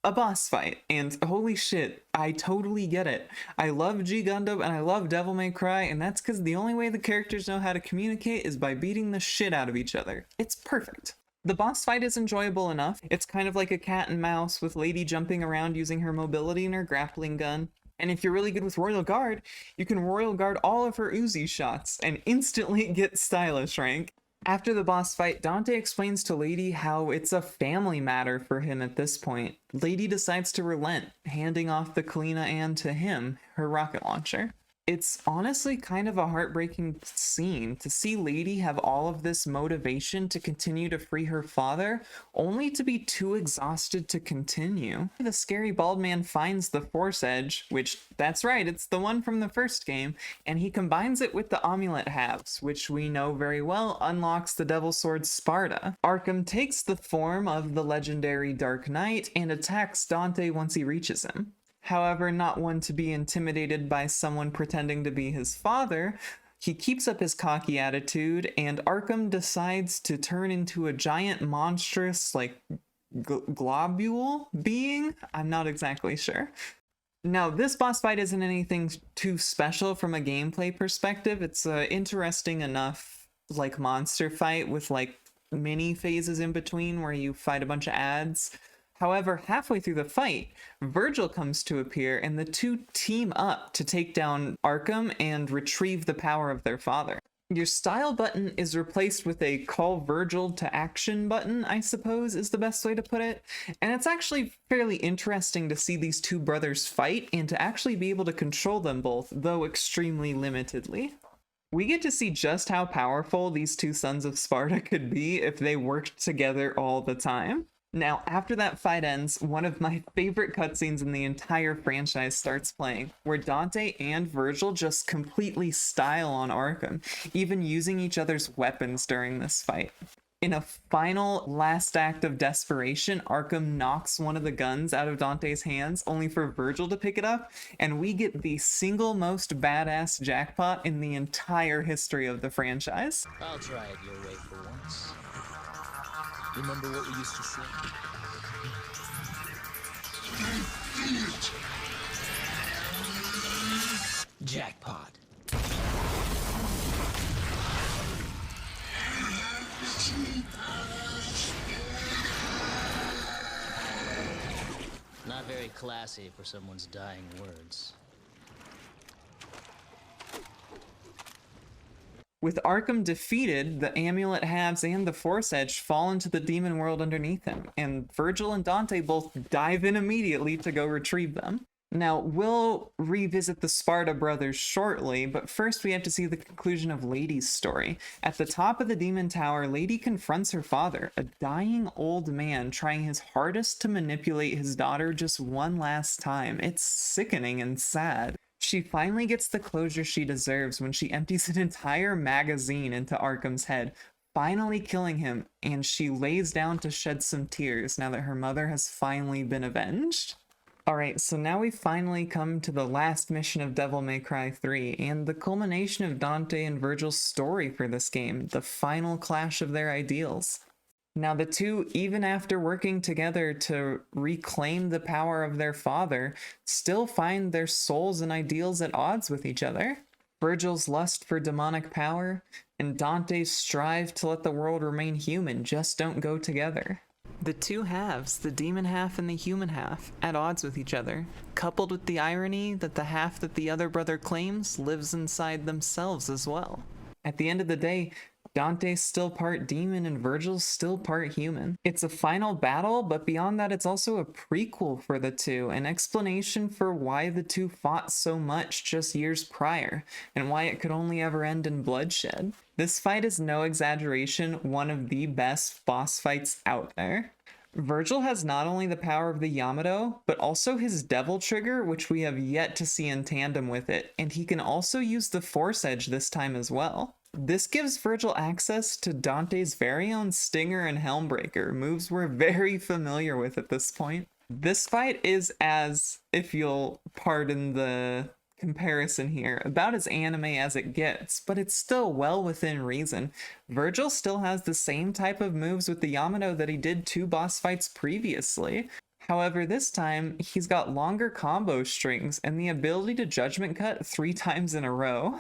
A boss fight, and holy shit, I totally get it. I love G Gundam and I love Devil May Cry, and that's because the only way the characters know how to communicate is by beating the shit out of each other. It's perfect. The boss fight is enjoyable enough. It's kind of like a cat and mouse with Lady jumping around using her mobility and her grappling gun. And if you're really good with Royal Guard, you can Royal Guard all of her Uzi shots and instantly get stylish rank. After the boss fight, Dante explains to Lady how it's a family matter for him at this point. Lady decides to relent, handing off the Kalina Ann to him, her rocket launcher. It's honestly kind of a heartbreaking scene to see Lady have all of this motivation to continue to free her father, only to be too exhausted to continue. The scary bald man finds the Force Edge, which, that's right, it's the one from the first game, and he combines it with the amulet halves, which we know very well unlocks the Devil Sword Sparta. Arkham takes the form of the legendary Dark Knight and attacks Dante once he reaches him. However, not one to be intimidated by someone pretending to be his father, he keeps up his cocky attitude, and Arkham decides to turn into a giant monstrous, globule being? I'm not exactly sure. Now, this boss fight isn't anything too special from a gameplay perspective. It's interesting enough, monster fight with, mini phases in between where you fight a bunch of ads. However, halfway through the fight, Virgil comes to appear and the two team up to take down Arkham and retrieve the power of their father. Your style button is replaced with a call Virgil to action button, I suppose is the best way to put it. And it's actually fairly interesting to see these two brothers fight and to actually be able to control them both, though extremely limitedly. We get to see just how powerful these two sons of Sparta could be if they worked together all the time. Now, after that fight ends, one of my favorite cutscenes in the entire franchise starts playing, where Dante and Virgil just completely style on Arkham, even using each other's weapons during this fight. In a final last act of desperation, Arkham knocks one of the guns out of Dante's hands, only for Virgil to pick it up, and we get the single most badass jackpot in the entire history of the franchise. I'll try it your way for once. Remember what we used to say? Jackpot. Not very classy for someone's dying words. With Arkham defeated, the amulet halves and the Force Edge fall into the demon world underneath him, and Virgil and Dante both dive in immediately to go retrieve them. Now, we'll revisit the Sparta brothers shortly, but first we have to see the conclusion of Lady's story. At the top of the Demon Tower, Lady confronts her father, a dying old man trying his hardest to manipulate his daughter just one last time. It's sickening and sad. She finally gets the closure she deserves when she empties an entire magazine into Arkham's head, finally killing him, and she lays down to shed some tears now that her mother has finally been avenged. Alright, so now we finally come to the last mission of Devil May Cry 3, and the culmination of Dante and Virgil's story for this game, the final clash of their ideals. Now the two, even after working together to reclaim the power of their father, still find their souls and ideals at odds with each other. Virgil's lust for demonic power, and Dante's strive to let the world remain human, just don't go together. The two halves, the demon half and the human half, at odds with each other, coupled with the irony that the half that the other brother claims lives inside themselves as well. At the end of the day, Dante's still part demon and Virgil's still part human. It's a final battle, but beyond that it's also a prequel for the two, an explanation for why the two fought so much just years prior, and why it could only ever end in bloodshed. This fight is no exaggeration, one of the best boss fights out there. Virgil has not only the power of the Yamato, but also his Devil Trigger, which we have yet to see in tandem with it, and he can also use the Force Edge this time as well. This gives Virgil access to Dante's very own Stinger and Helmbreaker, moves we're very familiar with at this point. This fight is, as, if you'll pardon the comparison here, about as anime as it gets, but it's still well within reason. Virgil still has the same type of moves with the Yamato that he did 2 boss fights previously. However, this time, he's got longer combo strings and the ability to judgment cut 3 times in a row.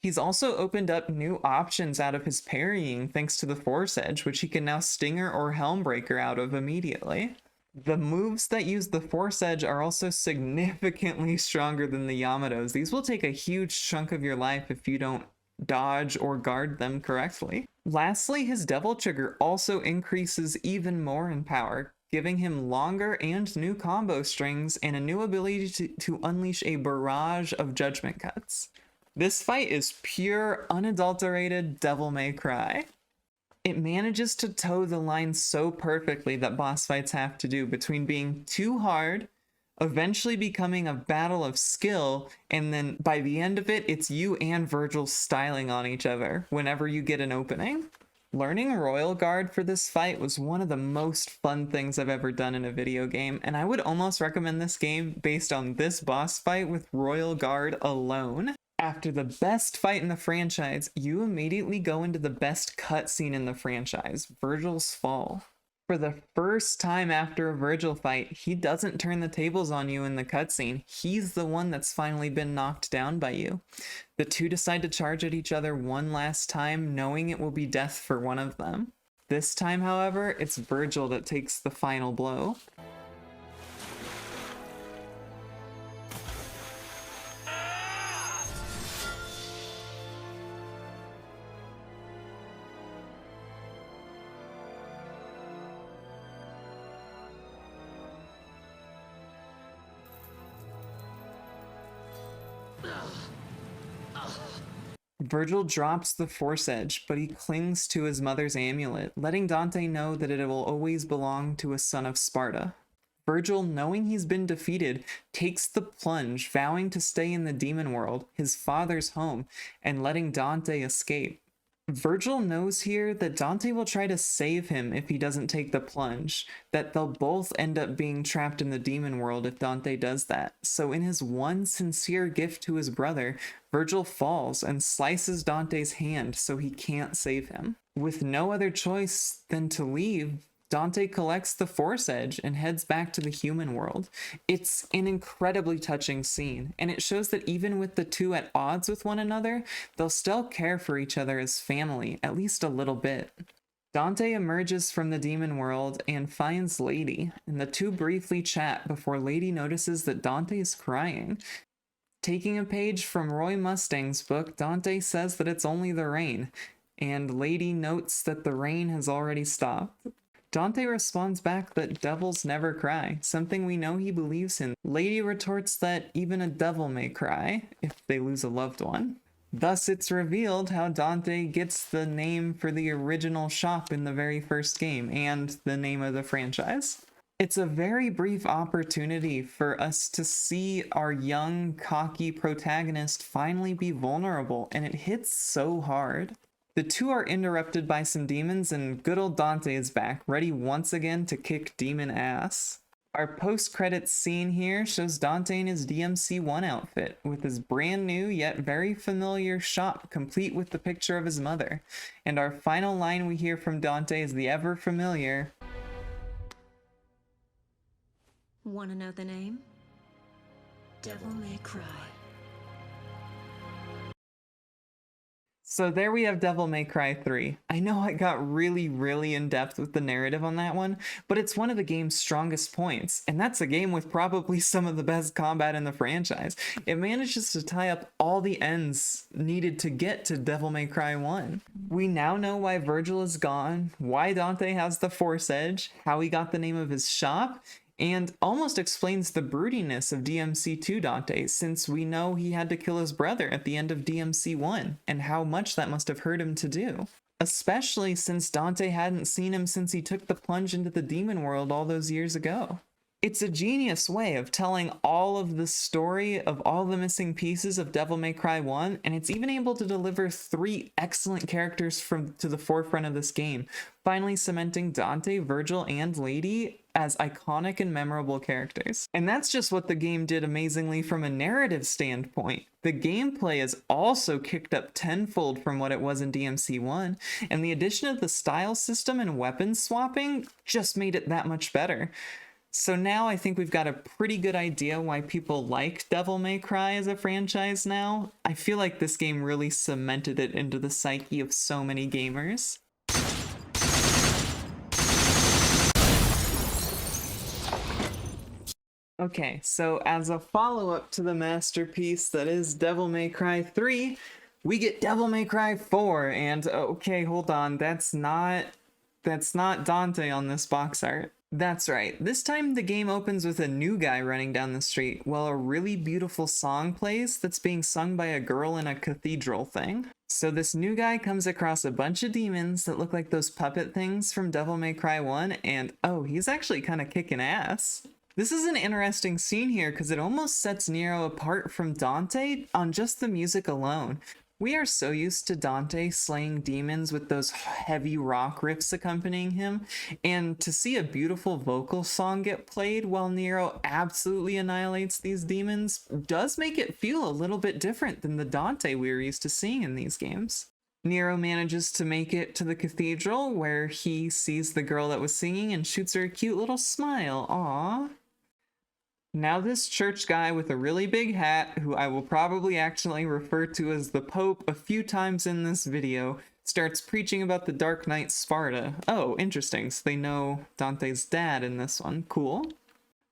He's also opened up new options out of his parrying thanks to the Force Edge, which he can now Stinger or Helmbreaker out of immediately. The moves that use the Force Edge are also significantly stronger than the Yamatos. These will take a huge chunk of your life if you don't dodge or guard them correctly. Lastly, his Devil Trigger also increases even more in power, giving him longer and new combo strings and a new ability to unleash a barrage of judgment cuts. This fight is pure, unadulterated Devil May Cry. It manages to toe the line so perfectly that boss fights have to do between being too hard, eventually becoming a battle of skill, and then by the end of it, it's you and Virgil styling on each other whenever you get an opening. Learning Royal Guard for this fight was one of the most fun things I've ever done in a video game, and I would almost recommend this game based on this boss fight with Royal Guard alone. After the best fight in the franchise, you immediately go into the best cutscene in the franchise, Virgil's Fall. For the first time after a Virgil fight, he doesn't turn the tables on you in the cutscene. He's the one that's finally been knocked down by you. The two decide to charge at each other one last time, knowing it will be death for one of them. This time, however, it's Virgil that takes the final blow. Virgil drops the Force Edge, but he clings to his mother's amulet, letting Dante know that it will always belong to a son of Sparta. Virgil, knowing he's been defeated, takes the plunge, vowing to stay in the demon world, his father's home, and letting Dante escape. Virgil knows here that Dante will try to save him if he doesn't take the plunge, that they'll both end up being trapped in the demon world if Dante does that. So in his one sincere gift to his brother, Virgil falls and slices Dante's hand so he can't save him. With no other choice than to leave, Dante collects the Force Edge and heads back to the human world. It's an incredibly touching scene, and it shows that even with the two at odds with one another, they'll still care for each other as family, at least a little bit. Dante emerges from the demon world and finds Lady, and the two briefly chat before Lady notices that Dante is crying. Taking a page from Roy Mustang's book, Dante says that it's only the rain, and Lady notes that the rain has already stopped. Dante responds back that devils never cry, something we know he believes in. Lady retorts that even a devil may cry if they lose a loved one. Thus, it's revealed how Dante gets the name for the original shop in the very first game, and the name of the franchise. It's a very brief opportunity for us to see our young, cocky protagonist finally be vulnerable, and it hits so hard. The two are interrupted by some demons, and good old Dante is back, ready once again to kick demon ass. Our post-credits scene here shows Dante in his DMC 1 outfit, with his brand new yet very familiar shop complete with the picture of his mother. And our final line we hear from Dante is the ever familiar, "Want to know the name? Devil May Cry." So there we have Devil May Cry 3. I know I got really in depth with the narrative on that one, but it's one of the game's strongest points, and that's a game with probably some of the best combat in the franchise. It manages to tie up all the ends needed to get to Devil May Cry 1. We now know why Virgil is gone, why Dante has the Force Edge, how he got the name of his shop, and almost explains the broodiness of DMC 2 Dante, since we know he had to kill his brother at the end of DMC 1, and how much that must have hurt him to do. Especially since Dante hadn't seen him since he took the plunge into the demon world all those years ago. It's a genius way of telling all of the story of all the missing pieces of Devil May Cry 1, and it's even able to deliver 3 excellent characters to the forefront of this game, finally cementing Dante, Virgil, and Lady as iconic and memorable characters. And that's just what the game did amazingly from a narrative standpoint. The gameplay is also kicked up tenfold from what it was in DMC 1, and the addition of the style system and weapon swapping just made it that much better. So now I think we've got a pretty good idea why people like Devil May Cry as a franchise now. I feel like this game really cemented it into the psyche of so many gamers. Okay, so as a follow-up to the masterpiece that is Devil May Cry 3, we get Devil May Cry 4, and okay, hold on, that's not Dante on this box art. That's right, this time the game opens with a new guy running down the street while a really beautiful song plays that's being sung by a girl in a cathedral thing. So this new guy comes across a bunch of demons that look like those puppet things from Devil May Cry 1, and oh, he's actually kind of kicking ass. This is an interesting scene here because it almost sets Nero apart from Dante on just the music alone. We are so used to Dante slaying demons with those heavy rock riffs accompanying him, and to see a beautiful vocal song get played while Nero absolutely annihilates these demons does make it feel a little bit different than the Dante we were used to seeing in these games. Nero manages to make it to the cathedral where he sees the girl that was singing and shoots her a cute little smile. Aww. Now this church guy with a really big hat, who I will probably accidentally refer to as the Pope a few times in this video, starts preaching about the Dark Knight Sparta. Oh, interesting, so they know Dante's dad in this one. Cool.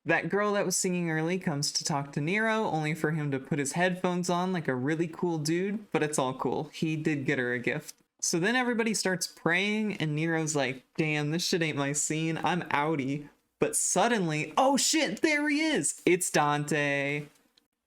That girl that was singing early comes to talk to Nero, only for him to put his headphones on like a really cool dude, but it's all cool. He did get her a gift. So then everybody starts praying, and Nero's like, damn, this shit ain't my scene, I'm outie. But suddenly, oh shit, there he is! It's Dante!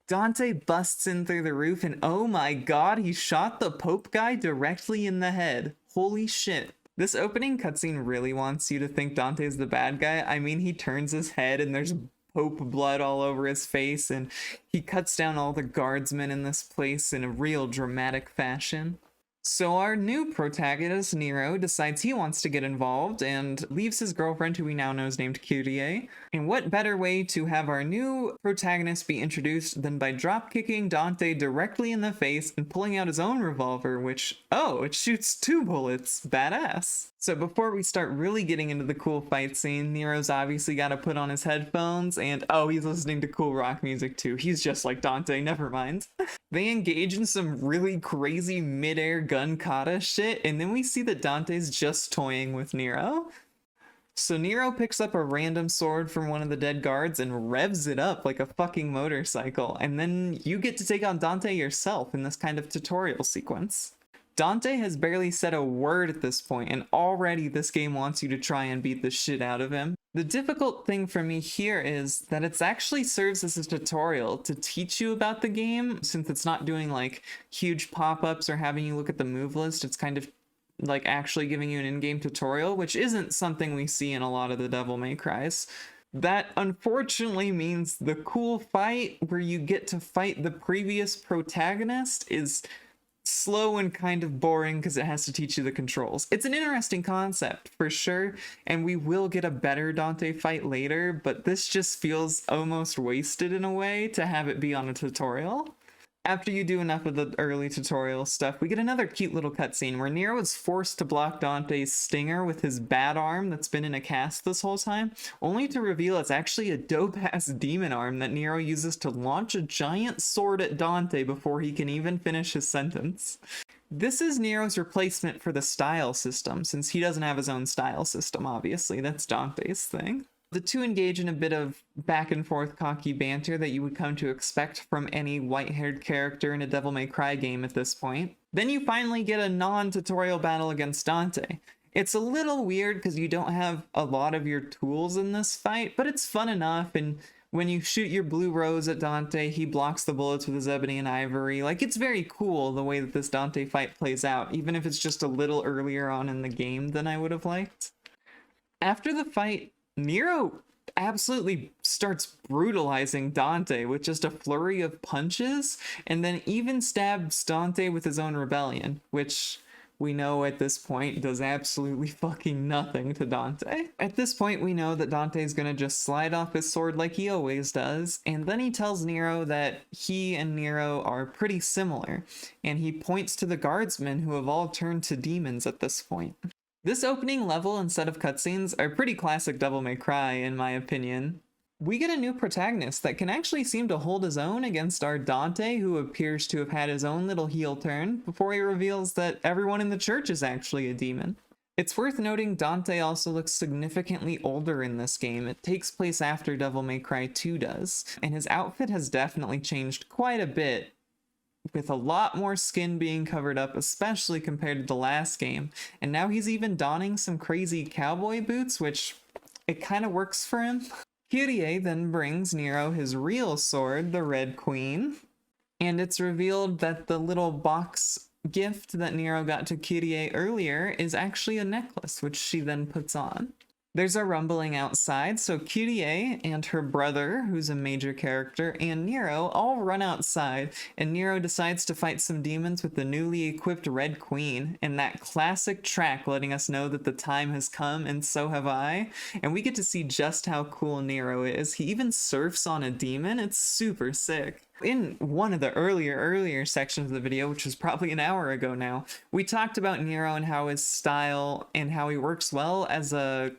Dante busts in through the roof, and oh my god, he shot the Pope guy directly in the head. Holy shit. This opening cutscene really wants you to think Dante's the bad guy. I mean, he turns his head and there's Pope blood all over his face, and he cuts down all the guardsmen in this place in a real dramatic fashion. So our new protagonist, Nero, decides he wants to get involved and leaves his girlfriend, who we now know is named Kyrie. And what better way to have our new protagonist be introduced than by drop-kicking Dante directly in the face and pulling out his own revolver, which, oh, it shoots 2 bullets. Badass. So before we start really getting into the cool fight scene, Nero's obviously got to put on his headphones and oh, he's listening to cool rock music too. He's just like Dante, never mind. They engage in some really crazy mid-air gun kata shit, and then we see that Dante's just toying with Nero. So Nero picks up a random sword from one of the dead guards and revs it up like a fucking motorcycle, and then you get to take on Dante yourself in this kind of tutorial sequence. Dante has barely said a word at this point, and already this game wants you to try and beat the shit out of him. The difficult thing for me here is that it actually serves as a tutorial to teach you about the game, since it's not doing like huge pop-ups or having you look at the move list. It's kind of like actually giving you an in-game tutorial, which isn't something we see in a lot of the Devil May Crys. That unfortunately means the cool fight where you get to fight the previous protagonist is slow and kind of boring because it has to teach you the controls. It's an interesting concept for sure, and we will get a better Dante fight later, but this just feels almost wasted in a way to have it be on a tutorial. After you do enough of the early tutorial stuff, we get another cute little cutscene where Nero is forced to block Dante's stinger with his bad arm that's been in a cast this whole time, only to reveal it's actually a dope-ass demon arm that Nero uses to launch a giant sword at Dante before he can even finish his sentence. This is Nero's replacement for the style system, since he doesn't have his own style system, obviously. That's Dante's thing. The two engage in a bit of back and forth cocky banter that you would come to expect from any white-haired character in a Devil May Cry game at this point. Then you finally get a non-tutorial battle against Dante. It's a little weird because you don't have a lot of your tools in this fight, but it's fun enough, and when you shoot your blue rose at Dante, he blocks the bullets with his ebony and ivory. Like, it's very cool the way that this Dante fight plays out, even if it's just a little earlier on in the game than I would have liked. After the fight, Nero absolutely starts brutalizing Dante with just a flurry of punches, and then even stabs Dante with his own rebellion, which we know at this point does absolutely fucking nothing to Dante. At this point, we know that Dante's gonna just slide off his sword like he always does, and then he tells Nero that he and Nero are pretty similar, and he points to the guardsmen who have all turned to demons at this point. This opening level and set of cutscenes are pretty classic Devil May Cry, in my opinion. We get a new protagonist that can actually seem to hold his own against our Dante, who appears to have had his own little heel turn, before he reveals that everyone in the church is actually a demon. It's worth noting Dante also looks significantly older in this game. It takes place after Devil May Cry 2 does, and his outfit has definitely changed quite a bit, with a lot more skin being covered up, especially compared to the last game. And now he's even donning some crazy cowboy boots, which it kind of works for him. Kyrie then brings Nero his real sword, the Red Queen, and it's revealed that the little box gift that Nero got to Kyrie earlier is actually a necklace, which she then puts on. There's a rumbling outside, so Kyrie and her brother, who's a major character, and Nero all run outside, and Nero decides to fight some demons with the newly equipped Red Queen, and that classic track letting us know that the time has come, and so have I, and we get to see just how cool Nero is. He even surfs on a demon. It's super sick. In one of the earlier sections of the video, which was probably an hour ago now, we talked about Nero and how his style and how he works well as a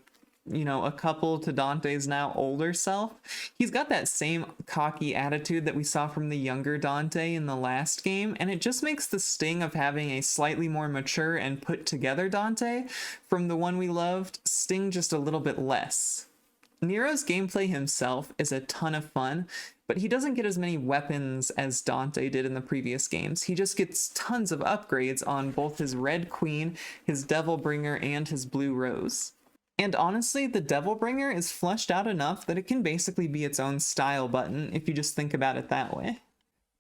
couple to Dante's now older self. He's got that same cocky attitude that we saw from the younger Dante in the last game, and it just makes the sting of having a slightly more mature and put together Dante from the one we loved sting just a little bit less. Nero's gameplay himself is a ton of fun, but he doesn't get as many weapons as Dante did in the previous games. He just gets tons of upgrades on both his Red Queen, his Devil Bringer, and his Blue Rose. And honestly, the Devil Bringer is fleshed out enough that it can basically be its own style button if you just think about it that way.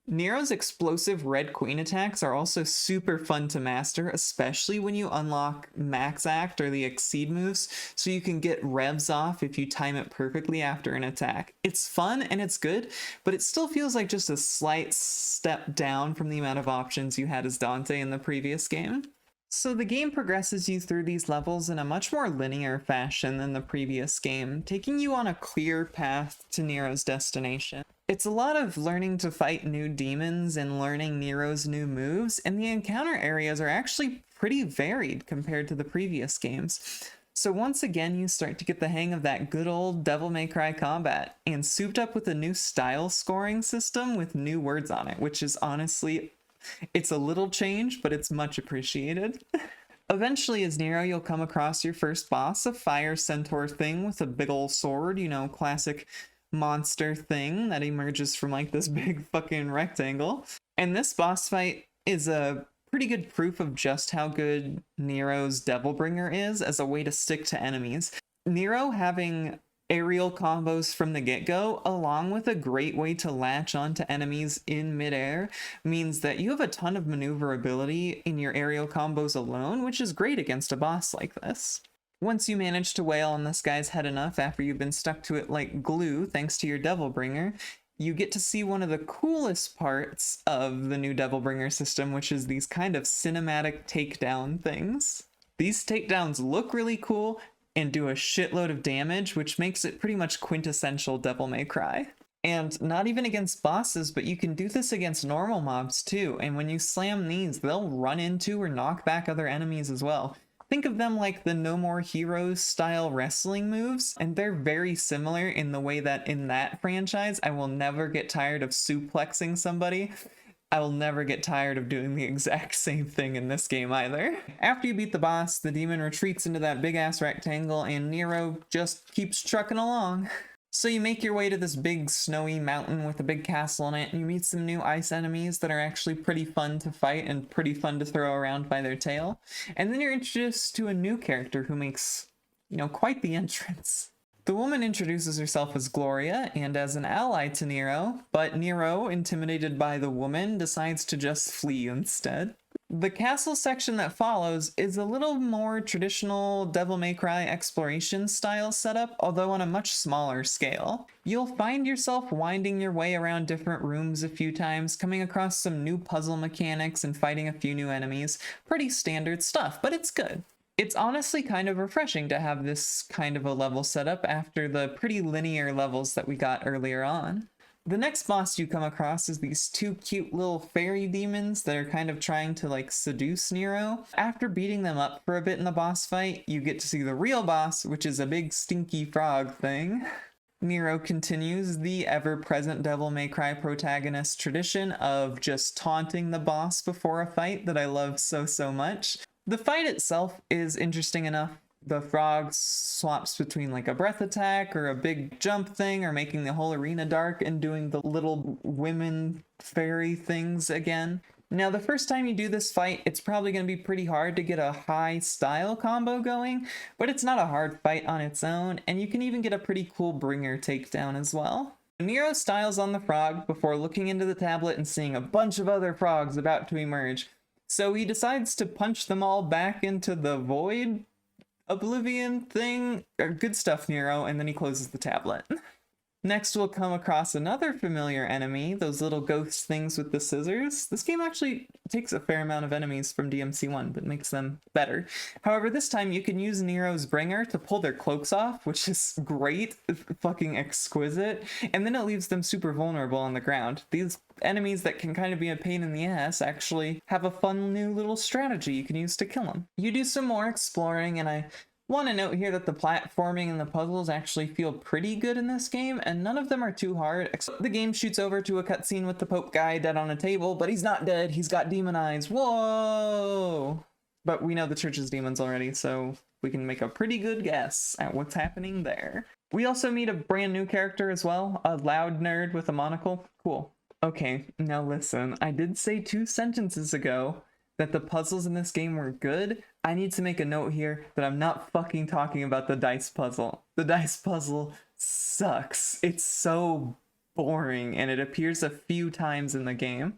Nero's explosive Red Queen attacks are also super fun to master, especially when you unlock Max Act or the Exceed moves, so you can get revs off if you time it perfectly after an attack. It's fun and it's good, but it still feels like just a slight step down from the amount of options you had as Dante in the previous game. So the game progresses you through these levels in a much more linear fashion than the previous game, taking you on a clear path to Nero's destination. It's a lot of learning to fight new demons and learning Nero's new moves, and the encounter areas are actually pretty varied compared to the previous games. So once again, you start to get the hang of that good old Devil May Cry combat, and souped up with a new style scoring system with new words on it, which is honestly, it's a little change, but it's much appreciated. Eventually, as Nero, you'll come across your first boss, a fire centaur thing with a big ol' sword, you know, classic monster thing that emerges from like this big fucking rectangle. And this boss fight is a pretty good proof of just how good Nero's Devilbringer is as a way to stick to enemies. Nero having aerial combos from the get-go, along with a great way to latch onto enemies in midair, means that you have a ton of maneuverability in your aerial combos alone, which is great against a boss like this. Once you manage to wail on this guy's head enough after you've been stuck to it like glue thanks to your Devilbringer, you get to see one of the coolest parts of the new Devilbringer system, which is these kind of cinematic takedown things. These takedowns look really cool and do a shitload of damage, which makes it pretty much quintessential Devil May Cry. And not even against bosses, but you can do this against normal mobs too, and when you slam these, they'll run into or knock back other enemies as well. Think of them like the No More Heroes style wrestling moves, and they're very similar in the way that in that franchise, I will never get tired of suplexing somebody. I will never get tired of doing the exact same thing in this game either. After you beat the boss, the demon retreats into that big ass rectangle and Nero just keeps trucking along. So you make your way to this big snowy mountain with a big castle in it, and you meet some new ice enemies that are actually pretty fun to fight and pretty fun to throw around by their tail. And then you're introduced to a new character who makes, quite the entrance. The woman introduces herself as Gloria and as an ally to Nero, but Nero, intimidated by the woman, decides to just flee instead. The castle section that follows is a little more traditional Devil May Cry exploration style setup, although on a much smaller scale. You'll find yourself winding your way around different rooms a few times, coming across some new puzzle mechanics and fighting a few new enemies. Pretty standard stuff, but it's good. It's honestly kind of refreshing to have this kind of a level setup after the pretty linear levels that we got earlier on. The next boss you come across is these two cute little fairy demons that are kind of trying to seduce Nero. After beating them up for a bit in the boss fight, you get to see the real boss, which is a big stinky frog thing. Nero continues the ever-present Devil May Cry protagonist tradition of just taunting the boss before a fight that I love so much. The fight itself is interesting enough. The frog swaps between a breath attack or a big jump thing or making the whole arena dark and doing the little women fairy things again. Now, the first time you do this fight, it's probably going to be pretty hard to get a high style combo going, but it's not a hard fight on its own, and you can even get a pretty cool bringer takedown as well. Nero styles on the frog before looking into the tablet and seeing a bunch of other frogs about to emerge. So he decides to punch them all back into the void oblivion thing. Good stuff, Nero, and then he closes the tablet. Next, we'll come across another familiar enemy, those little ghost things with the scissors. This game actually takes a fair amount of enemies from DMC 1, but makes them better. However, this time you can use Nero's bringer to pull their cloaks off, which is great, fucking exquisite, and then it leaves them super vulnerable on the ground. These enemies that can kind of be a pain in the ass actually have a fun new little strategy you can use to kill them. You do some more exploring, and I want to note here that the platforming and the puzzles actually feel pretty good in this game, and none of them are too hard, except the game shoots over to a cutscene with the Pope guy dead on a table, but he's not dead, he's got demon eyes. Whoa! But we know the church's demons already, so we can make a pretty good guess at what's happening there. We also meet a brand new character as well, a loud nerd with a monocle. Cool. Okay, now listen, I did say 2 sentences ago that the puzzles in this game were good. I need to make a note here that I'm not fucking talking about the dice puzzle. The dice puzzle sucks. It's so boring, and it appears a few times in the game.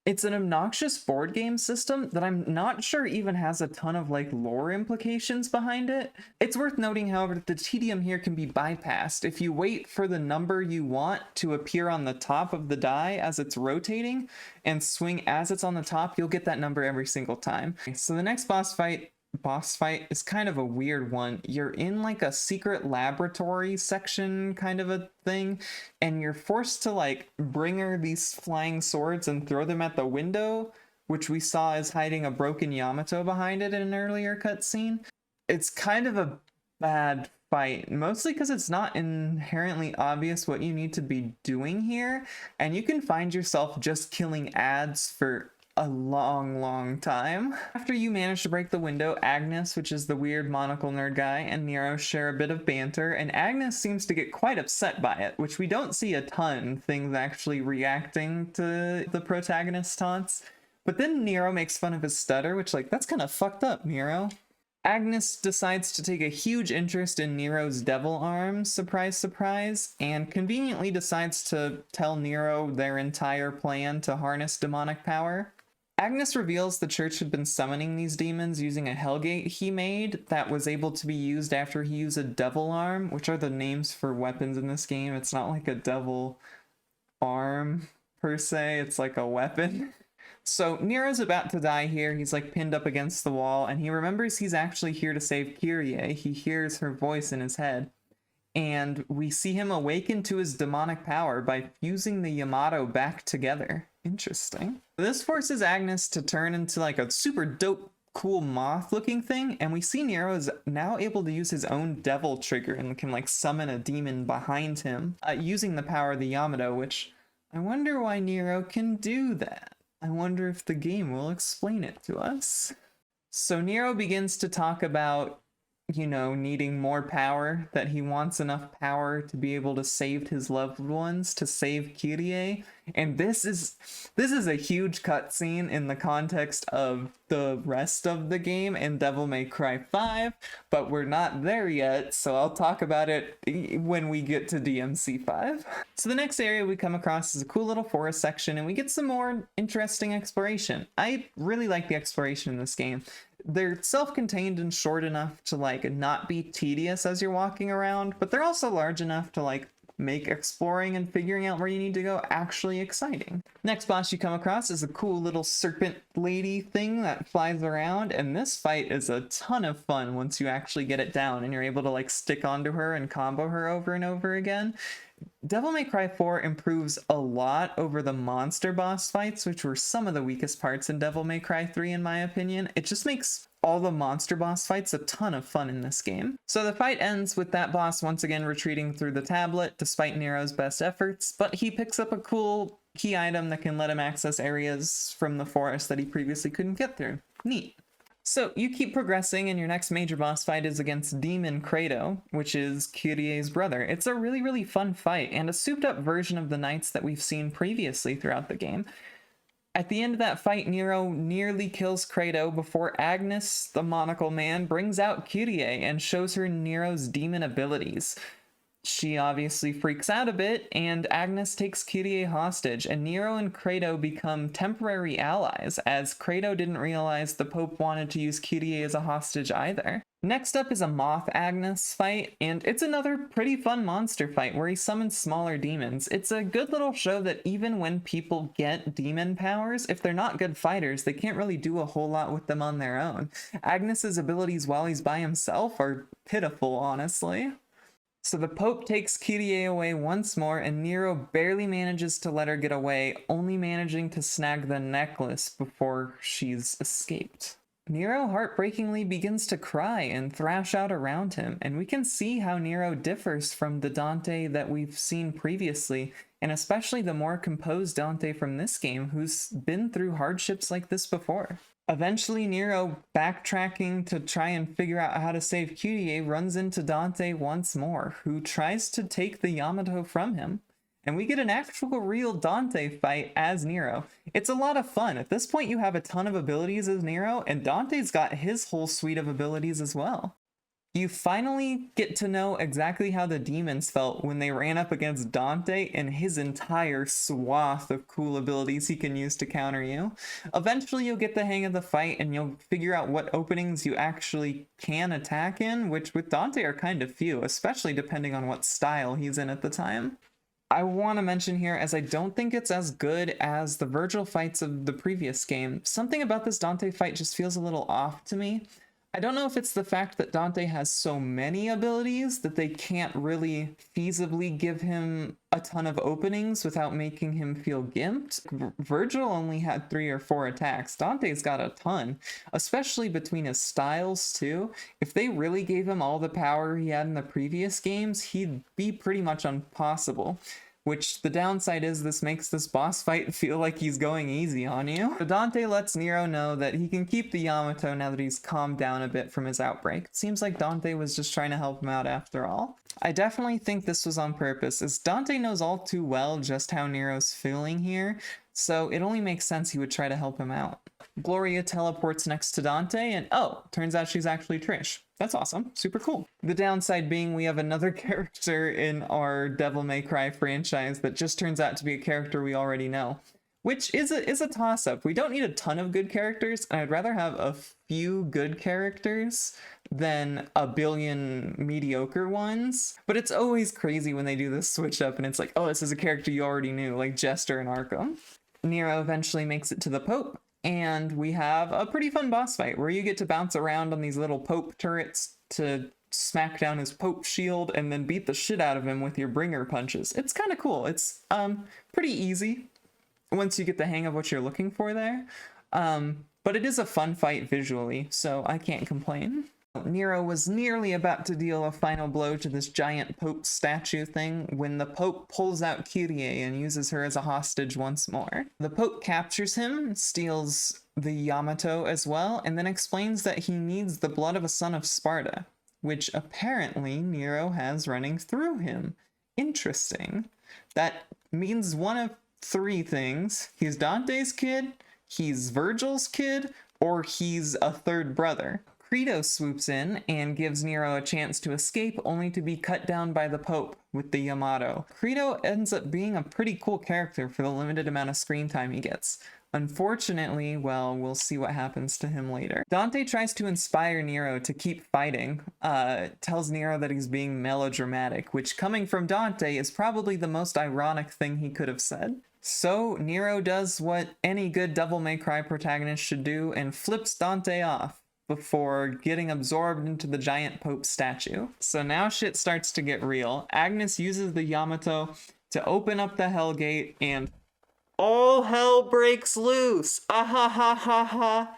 It's an obnoxious board game system that I'm not sure even has a ton of lore implications behind it. It's worth noting, however, that the tedium here can be bypassed. If you wait for the number you want to appear on the top of the die as it's rotating and swing as it's on the top, you'll get that number every single time. So the next boss fight boss fight is kind of a weird one. You're in like a secret laboratory section kind of a thing, and you're forced to like bring her these flying swords and throw them at the window, which we saw as hiding a broken Yamato behind it in an earlier cutscene. It's kind of a bad fight, mostly because it's not inherently obvious what you need to be doing here, and you can find yourself just killing ads for a long time. After you manage to break the window, Agnes, which is the weird monocle nerd guy, and Nero share a bit of banter, and Agnes seems to get quite upset by it, which we don't see a ton things actually reacting to the protagonist's taunts. But then Nero makes fun of his stutter, which, like, that's kind of fucked up, Nero. Agnes decides to take a huge interest in Nero's devil arms, surprise, surprise, and conveniently decides to tell Nero their entire plan to harness demonic power. Agnes reveals the church had been summoning these demons using a Hellgate he made that was able to be used after he used a devil arm, which are the names for weapons in this game. It's not like a devil arm per se, it's like a weapon. So Nero's about to die here. He's like pinned up against the wall, and he remembers he's actually here to save Kyrie. He hears her voice in his head, and we see him awaken to his demonic power by fusing the Yamato back together. Interesting. This forces Agnes to turn into like a super dope, cool moth looking thing, and we see Nero is now able to use his own devil trigger and can like summon a demon behind him using the power of the Yamato, which I wonder why Nero can do that. I wonder if the game will explain it to us. So Nero begins to talk about, you know, needing more power, that he wants enough power to be able to save his loved ones, to save Kyrie. And this is a huge cutscene in the context of the rest of the game in Devil May Cry 5, but we're not there yet, so I'll talk about it when we get to DMC 5. So the next area we come across is a cool little forest section, and we get some more interesting exploration. I really like the exploration in this game. They're self-contained and short enough to like not be tedious as you're walking around, but they're also large enough to like make exploring and figuring out where you need to go actually exciting. Next boss you come across is a cool little serpent lady thing that flies around, and this fight is a ton of fun once you actually get it down and you're able to like stick onto her and combo her over and over again. Devil May Cry 4 improves a lot over the monster boss fights, which were some of the weakest parts in Devil May Cry 3 in my opinion. It just makes all the monster boss fights a ton of fun in this game. So the fight ends with that boss once again retreating through the tablet despite Nero's best efforts, but he picks up a cool key item that can let him access areas from the forest that he previously couldn't get through. Neat. So you keep progressing, and your next major boss fight is against Demon Credo, which is Kyrie's brother. It's a really fun fight, and a souped up version of the knights that we've seen previously throughout the game. At the end of that fight, Nero nearly kills Credo before Agnes, the monocle man, brings out Kyrie and shows her Nero's demon abilities. She obviously freaks out a bit, and Agnes takes Kyrie hostage, and Nero and Credo become temporary allies, as Credo didn't realize the Pope wanted to use Kyrie as a hostage either. Next up is a Moth Agnes fight, and it's another pretty fun monster fight where he summons smaller demons. It's a good little show that even when people get demon powers, if they're not good fighters, they can't really do a whole lot with them on their own. Agnes's abilities while he's by himself are pitiful, honestly. So the Pope takes Kyrie away once more, and Nero barely manages to let her get away, only managing to snag the necklace before she's escaped. Nero heartbreakingly begins to cry and thrash out around him, and we can see how Nero differs from the Dante that we've seen previously, and especially the more composed Dante from this game, who's been through hardships like this before. Eventually, Nero, backtracking to try and figure out how to save Kyrie, runs into Dante once more, who tries to take the Yamato from him. And we get an actual real Dante fight as Nero. It's a lot of fun. At this point, you have a ton of abilities as Nero, and Dante's got his whole suite of abilities as well. You finally get to know exactly how the demons felt when they ran up against Dante and his entire swath of cool abilities he can use to counter you. Eventually you'll get the hang of the fight and you'll figure out what openings you actually can attack in, which with Dante are kind of few, especially depending on what style he's in at the time. I want to mention here, as I don't think it's as good as the Virgil fights of the previous game, something about this Dante fight just feels a little off to me. I don't know if it's the fact that Dante has so many abilities that they can't really feasibly give him a ton of openings without making him feel gimped. Virgil only had 3 or 4 attacks. Dante's got a ton, especially between his styles too. If they really gave him all the power he had in the previous games, he'd be pretty much impossible. Which the downside is this makes this boss fight feel like he's going easy on you. So Dante lets Nero know that he can keep the Yamato now that he's calmed down a bit from his outbreak. It seems like Dante was just trying to help him out after all. I definitely think this was on purpose, as Dante knows all too well just how Nero's feeling here, so it only makes sense he would try to help him out. Gloria teleports next to Dante, and oh, turns out she's actually Trish. That's awesome. Super cool. The downside being we have another character in our Devil May Cry franchise that just turns out to be a character we already know, which is a toss-up. We don't need a ton of good characters, and I'd rather have a few good characters than a billion mediocre ones. But it's always crazy when they do this switch up and it's like, oh, this is a character you already knew, like Jester in Arkham. Nero eventually makes it to the Pope, and we have a pretty fun boss fight where you get to bounce around on these little Pope turrets to smack down his Pope shield and then beat the shit out of him with your bringer punches. It's kind of cool. It's pretty easy once you get the hang of what you're looking for there. But it is a fun fight visually, so I can't complain. Nero was nearly about to deal a final blow to this giant Pope statue thing when the Pope pulls out Kyrie and uses her as a hostage once more. The Pope captures him, steals the Yamato as well, and then explains that he needs the blood of a son of Sparta, which apparently Nero has running through him. Interesting. That means one of 3 things. He's Dante's kid, he's Virgil's kid, or he's a third brother. Credo swoops in and gives Nero a chance to escape, only to be cut down by the Pope with the Yamato. Credo ends up being a pretty cool character for the limited amount of screen time he gets. Unfortunately, well, we'll see what happens to him later. Dante tries to inspire Nero to keep fighting, tells Nero that he's being melodramatic, which coming from Dante is probably the most ironic thing he could have said. So Nero does what any good Devil May Cry protagonist should do and flips Dante off before getting absorbed into the giant Pope statue. So now shit starts to get real. Agnes uses the Yamato to open up the Hellgate and all hell breaks loose. Ah ha ha ha ha.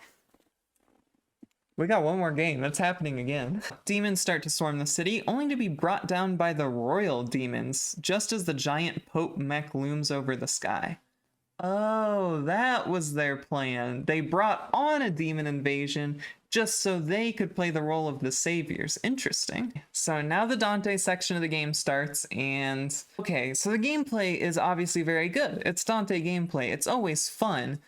We got one more game. That's happening again. Demons start to swarm the city, only to be brought down by the royal demons, just as the giant Pope mech looms over the sky. Oh, that was their plan. They brought on a demon invasion just so they could play the role of the saviors. Interesting. So now the Dante section of the game starts, and okay, so the gameplay is obviously very good. It's Dante gameplay. It's always fun.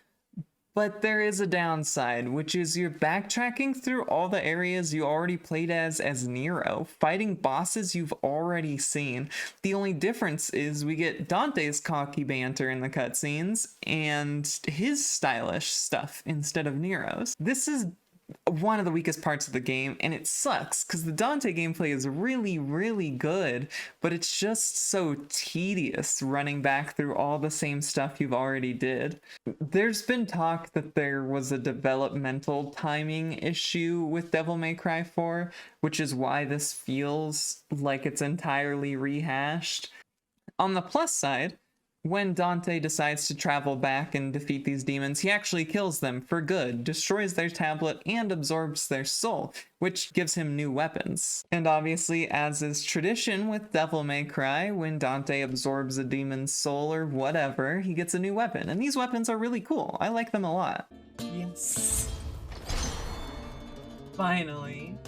But there is a downside, which is you're backtracking through all the areas you already played as Nero, fighting bosses you've already seen. The only difference is we get Dante's cocky banter in the cutscenes and his stylish stuff instead of Nero's. This is one of the weakest parts of the game, and it sucks because the Dante gameplay is really, really good, but it's just so tedious running back through all the same stuff you've already did. There's been talk that there was a developmental timing issue with Devil May Cry 4, which is why this feels like it's entirely rehashed. On the plus side, when Dante decides to travel back and defeat these demons, he actually kills them for good, destroys their tablet, and absorbs their soul, which gives him new weapons. And obviously, as is tradition with Devil May Cry, when Dante absorbs a demon's soul or whatever, he gets a new weapon. And these weapons are really cool. I like them a lot. Yes. Finally.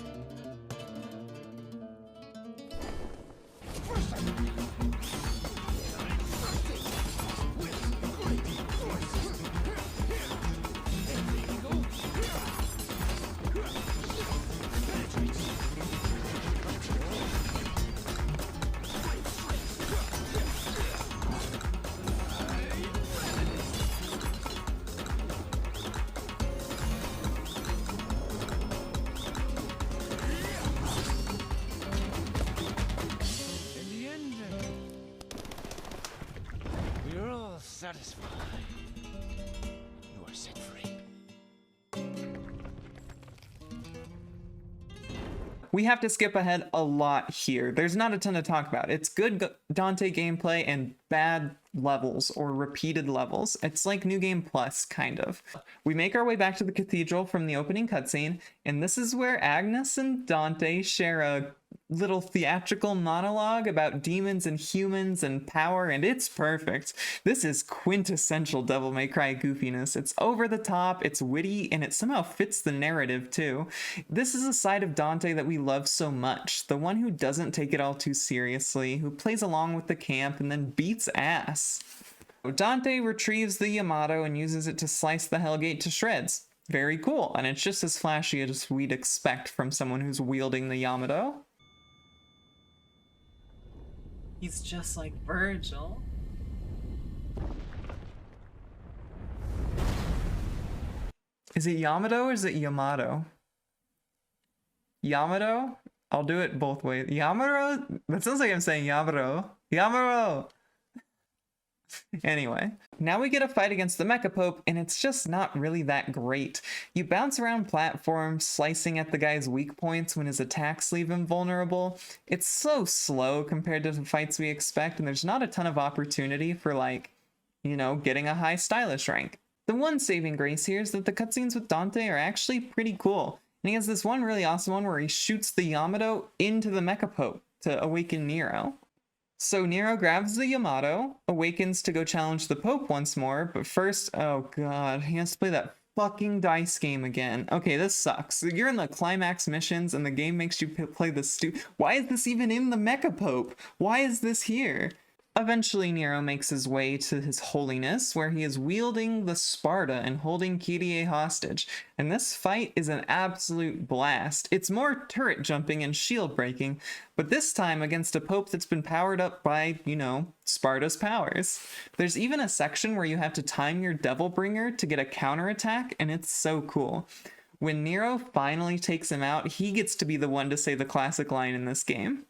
Satisfied. You are set free. We have to skip ahead a lot here. There's not a ton to talk about. It's good Dante gameplay and bad levels or repeated levels. It's like New Game Plus, kind of. We make our way back to the cathedral from the opening cutscene, and this is where Agnes and Dante share a little theatrical monologue about demons and humans and power, and it's perfect. This is quintessential Devil May Cry goofiness. It's over the top, it's witty, and it somehow fits the narrative too. This is a side of Dante that we love so much, the one who doesn't take it all too seriously, who plays along with the camp and then beats ass. Dante retrieves the Yamato and uses it to slice the Hellgate to shreds. Very cool, and it's just as flashy as we'd expect from someone who's wielding the Yamato. He's just like Virgil. Is it Yamato or is it Yamato? Yamato? I'll do it both ways. Yamato? That sounds like I'm saying Yamato. Yamato! Anyway, now we get a fight against the Mecha Pope, and it's just not really that great. You bounce around platforms, slicing at the guy's weak points when his attacks leave him vulnerable. It's so slow compared to the fights we expect, and there's not a ton of opportunity for, like, you know, getting a high stylish rank. The one saving grace here is that the cutscenes with Dante are actually pretty cool, and he has this one really awesome one where he shoots the Yamato into the Mecha Pope to awaken Nero. So Nero grabs the Yamato, awakens to go challenge the Pope once more, but first, oh god, he has to play that fucking dice game again. Okay, this sucks. You're in the climax missions and the game makes you play the Why is this even in the Mecha Pope? Why is this here? Eventually, Nero makes his way to his holiness, where he is wielding the Sparta and holding Kyrie hostage, and this fight is an absolute blast. It's more turret jumping and shield breaking, but this time against a pope that's been powered up by, you know, Sparta's powers. There's even a section where you have to time your Devil Bringer to get a counterattack, and it's so cool. When Nero finally takes him out, he gets to be the one to say the classic line in this game.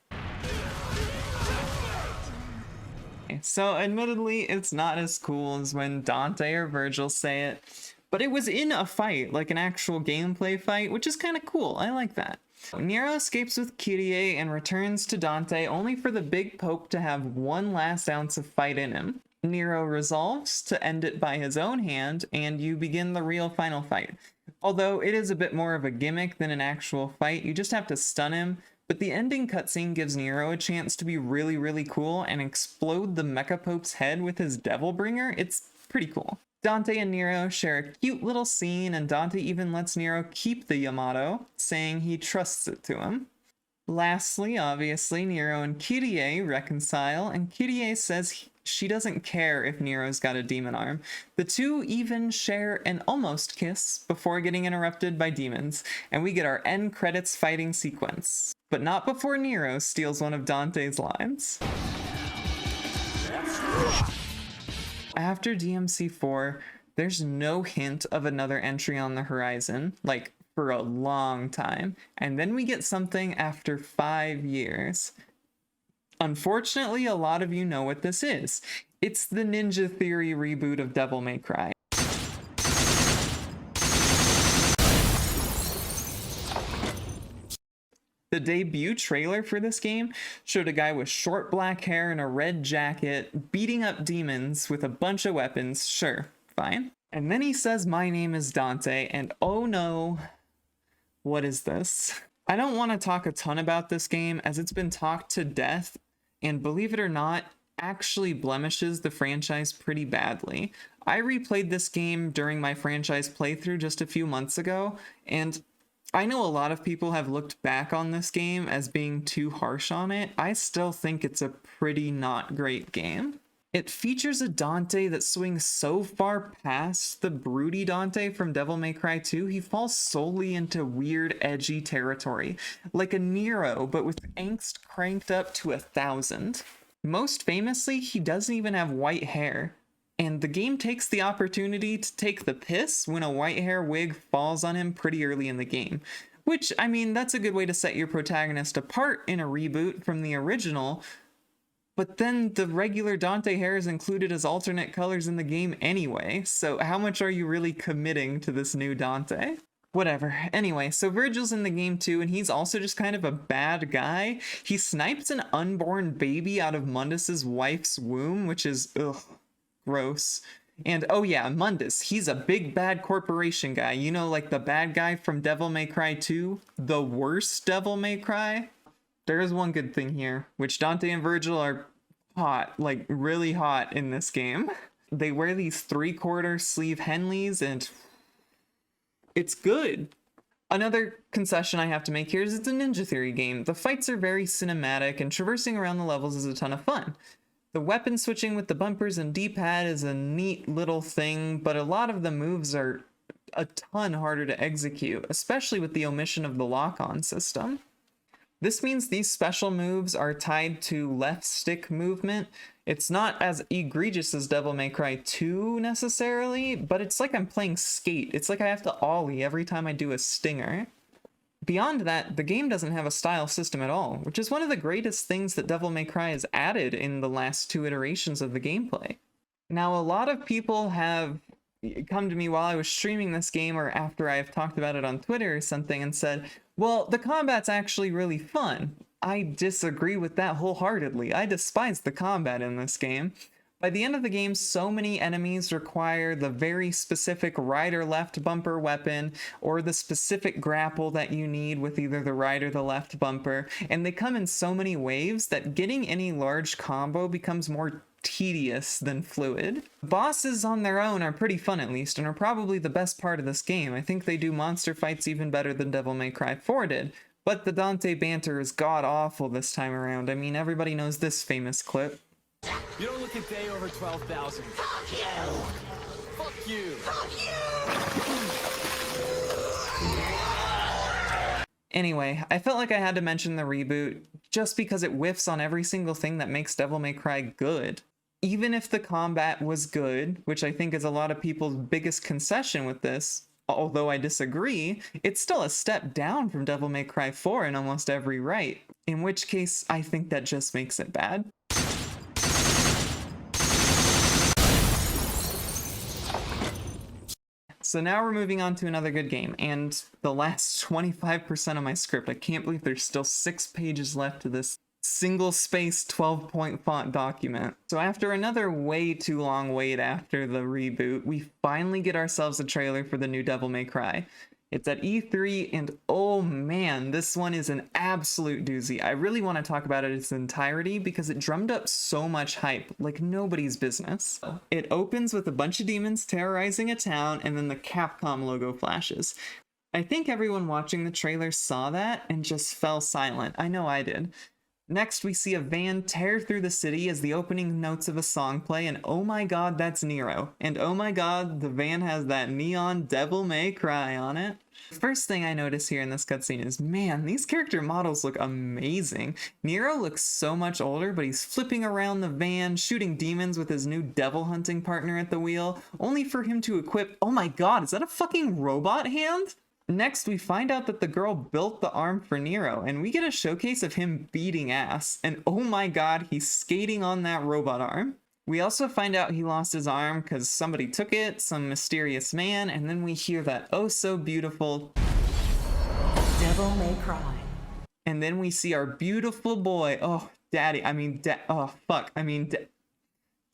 So admittedly, it's not as cool as when Dante or Virgil say it, but it was in a fight, like an actual gameplay fight, which is kind of cool. I like that. Nero escapes with Kyrie and returns to Dante only for the big pope to have one last ounce of fight in him. Nero resolves to end it by his own hand, and you begin the real final fight. Although it is a bit more of a gimmick than an actual fight, you just have to stun him. But the ending cutscene gives Nero a chance to be really, really cool and explode the Mecha Pope's head with his Devil Bringer. It's pretty cool. Dante and Nero share a cute little scene, and Dante even lets Nero keep the Yamato, saying he trusts it to him. Lastly, obviously, Nero and Kyrie reconcile, and Kyrie says she doesn't care if Nero's got a demon arm. The two even share an almost kiss before getting interrupted by demons, and we get our end credits fighting sequence. But not before Nero steals one of Dante's lines. After DMC 4, there's no hint of another entry on the horizon, like for a long time, and then we get something after 5 years. Unfortunately, a lot of you know what this is. It's the Ninja Theory reboot of Devil May Cry. The debut trailer for this game showed a guy with short black hair and a red jacket beating up demons with a bunch of weapons. Sure, fine. And then he says, "My name is Dante," and oh no, what is this? I don't want to talk a ton about this game as it's been talked to death, and believe it or not, actually blemishes the franchise pretty badly. I replayed this game during my franchise playthrough just a few months ago, and I know a lot of people have looked back on this game as being too harsh on it. I still think it's a pretty not great game. It features a Dante that swings so far past the broody Dante from Devil May Cry 2, he falls solely into weird, edgy territory, like a Nero, but with angst cranked up to 1,000. Most famously, he doesn't even have white hair. And the game takes the opportunity to take the piss when a white hair wig falls on him pretty early in the game. Which, I mean, that's a good way to set your protagonist apart in a reboot from the original, but then the regular Dante hair is included as alternate colors in the game anyway, so how much are you really committing to this new Dante? Whatever. Anyway, so Virgil's in the game too, and he's also just kind of a bad guy. He snipes an unborn baby out of Mundus's wife's womb, which is, ugh, gross. And oh yeah, Mundus, he's a big bad corporation guy. You know, like the bad guy from Devil May Cry 2? The worst Devil May Cry? There is one good thing here, which Dante and Virgil are hot, like really hot in this game. They wear these 3/4 sleeve Henleys and it's good. Another concession I have to make here is it's a Ninja Theory game. The fights are very cinematic and traversing around the levels is a ton of fun. The weapon switching with the bumpers and D-pad is a neat little thing, but a lot of the moves are a ton harder to execute, especially with the omission of the lock-on system. This means these special moves are tied to left stick movement. It's not as egregious as Devil May Cry 2 necessarily, but it's like I'm playing Skate. It's like I have to ollie every time I do a stinger. Beyond that, the game doesn't have a style system at all, which is one of the greatest things that Devil May Cry has added in the last 2 iterations of the gameplay. Now, a lot of people have come to me while I was streaming this game or after I've talked about it on Twitter or something and said, well, the combat's actually really fun. I disagree with that wholeheartedly. I despise the combat in this game. By the end of the game, so many enemies require the very specific right or left bumper weapon or the specific grapple that you need with either the right or the left bumper, and they come in so many waves that getting any large combo becomes more tedious than fluid. Bosses on their own are pretty fun at least, and are probably the best part of this game. I think they do monster fights even better than Devil May Cry 4 did. But the Dante banter is god-awful this time around. I mean, everybody knows this famous clip. You don't look a day over 12,000. Fuck you! Fuck you! Fuck you! Anyway, I felt like I had to mention the reboot just because it whiffs on every single thing that makes Devil May Cry good. Even if the combat was good, which I think is a lot of people's biggest concession with this, although I disagree, it's still a step down from Devil May Cry 4 in almost every right, in which case I think that just makes it bad. So now we're moving on to another good game, and the last 25% of my script. I can't believe there's still 6 pages left to this single-space 12-point font document. So after another way too long wait after the reboot, we finally get ourselves a trailer for the new Devil May Cry. It's at E3, and oh man, this one is an absolute doozy. I really want to talk about it in its entirety because it drummed up so much hype, like nobody's business. It opens with a bunch of demons terrorizing a town, and then the Capcom logo flashes. I think everyone watching the trailer saw that and just fell silent. I know I did. Next, we see a van tear through the city as the opening notes of a song play, and oh my god, that's Nero. And oh my god, the van has that neon Devil May Cry on it. First thing I notice here in this cutscene is, man, these character models look amazing. Nero looks so much older, but he's flipping around the van, shooting demons with his new devil hunting partner at the wheel, only for him to equip, oh my god, is that a fucking robot hand? Next, we find out that the girl built the arm for Nero, and we get a showcase of him beating ass, and oh my god, he's skating on that robot arm. We also find out he lost his arm because somebody took it, some mysterious man, and then we hear that oh so beautiful Devil May Cry. And then we see our beautiful boy, oh, daddy,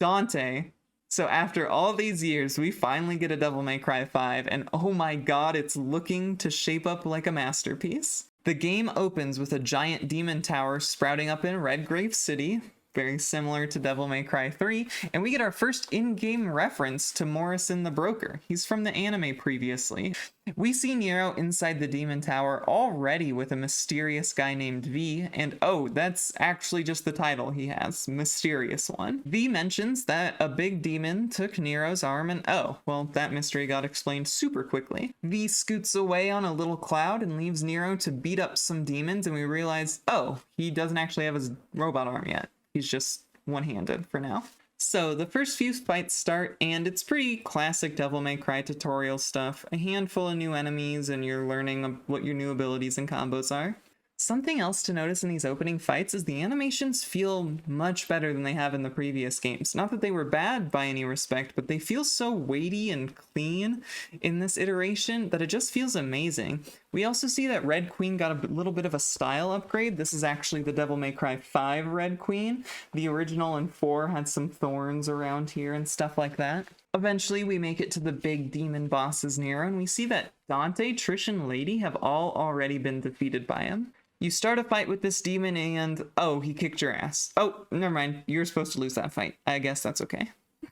Dante. So after all these years, we finally get a Devil May Cry 5, and oh my god, it's looking to shape up like a masterpiece. The game opens with a giant demon tower sprouting up in Redgrave City, very similar to Devil May Cry 3, and we get our first in-game reference to Morrison the Broker. He's from the anime previously. We see Nero inside the demon tower already with a mysterious guy named V, and oh, that's actually just the title he has, Mysterious One. V mentions that a big demon took Nero's arm and oh, well, that mystery got explained super quickly. V scoots away on a little cloud and leaves Nero to beat up some demons, and we realize, oh, he doesn't actually have his robot arm yet. He's just one-handed for now. So the first few fights start, and it's pretty classic Devil May Cry tutorial stuff. A handful of new enemies, and you're learning what your new abilities and combos are. Something else to notice in these opening fights is the animations feel much better than they have in the previous games. Not that they were bad by any respect, but they feel so weighty and clean in this iteration that it just feels amazing. We also see that Red Queen got a little bit of a style upgrade. This is actually the Devil May Cry 5 Red Queen. The original in 4 had some thorns around here and stuff like that. Eventually, we make it to the big demon bosses Nero, and we see that Dante, Trish, and Lady have all already been defeated by him. You start a fight with this demon and, oh, he kicked your ass. Oh, never mind. You're supposed to lose that fight. I guess that's okay.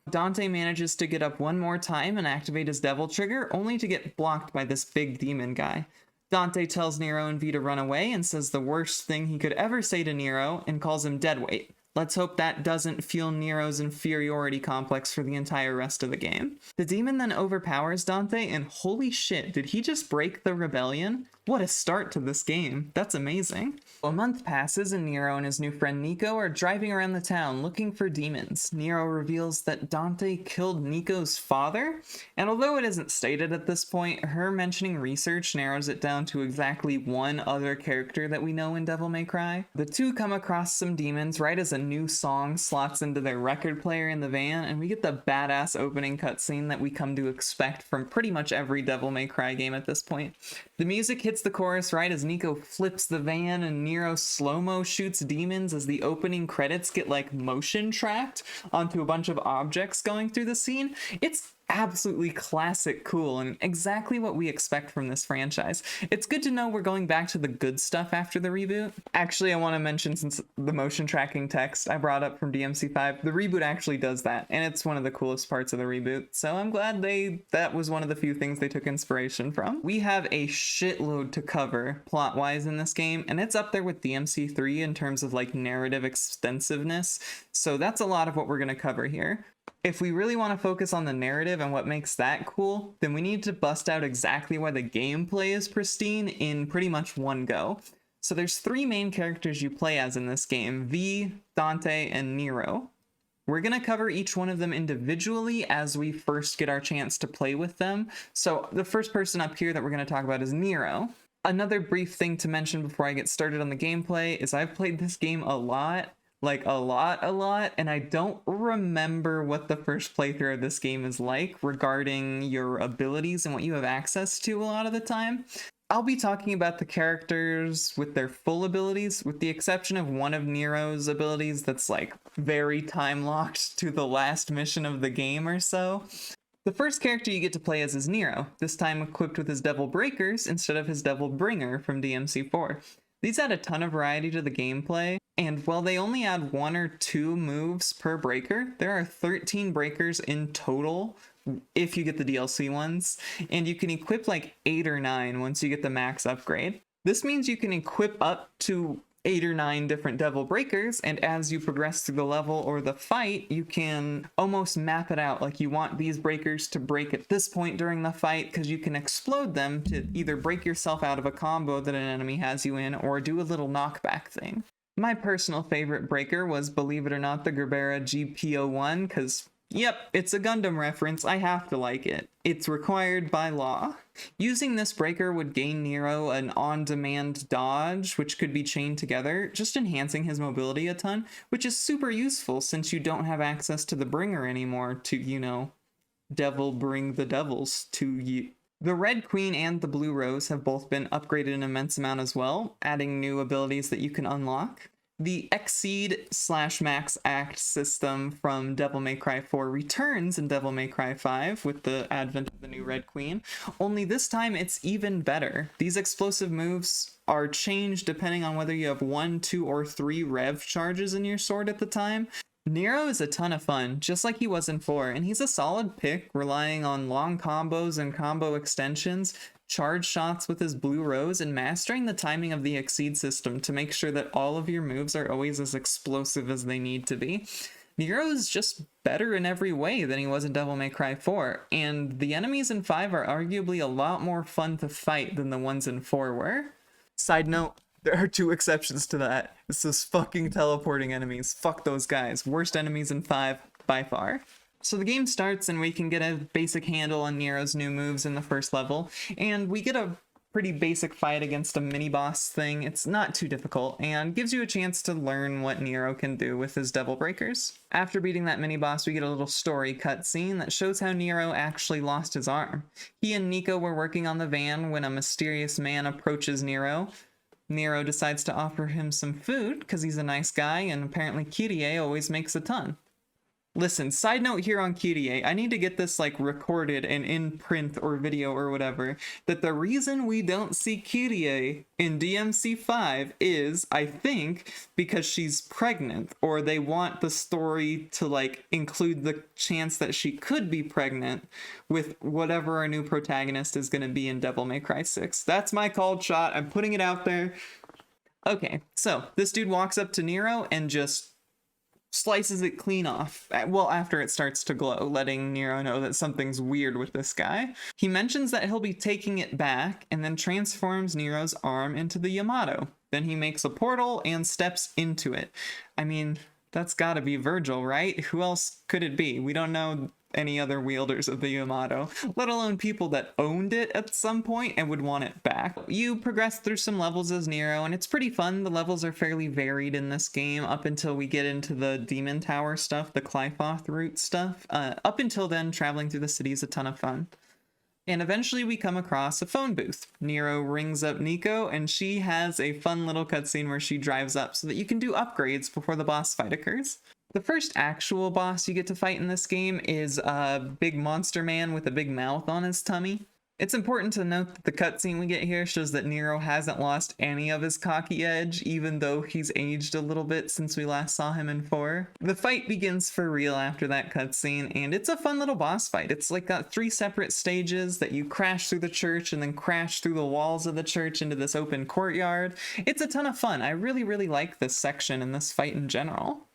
Dante manages to get up one more time and activate his devil trigger, only to get blocked by this big demon guy. Dante tells Nero and V to run away and says the worst thing he could ever say to Nero and calls him deadweight. Let's hope that doesn't fuel Nero's inferiority complex for the entire rest of the game. The demon then overpowers Dante, and holy shit, did he just break the rebellion? What a start to this game. That's amazing. A month passes and Nero and his new friend Nico are driving around the town looking for demons. Nero reveals that Dante killed Nico's father, and although it isn't stated at this point, her mentioning research narrows it down to exactly one other character that we know in Devil May Cry. The two come across some demons right as a new song slots into their record player in the van, and we get the badass opening cutscene that we come to expect from pretty much every Devil May Cry game at this point. The music hits the chorus right as Nico flips the van and Nero slow-mo shoots demons as the opening credits get like motion tracked onto a bunch of objects going through the scene. It's absolutely classic cool and exactly what we expect from this franchise. It's good to know we're going back to the good stuff after the reboot. Actually, I want to mention, since the motion tracking text I brought up from DMC5, the reboot actually does that, and it's one of the coolest parts of the reboot, so I'm glad that was one of the few things they took inspiration from. We have a shitload to cover plot-wise in this game, and it's up there with DMC3 in terms of like narrative extensiveness, so that's a lot of what we're going to cover here. If we really want to focus on the narrative and what makes that cool, then we need to bust out exactly why the gameplay is pristine in pretty much one go. So there's 3 main characters you play as in this game: V, Dante, and Nero. We're going to cover each one of them individually as we first get our chance to play with them. So the first person up here that we're going to talk about is Nero. Another brief thing to mention before I get started on the gameplay is I've played this game a lot, and I don't remember what the first playthrough of this game is like regarding your abilities and what you have access to a lot of the time. I'll be talking about the characters with their full abilities, with the exception of one of Nero's abilities that's like very time-locked to the last mission of the game or so. The first character you get to play as is Nero, this time equipped with his Devil Breakers instead of his Devil Bringer from DMC4. These add a ton of variety to the gameplay, and while they only add 1 or 2 moves per breaker, there are 13 breakers in total if you get the DLC ones, and you can equip like 8 or 9 once you get the max upgrade. This means you can equip up to 8 or 9 different Devil Breakers, and as you progress through the level or the fight, you can almost map it out. Like, you want these breakers to break at this point during the fight, because you can explode them to either break yourself out of a combo that an enemy has you in, or do a little knockback thing. My personal favorite breaker was, believe it or not, the Gerbera GP01, because, yep, it's a Gundam reference, I have to like it. It's required by law. Using this breaker would gain Nero an on-demand dodge, which could be chained together, just enhancing his mobility a ton, which is super useful since you don't have access to the bringer anymore to, you know, devil bring the devils to you. The Red Queen and the Blue Rose have both been upgraded an immense amount as well, adding new abilities that you can unlock. The Exceed/Max Act system from Devil May Cry 4 returns in Devil May Cry 5 with the advent of the new Red Queen, only this time it's even better. These explosive moves are changed depending on whether you have 1, 2, or 3 rev charges in your sword at the time. Nero is a ton of fun, just like he was in 4, and he's a solid pick, relying on long combos and combo extensions, charge shots with his Blue Rose, and mastering the timing of the Exceed system to make sure that all of your moves are always as explosive as they need to be. Nero is just better in every way than he was in Devil May Cry 4, and the enemies in 5 are arguably a lot more fun to fight than the ones in 4 were. Side note, there are 2 exceptions to that. It's those fucking teleporting enemies. Fuck those guys. Worst enemies in 5 by far. So the game starts and we can get a basic handle on Nero's new moves in the first level, and we get a pretty basic fight against a mini boss thing. It's not too difficult and gives you a chance to learn what Nero can do with his devil breakers. After beating that mini boss, we get a little story cutscene that shows how Nero actually lost his arm. He and Nico were working on the van when a mysterious man approaches Nero. Nero decides to offer him some food because he's a nice guy, and apparently Kyrie always makes a ton. Listen, side note here on Kyrie, I need to get this like recorded and in print or video or whatever, that the reason we don't see Kyrie in DMC 5 is, I think, because she's pregnant, or they want the story to like include the chance that she could be pregnant with whatever our new protagonist is going to be in Devil May Cry 6. That's my called shot. I'm putting it out there. Okay, so this dude walks up to Nero and just slices it clean off. Well, after it starts to glow, letting Nero know that something's weird with this guy. He mentions that he'll be taking it back and then transforms Nero's arm into the Yamato. Then he makes a portal and steps into it. I mean, that's gotta be Virgil, right? Who else could it be? We don't know any other wielders of the Yamato, let alone people that owned it at some point and would want it back. You progress through some levels as Nero, and it's pretty fun. The levels are fairly varied in this game up until we get into the Demon Tower stuff, the Clyfoth route stuff. Up until then, traveling through the city is a ton of fun. And eventually we come across a phone booth. Nero rings up Nico, and she has a fun little cutscene where she drives up so that you can do upgrades before the boss fight occurs. The first actual boss you get to fight in this game is a big monster man with a big mouth on his tummy. It's important to note that the cutscene we get here shows that Nero hasn't lost any of his cocky edge, even though he's aged a little bit since we last saw him in 4. The fight begins for real after that cutscene, and it's a fun little boss fight. It's like got 3 separate stages that you crash through the church and then crash through the walls of the church into this open courtyard. It's a ton of fun. I really, really like this section and this fight in general.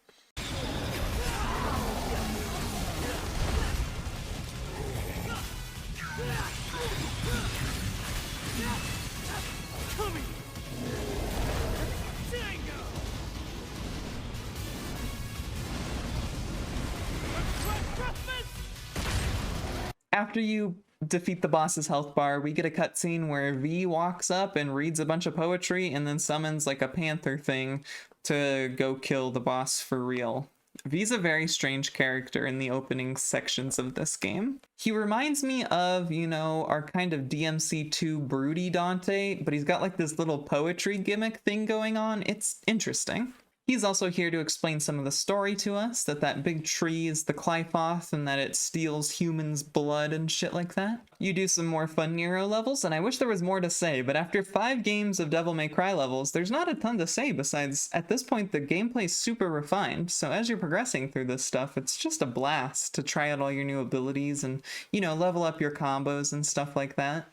After you defeat the boss's health bar, we get a cutscene where V walks up and reads a bunch of poetry and then summons like a panther thing to go kill the boss for real. V's a very strange character in the opening sections of this game. He reminds me of, you know, our kind of DMC 2 broody Dante, but he's got like this little poetry gimmick thing going on. It's interesting. He's also here to explain some of the story to us, that big tree is the Clyfoth and that it steals humans' blood and shit like that. You do some more fun Nero levels, and I wish there was more to say, but after 5 games of Devil May Cry levels, there's not a ton to say besides, at this point, the gameplay's super refined, so as you're progressing through this stuff, it's just a blast to try out all your new abilities and, you know, level up your combos and stuff like that.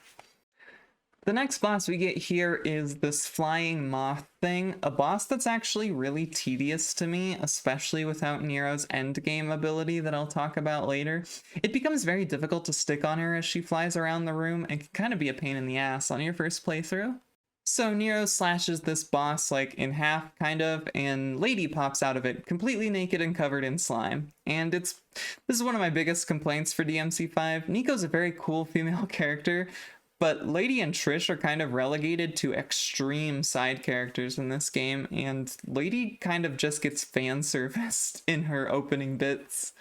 The next boss we get here is this flying moth thing, a boss that's actually really tedious to me, especially without Nero's endgame ability that I'll talk about later. It becomes very difficult to stick on her as she flies around the room and can kind of be a pain in the ass on your first playthrough. So Nero slashes this boss like in half, kind of, and Lady pops out of it, completely naked and covered in slime. And this is one of my biggest complaints for DMC 5. Nico's a very cool female character, but Lady and Trish are kind of relegated to extreme side characters in this game, and Lady kind of just gets fan serviced in her opening bits.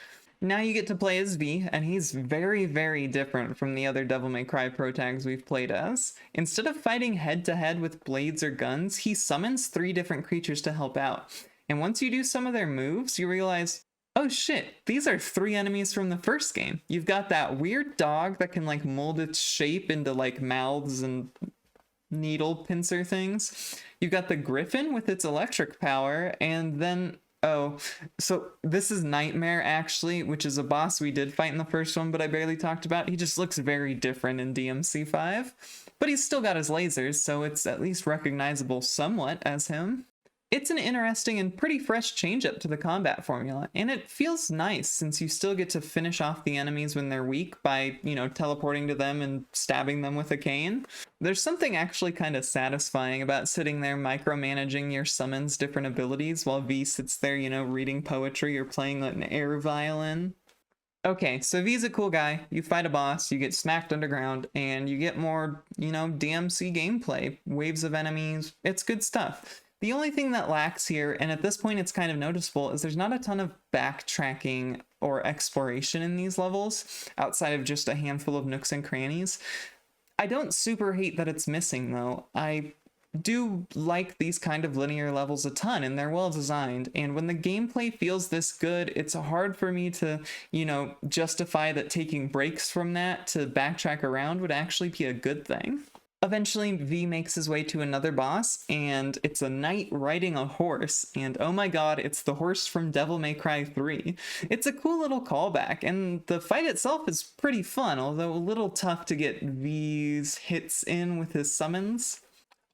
Now you get to play as V, and he's very, very different from the other Devil May Cry protags we've played as. Instead of fighting head-to-head with blades or guns, he summons 3 different creatures to help out. And once you do some of their moves, you realize, oh shit, these are 3 enemies from the first game. You've got that weird dog that can like mold its shape into like mouths and needle pincer things. You've got the griffin with its electric power, and then, oh, so this is Nightmare actually, which is a boss we did fight in the first one, but I barely talked about. He just looks very different in DMC 5, but he's still got his lasers, so it's at least recognizable somewhat as him. It's an interesting and pretty fresh change-up to the combat formula, and it feels nice since you still get to finish off the enemies when they're weak by, you know, teleporting to them and stabbing them with a cane. There's something actually kind of satisfying about sitting there micromanaging your summon's different abilities while V sits there, you know, reading poetry or playing an air violin. Okay, so V's a cool guy. You fight a boss, you get smacked underground, and you get more, DMC gameplay, waves of enemies. It's good stuff. The only thing that lacks here, and at this point it's kind of noticeable, is there's not a ton of backtracking or exploration in these levels, outside of just a handful of nooks and crannies. I don't super hate that it's missing, though. I do like these kind of linear levels a ton, and they're well designed, and when the gameplay feels this good, it's hard for me to justify that taking breaks from that to backtrack around would actually be a good thing. Eventually, V makes his way to another boss, and it's a knight riding a horse, and oh my god, it's the horse from Devil May Cry 3. It's a cool little callback, and the fight itself is pretty fun, although a little tough to get V's hits in with his summons.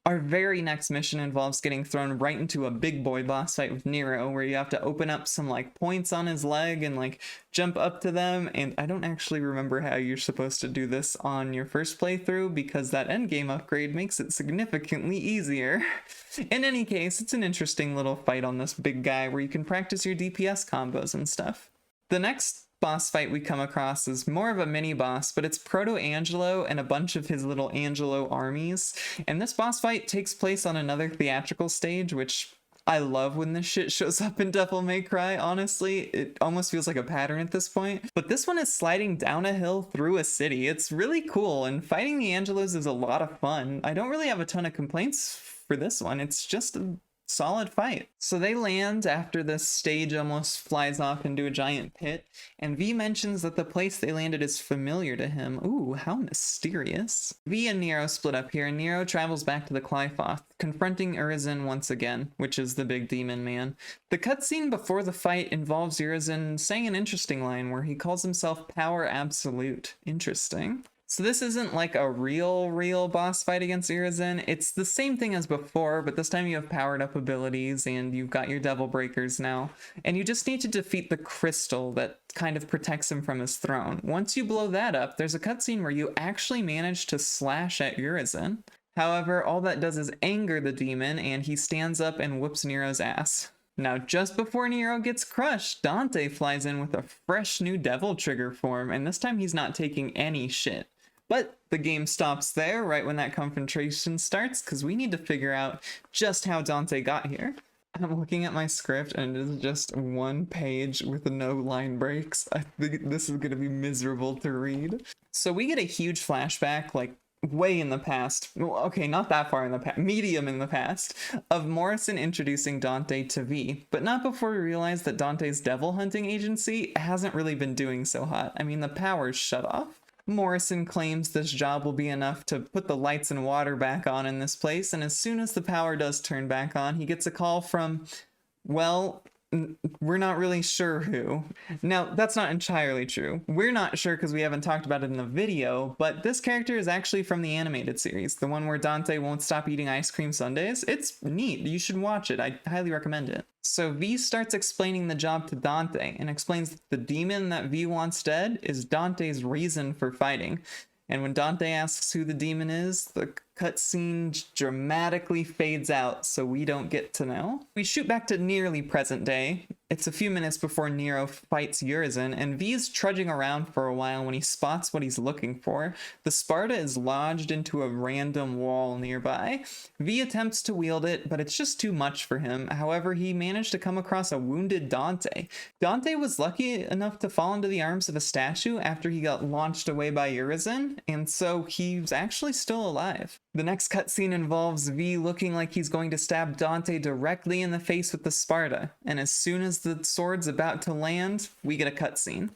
Our very next mission involves getting thrown right into a big boy boss fight with Nero, where you have to open up some points on his leg and jump up to them, and I don't actually remember how you're supposed to do this on your first playthrough because that endgame upgrade makes it significantly easier. In any case, it's an interesting little fight on this big guy where you can practice your DPS combos and stuff. The next boss fight we come across is more of a mini boss, but it's Proto-Angelo and a bunch of his little Angelo armies, and this boss fight takes place on another theatrical stage, which I love when this shit shows up in Devil May Cry, honestly. It almost feels like a pattern at this point. But this one is sliding down a hill through a city. It's really cool, and fighting the Angelos is a lot of fun. I don't really have a ton of complaints for this one. It's just a solid fight. So they land after this stage almost flies off into a giant pit, and V mentions that the place they landed is familiar to him. Ooh, how mysterious. V and Nero split up here, and Nero travels back to the Qliphoth, confronting Urizen once again, which is the big demon man. The cutscene before the fight involves Urizen saying an interesting line where he calls himself Power Absolute. Interesting. So this isn't like a real boss fight against Urizen. It's the same thing as before, but this time you have powered up abilities and you've got your Devil Breakers now. And you just need to defeat the crystal that kind of protects him from his throne. Once you blow that up, there's a cutscene where you actually manage to slash at Urizen. However, all that does is anger the demon, and he stands up and whoops Nero's ass. Now, just before Nero gets crushed, Dante flies in with a fresh new Devil Trigger form, and this time he's not taking any shit. But the game stops there right when that confrontation starts, because we need to figure out just how Dante got here. I'm looking at my script and it is just one page with no line breaks. I think this is going to be miserable to read. So we get a huge flashback, way in the past, well, okay, not that far in the past, medium in the past, of Morrison introducing Dante to V, but not before we realize that Dante's devil hunting agency hasn't really been doing so hot. I mean, the power's shut off. Morrison claims this job will be enough to put the lights and water back on in this place, and as soon as the power does turn back on, he gets a call from, well, we're not really sure who. Now, that's not entirely true. We're not sure because we haven't talked about it in the video, but this character is actually from the animated series, the one where Dante won't stop eating ice cream sundaes. It's neat. You should watch it. I highly recommend it. So V starts explaining the job to Dante and explains that the demon that V wants dead is Dante's reason for fighting. And when Dante asks who the demon is, the cutscene dramatically fades out, so we don't get to know. We shoot back to nearly present day. It's a few minutes before Nero fights Urizen, and V is trudging around for a while when he spots what he's looking for. The Sparta is lodged into a random wall nearby. V attempts to wield it, but it's just too much for him. However, he managed to come across a wounded Dante. Dante was lucky enough to fall into the arms of a statue after he got launched away by Urizen, and so he's actually still alive. The next cutscene involves V looking like he's going to stab Dante directly in the face with the Sparta, and as soon as the sword's about to land, we get a cutscene.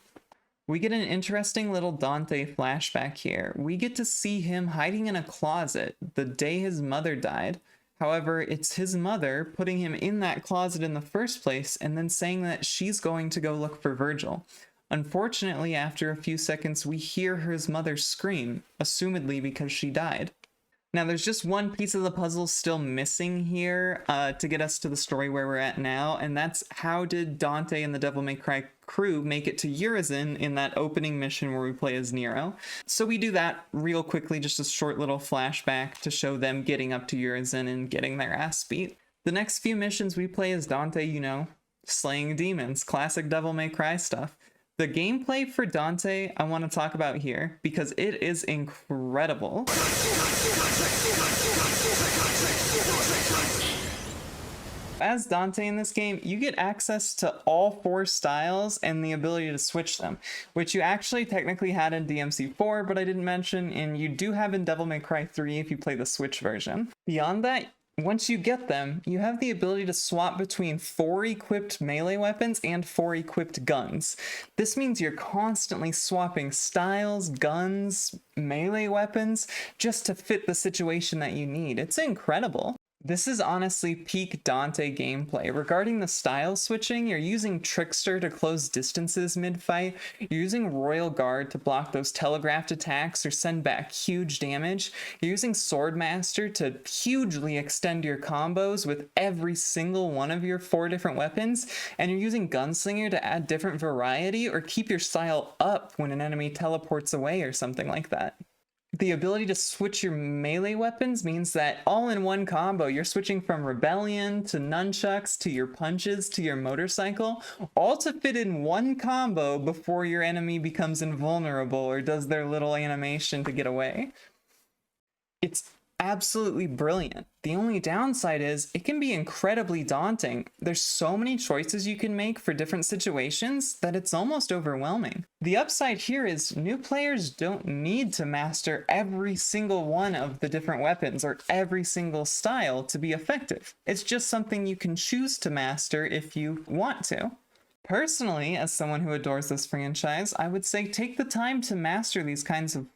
We get an interesting little Dante flashback here. We get to see him hiding in a closet the day his mother died. However, it's his mother putting him in that closet in the first place and then saying that she's going to go look for Virgil. Unfortunately, after a few seconds, we hear his mother scream, assumedly because she died. Now, there's just one piece of the puzzle still missing here to get us to the story where we're at now, and that's how did Dante and the Devil May Cry crew make it to Urizen in that opening mission where we play as Nero. So we do that real quickly, just a short little flashback to show them getting up to Urizen and getting their ass beat. The next few missions we play as Dante, slaying demons, classic Devil May Cry stuff. The gameplay for Dante I want to talk about here because it is incredible. As Dante in this game, you get access to all 4 styles and the ability to switch them, which you actually technically had in DMC 4, but I didn't mention, and you do have in Devil May Cry 3 if you play the Switch version. Beyond that, once you get them, you have the ability to swap between 4 equipped melee weapons and 4 equipped guns. This means you're constantly swapping styles, guns, melee weapons, just to fit the situation that you need. It's incredible. This is honestly peak Dante gameplay. Regarding the style switching, you're using Trickster to close distances mid-fight, you're using Royal Guard to block those telegraphed attacks or send back huge damage, you're using Swordmaster to hugely extend your combos with every single one of your 4 different weapons, and you're using Gunslinger to add different variety or keep your style up when an enemy teleports away or something like that. The ability to switch your melee weapons means that all in one combo, you're switching from Rebellion to Nunchucks to your punches to your motorcycle, all to fit in one combo before your enemy becomes invulnerable or does their little animation to get away. It's absolutely brilliant. The only downside is it can be incredibly daunting. There's so many choices you can make for different situations that it's almost overwhelming. The upside here is new players don't need to master every single one of the different weapons or every single style to be effective. It's just something you can choose to master if you want to. Personally, as someone who adores this franchise, I would say take the time to master these kinds of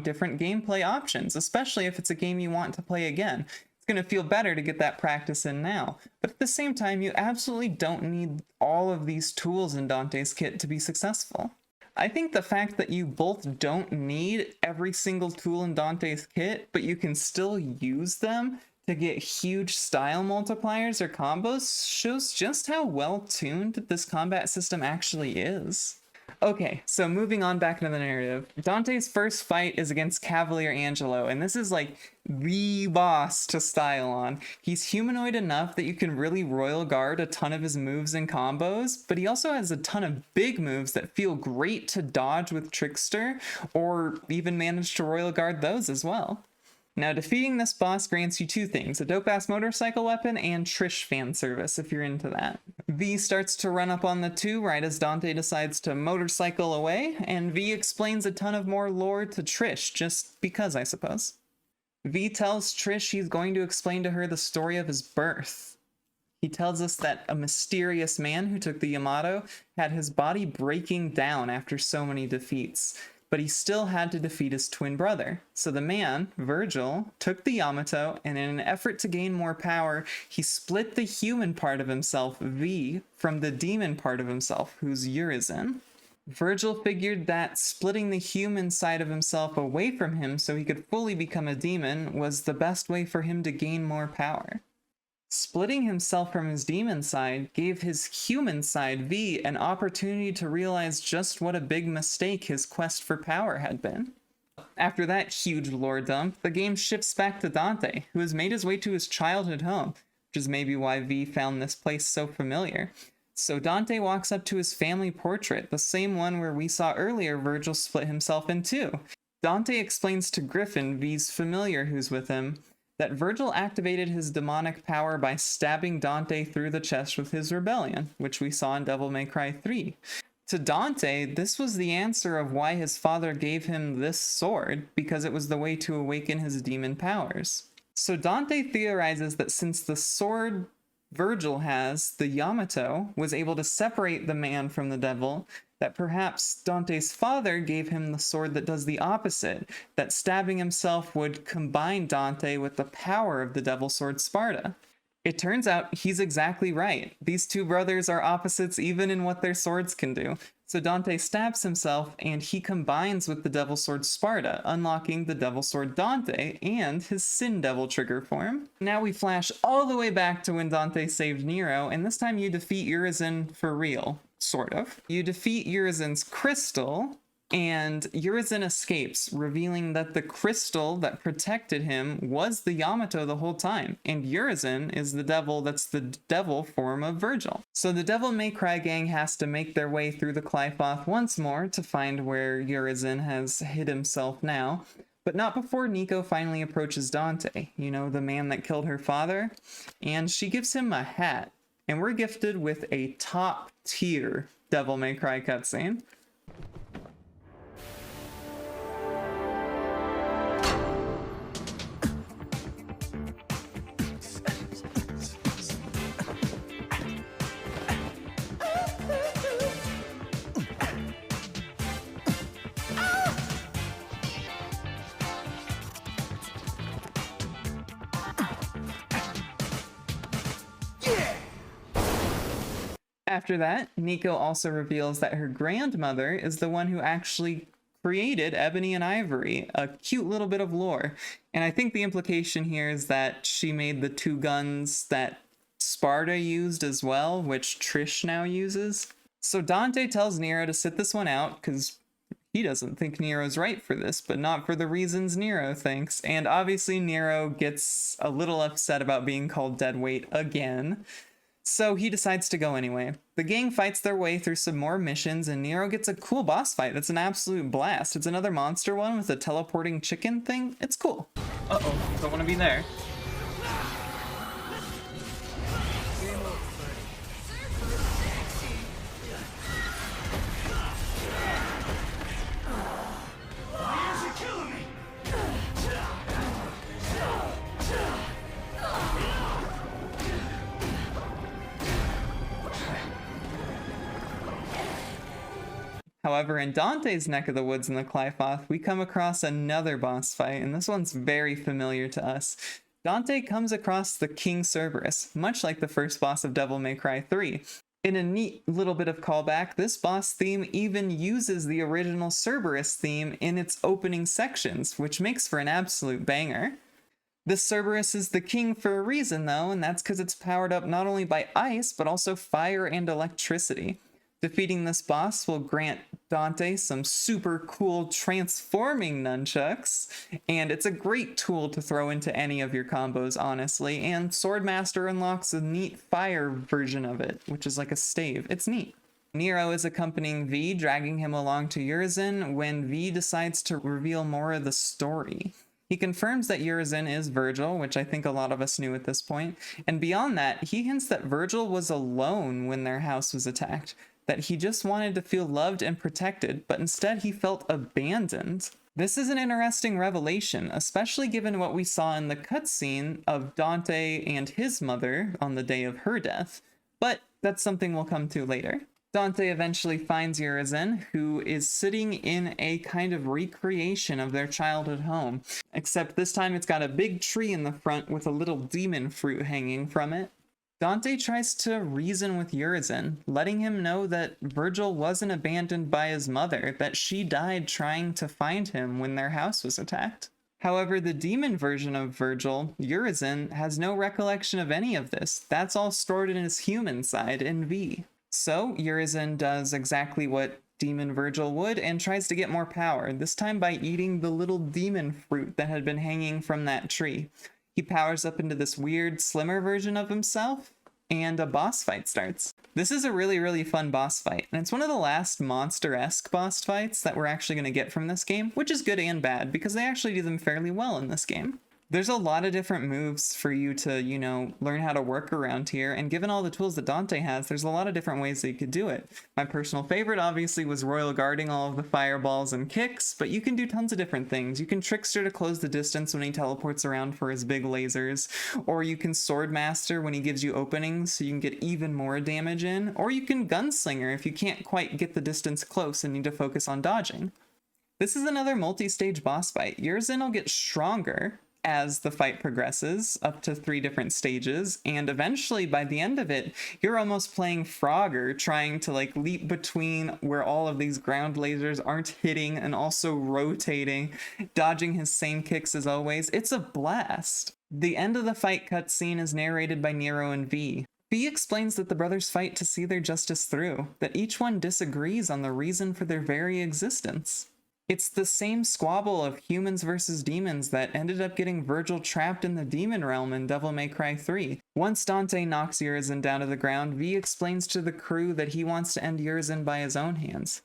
different gameplay options, especially if it's a game you want to play again. It's going to feel better to get that practice in now. But at the same time, you absolutely don't need all of these tools in Dante's kit to be successful. I think the fact that you both don't need every single tool in Dante's kit, but you can still use them to get huge style multipliers or combos shows just how well tuned this combat system actually is. Okay, so moving on back into the narrative. Dante's first fight is against Cavalier Angelo, and this is like the boss to style on. He's humanoid enough that you can really Royal Guard a ton of his moves and combos, but he also has a ton of big moves that feel great to dodge with Trickster, or even manage to Royal Guard those as well. Now, defeating this boss grants you 2 things, a dope-ass motorcycle weapon and Trish fan service, if you're into that. V starts to run up on the 2 right as Dante decides to motorcycle away, and V explains a ton of more lore to Trish, just because, I suppose. V tells Trish he's going to explain to her the story of his birth. He tells us that a mysterious man who took the Yamato had his body breaking down after so many defeats, but he still had to defeat his twin brother. So the man, Virgil, took the Yamato, and in an effort to gain more power, he split the human part of himself, V, from the demon part of himself, who's Urizen. Virgil figured that splitting the human side of himself away from him so he could fully become a demon was the best way for him to gain more power. Splitting himself from his demon side gave his human side, V, an opportunity to realize just what a big mistake his quest for power had been. After that huge lore dump, the game shifts back to Dante, who has made his way to his childhood home, which is maybe why V found this place so familiar. So Dante walks up to his family portrait, the same one where we saw earlier Virgil split himself in 2. Dante explains to Griffin, V's familiar who's with him, that Virgil activated his demonic power by stabbing Dante through the chest with his rebellion, which we saw in Devil May Cry 3. To Dante, this was the answer of why his father gave him this sword, because it was the way to awaken his demon powers. So Dante theorizes that since the sword Virgil has, the Yamato, was able to separate the man from the devil, that perhaps Dante's father gave him the sword that does the opposite, that stabbing himself would combine Dante with the power of the devil sword Sparta. It turns out he's exactly right. These 2 brothers are opposites even in what their swords can do. So Dante stabs himself and he combines with the devil sword Sparta, unlocking the devil sword Dante and his Sin Devil trigger form. Now we flash all the way back to when Dante saved Nero, and this time you defeat Urizen for real. Sort of. You defeat Urizen's crystal, And Urizen escapes, revealing that the crystal that protected him was the Yamato the whole time, and Urizen is the devil that's the devil form of Virgil. So the Devil May Cry gang has to make their way through the Qliphoth once more to find where Urizen has hid himself now, but not before Nico finally approaches Dante, you know, the man that killed her father, and she gives him a hat, and we're gifted with a top-tier Devil May Cry cutscene. After that, Nico also reveals that her grandmother is the one who actually created Ebony and Ivory, a cute little bit of lore. And I think the implication here is that she made the two guns that Sparta used as well, which Trish now uses. So Dante tells Nero to sit this one out, because he doesn't think Nero's right for this, but not for the reasons Nero thinks. And obviously Nero gets a little upset about being called deadweight again. So he decides to go anyway. The gang fights their way through some more missions, and Nero gets a cool boss fight that's an absolute blast. It's another monster one with a teleporting chicken thing. It's cool. Uh-oh, don't want to be there. However, in Dante's neck of the woods in the Qliphoth, we come across another boss fight, and this one's very familiar to us. Dante comes across the King Cerberus, much like the first boss of Devil May Cry 3. In a neat little bit of callback, this boss theme even uses the original Cerberus theme in its opening sections, which makes for an absolute banger. This Cerberus is the king for a reason though, and that's because it's powered up not only by ice, but also fire and electricity. Defeating this boss will grant Dante some super cool transforming nunchucks, and it's a great tool to throw into any of your combos, honestly, and Swordmaster unlocks a neat fire version of it, which is like a stave. It's neat. Nero is accompanying V, dragging him along to Urizen when V decides to reveal more of the story. He confirms that Urizen is Virgil, which I think a lot of us knew at this point, and beyond that, he hints that Virgil was alone when their house was attacked, that he just wanted to feel loved and protected, but instead he felt abandoned. This is an interesting revelation, especially given what we saw in the cutscene of Dante and his mother on the day of her death, but that's something we'll come to later. Dante eventually finds Urizen, who is sitting in a kind of recreation of their childhood home, except this time it's got a big tree in the front with a little demon fruit hanging from it. Dante tries to reason with Urizen, letting him know that Virgil wasn't abandoned by his mother, that she died trying to find him when their house was attacked. However, the demon version of Virgil, Urizen, has no recollection of any of this. That's all stored in his human side in V. So Urizen does exactly what Demon Virgil would and tries to get more power, this time by eating the little demon fruit that had been hanging from that tree. He powers up into this weird, slimmer version of himself, and a boss fight starts. This is a really, really fun boss fight, and it's one of the last monster-esque boss fights that we're actually going to get from this game, which is good and bad, because they actually do them fairly well in this game. There's a lot of different moves for you to, you know, learn how to work around here, and given all the tools that Dante has, there's a lot of different ways that you could do it. My personal favorite, obviously, was Royal Guarding all of the fireballs and kicks, but you can do tons of different things. You can Trickster to close the distance when he teleports around for his big lasers, or you can Swordmaster when he gives you openings so you can get even more damage in, or you can Gunslinger if you can't quite get the distance close and need to focus on dodging. This is another multi-stage boss fight. Urizen will get stronger as the fight progresses, up to 3 different stages, and eventually by the end of it, you're almost playing Frogger, trying to like leap between where all of these ground lasers aren't hitting and also rotating, dodging his same kicks as always. It's a blast. The end of the fight cutscene is narrated by Nero and V. V explains that the brothers fight to see their justice through, that each one disagrees on the reason for their very existence. It's the same squabble of humans versus demons that ended up getting Virgil trapped in the demon realm in Devil May Cry 3. Once Dante knocks Urizen down to the ground, V explains to the crew that he wants to end Urizen by his own hands.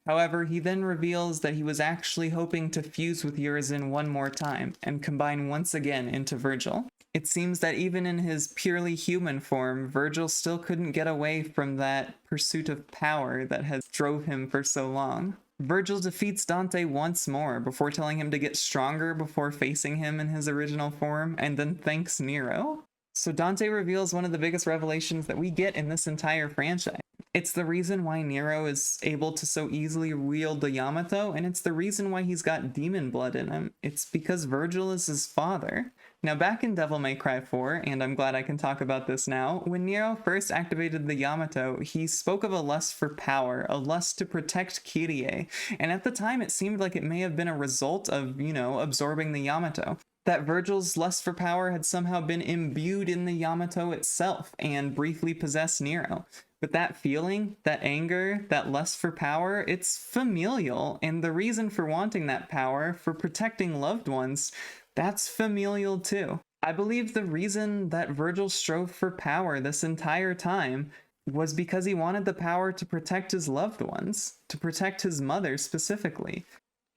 However, he then reveals that he was actually hoping to fuse with Urizen one more time and combine once again into Virgil. It seems that even in his purely human form, Virgil still couldn't get away from that pursuit of power that has drove him for so long. Virgil defeats Dante once more before telling him to get stronger before facing him in his original form, and then thanks Nero. So Dante reveals one of the biggest revelations that we get in this entire franchise. It's the reason why Nero is able to so easily wield the Yamato, and it's the reason why he's got demon blood in him. It's because Virgil is his father. Now back in Devil May Cry 4, and I'm glad I can talk about this now, when Nero first activated the Yamato, he spoke of a lust for power, a lust to protect Kyrie, and at the time it seemed like it may have been a result of, absorbing the Yamato. That Virgil's lust for power had somehow been imbued in the Yamato itself and briefly possessed Nero. But that feeling, that anger, that lust for power, it's familial, and the reason for wanting that power, for protecting loved ones, that's familial too. I believe the reason that Virgil strove for power this entire time was because he wanted the power to protect his loved ones, to protect his mother specifically.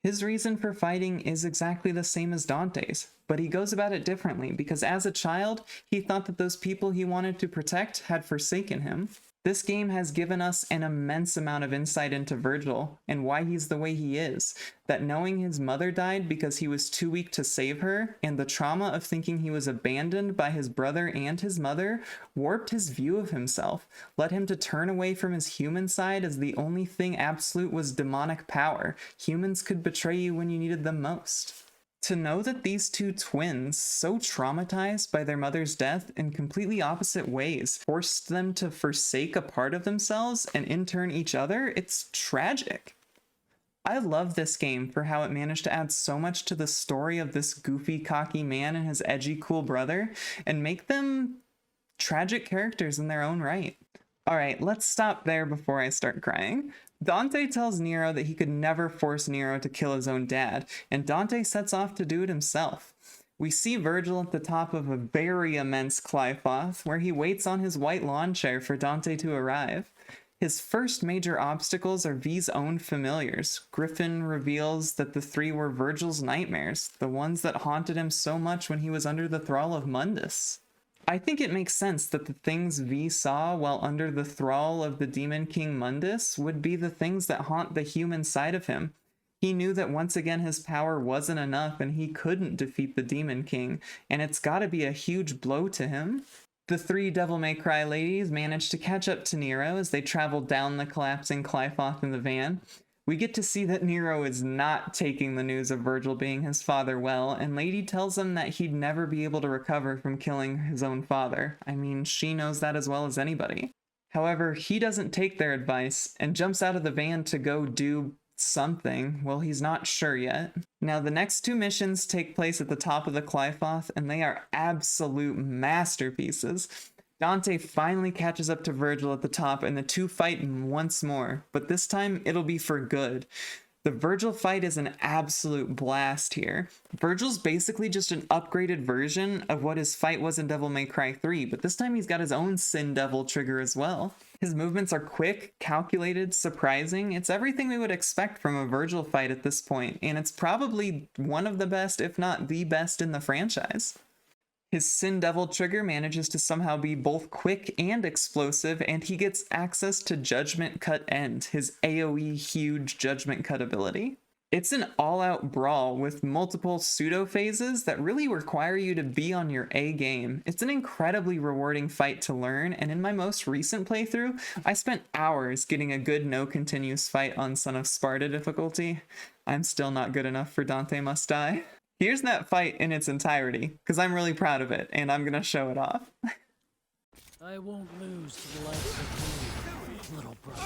His reason for fighting is exactly the same as Dante's, but he goes about it differently because as a child, he thought that those people he wanted to protect had forsaken him. This game has given us an immense amount of insight into Virgil and why he's the way he is, that knowing his mother died because he was too weak to save her, and the trauma of thinking he was abandoned by his brother and his mother, warped his view of himself, led him to turn away from his human side as the only thing absolute was demonic power. Humans could betray you when you needed them most. To know that these two twins, so traumatized by their mother's death in completely opposite ways, forced them to forsake a part of themselves and in turn each other, it's tragic. I love this game for how it managed to add so much to the story of this goofy, cocky man and his edgy, cool brother, and make them tragic characters in their own right. Alright, let's stop there before I start crying. Dante tells Nero that he could never force Nero to kill his own dad, and Dante sets off to do it himself. We see Virgil at the top of a very immense Qlipoth, where he waits on his white lawn chair for Dante to arrive. His first major obstacles are V's own familiars. Griffin reveals that the three were Virgil's nightmares, the ones that haunted him so much when he was under the thrall of Mundus. I think it makes sense that the things V saw while under the thrall of the Demon King Mundus would be the things that haunt the human side of him. He knew that once again his power wasn't enough and he couldn't defeat the Demon King, and it's gotta be a huge blow to him. The three Devil May Cry ladies managed to catch up to Nero as they traveled down the collapsing Qlipoth in the van. We get to see that Nero is not taking the news of Virgil being his father well, and Lady tells him that he'd never be able to recover from killing his own father. I mean, she knows that as well as anybody. However, he doesn't take their advice and jumps out of the van to go do something. Well, he's not sure yet. Now, the next two missions take place at the top of the Qlipoth, and they are absolute masterpieces. Dante finally catches up to Virgil at the top and the two fight once more, but this time it'll be for good. The Virgil fight is an absolute blast here. Virgil's basically just an upgraded version of what his fight was in Devil May Cry 3, but this time he's got his own Sin Devil trigger as well. His movements are quick, calculated, surprising. It's everything we would expect from a Virgil fight at this point, and it's probably one of the best, if not the best in the franchise. His Sin Devil trigger manages to somehow be both quick and explosive, and he gets access to Judgment Cut End, his AoE huge Judgment Cut ability. It's an all-out brawl with multiple pseudo-phases that really require you to be on your A game. It's an incredibly rewarding fight to learn, and in my most recent playthrough, I spent hours getting a good no-continuous fight on Son of Sparta difficulty. I'm still not good enough for Dante Must Die. Here's that fight in its entirety, because I'm really proud of it, and I'm gonna show it off. I won't lose to the likes of you, little brother.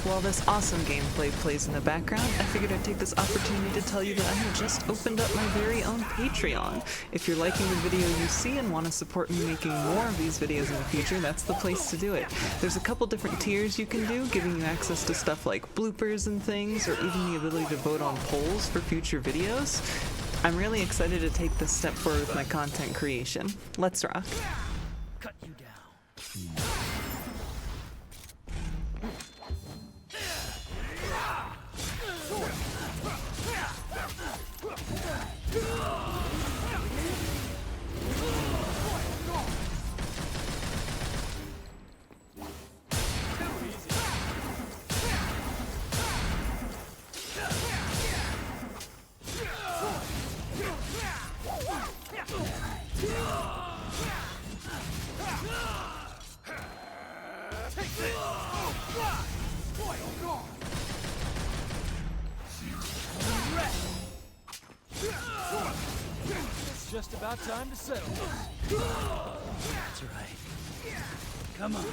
While this awesome gameplay plays in the background, I figured I'd take this opportunity to tell you that I have just opened up my very own Patreon. If you're liking the video you see and want to support me making more of these videos in the future, that's the place to do it. There's a couple different tiers you can do, giving you access to stuff like bloopers and things, or even the ability to vote on polls for future videos. I'm really excited to take this step forward with my content creation. Let's rock. Cut you down. It's just about time to settle this. That's right. Come on.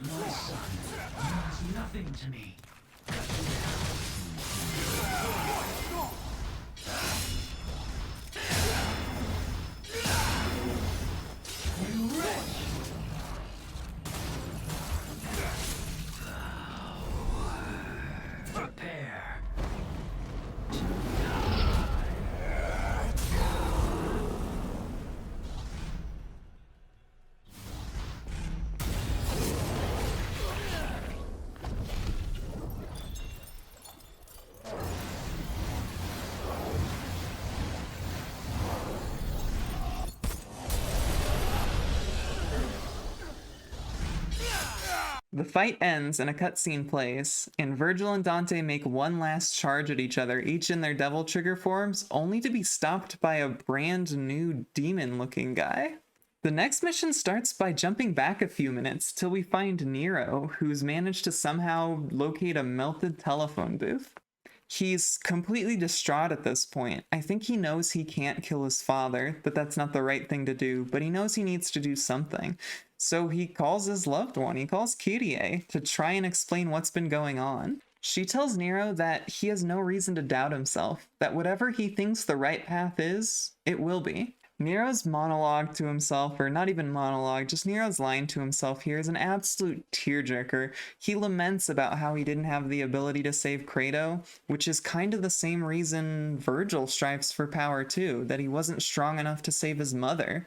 My son means nothing to me. You wretch! Prepare. The fight ends and a cutscene plays, and Virgil and Dante make one last charge at each other, each in their devil trigger forms, only to be stopped by a brand new demon-looking guy. The next mission starts by jumping back a few minutes till we find Nero, who's managed to somehow locate a melted telephone booth. He's completely distraught at this point. I think he knows he can't kill his father, that that's not the right thing to do, but he knows he needs to do something. So he calls his loved one, he calls Kyrie, to try and explain what's been going on. She tells Nero that he has no reason to doubt himself, that whatever he thinks the right path is, it will be. Nero's monologue to himself, or not even monologue, just Nero's line to himself here is an absolute tearjerker. He laments about how he didn't have the ability to save Credo, which is kind of the same reason Virgil strives for power too, that he wasn't strong enough to save his mother.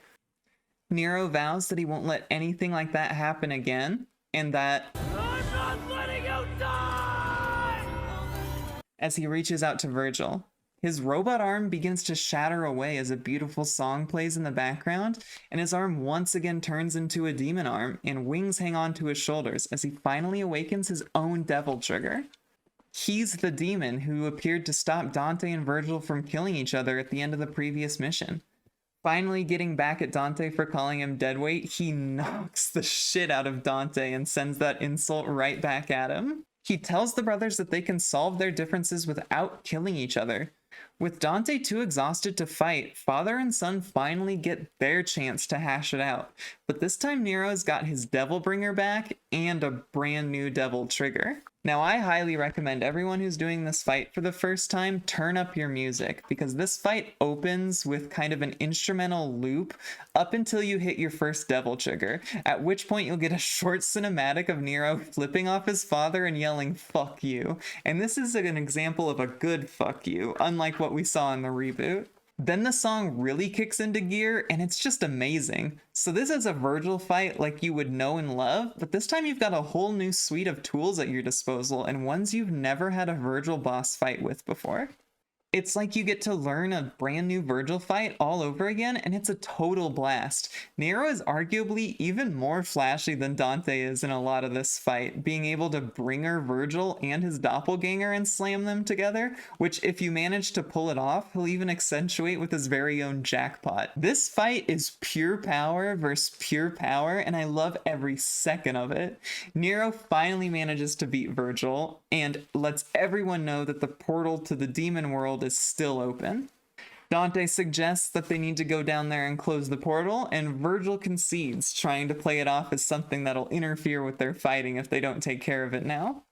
Nero vows that he won't let anything like that happen again, and that I'm not letting you die! as he reaches out to Virgil. His robot arm begins to shatter away as a beautiful song plays in the background, and his arm once again turns into a demon arm, and wings hang on to his shoulders as he finally awakens his own devil trigger. He's the demon who appeared to stop Dante and Virgil from killing each other at the end of the previous mission. Finally getting back at Dante for calling him deadweight, he knocks the shit out of Dante and sends that insult right back at him. He tells the brothers that they can solve their differences without killing each other. With Dante too exhausted to fight, father and son finally get their chance to hash it out. But this time Nero's got his Devil Bringer back and a brand new Devil Trigger. Now I highly recommend everyone who's doing this fight for the first time turn up your music, because this fight opens with kind of an instrumental loop up until you hit your first Devil Trigger, at which point you'll get a short cinematic of Nero flipping off his father and yelling "fuck you." And this is an example of a good fuck you, unlike what we saw in the reboot. Then the song really kicks into gear, and it's just amazing. So this is a Virgil fight like you would know and love, but this time you've got a whole new suite of tools at your disposal, and ones you've never had a Virgil boss fight with before. It's like you get to learn a brand new Virgil fight all over again, and it's a total blast. Nero is arguably even more flashy than Dante is in a lot of this fight, being able to bringer Virgil and his doppelganger and slam them together, which if you manage to pull it off, he'll even accentuate with his very own jackpot. This fight is pure power versus pure power, and I love every second of it. Nero finally manages to beat Virgil, and lets everyone know that the portal to the demon world is still open. Dante suggests that they need to go down there and close the portal, and Virgil concedes, trying to play it off as something that'll interfere with their fighting if they don't take care of it now.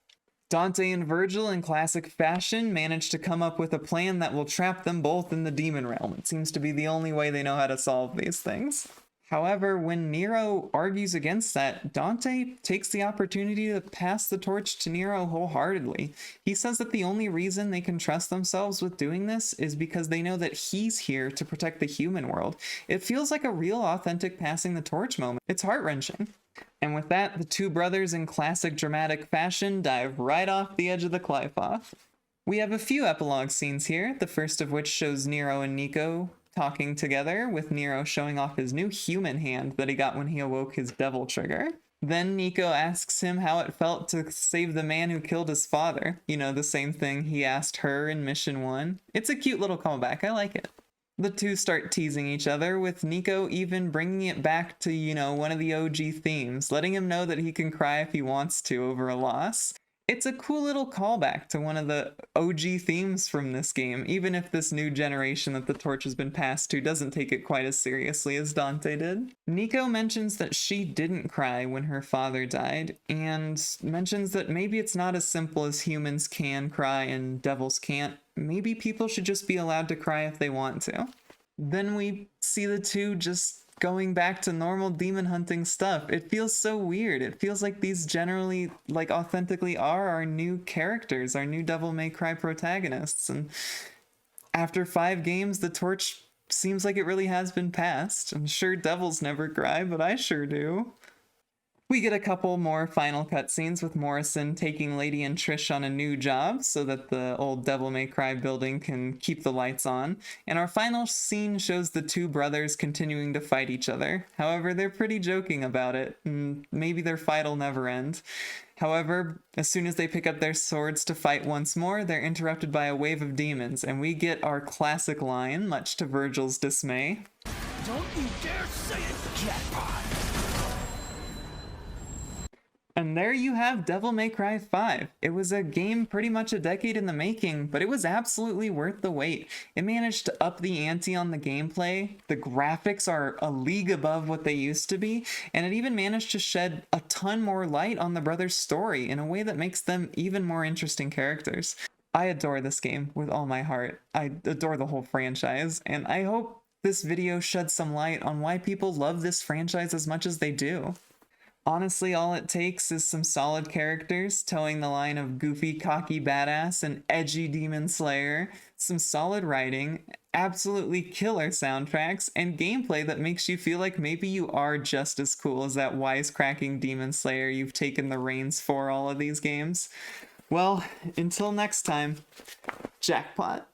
Dante and Virgil, in classic fashion, manage to come up with a plan that will trap them both in the demon realm. It seems to be the only way they know how to solve these things. However, when Nero argues against that, Dante takes the opportunity to pass the torch to Nero wholeheartedly. He says that the only reason they can trust themselves with doing this is because they know that he's here to protect the human world. It feels like a real authentic passing the torch moment. It's heart-wrenching. And with that, the two brothers in classic dramatic fashion dive right off the edge of the Qliphoth. We have a few epilogue scenes here, the first of which shows Nero and Nico talking together, with Nero showing off his new human hand that he got when he awoke his devil trigger. Then Nico asks him how it felt to save the man who killed his father. You know, the same thing he asked her in Mission 1. It's a cute little callback, I like it. The two start teasing each other, with Nico even bringing it back to, you know, one of the OG themes, letting him know that he can cry if he wants to over a loss. It's a cool little callback to one of the OG themes from this game, even if this new generation that the torch has been passed to doesn't take it quite as seriously as Dante did. Nico mentions that she didn't cry when her father died, and mentions that maybe it's not as simple as humans can cry and devils can't. Maybe people should just be allowed to cry if they want to. Then we see the two just going back to normal demon hunting stuff. It feels so weird. It feels like these generally, like, authentically are our new characters, our new Devil May Cry protagonists. And after 5 games, the torch seems like it really has been passed. I'm sure devils never cry, but I sure do. We get a couple more final cutscenes with Morrison taking Lady and Trish on a new job so that the old Devil May Cry building can keep the lights on. And our final scene shows the two brothers continuing to fight each other. However, they're pretty joking about it, and maybe their fight will never end. However, as soon as they pick up their swords to fight once more, they're interrupted by a wave of demons, and we get our classic line, much to Virgil's dismay. Don't you dare say it, jackpot! And there you have Devil May Cry 5. It was a game pretty much a decade in the making, but it was absolutely worth the wait. It managed to up the ante on the gameplay, the graphics are a league above what they used to be, and it even managed to shed a ton more light on the brothers' story in a way that makes them even more interesting characters. I adore this game with all my heart. I adore the whole franchise, and I hope this video sheds some light on why people love this franchise as much as they do. Honestly, all it takes is some solid characters towing the line of goofy, cocky badass and edgy demon slayer, some solid writing, absolutely killer soundtracks, and gameplay that makes you feel like maybe you are just as cool as that wisecracking demon slayer you've taken the reins for all of these games. Well, until next time, jackpot.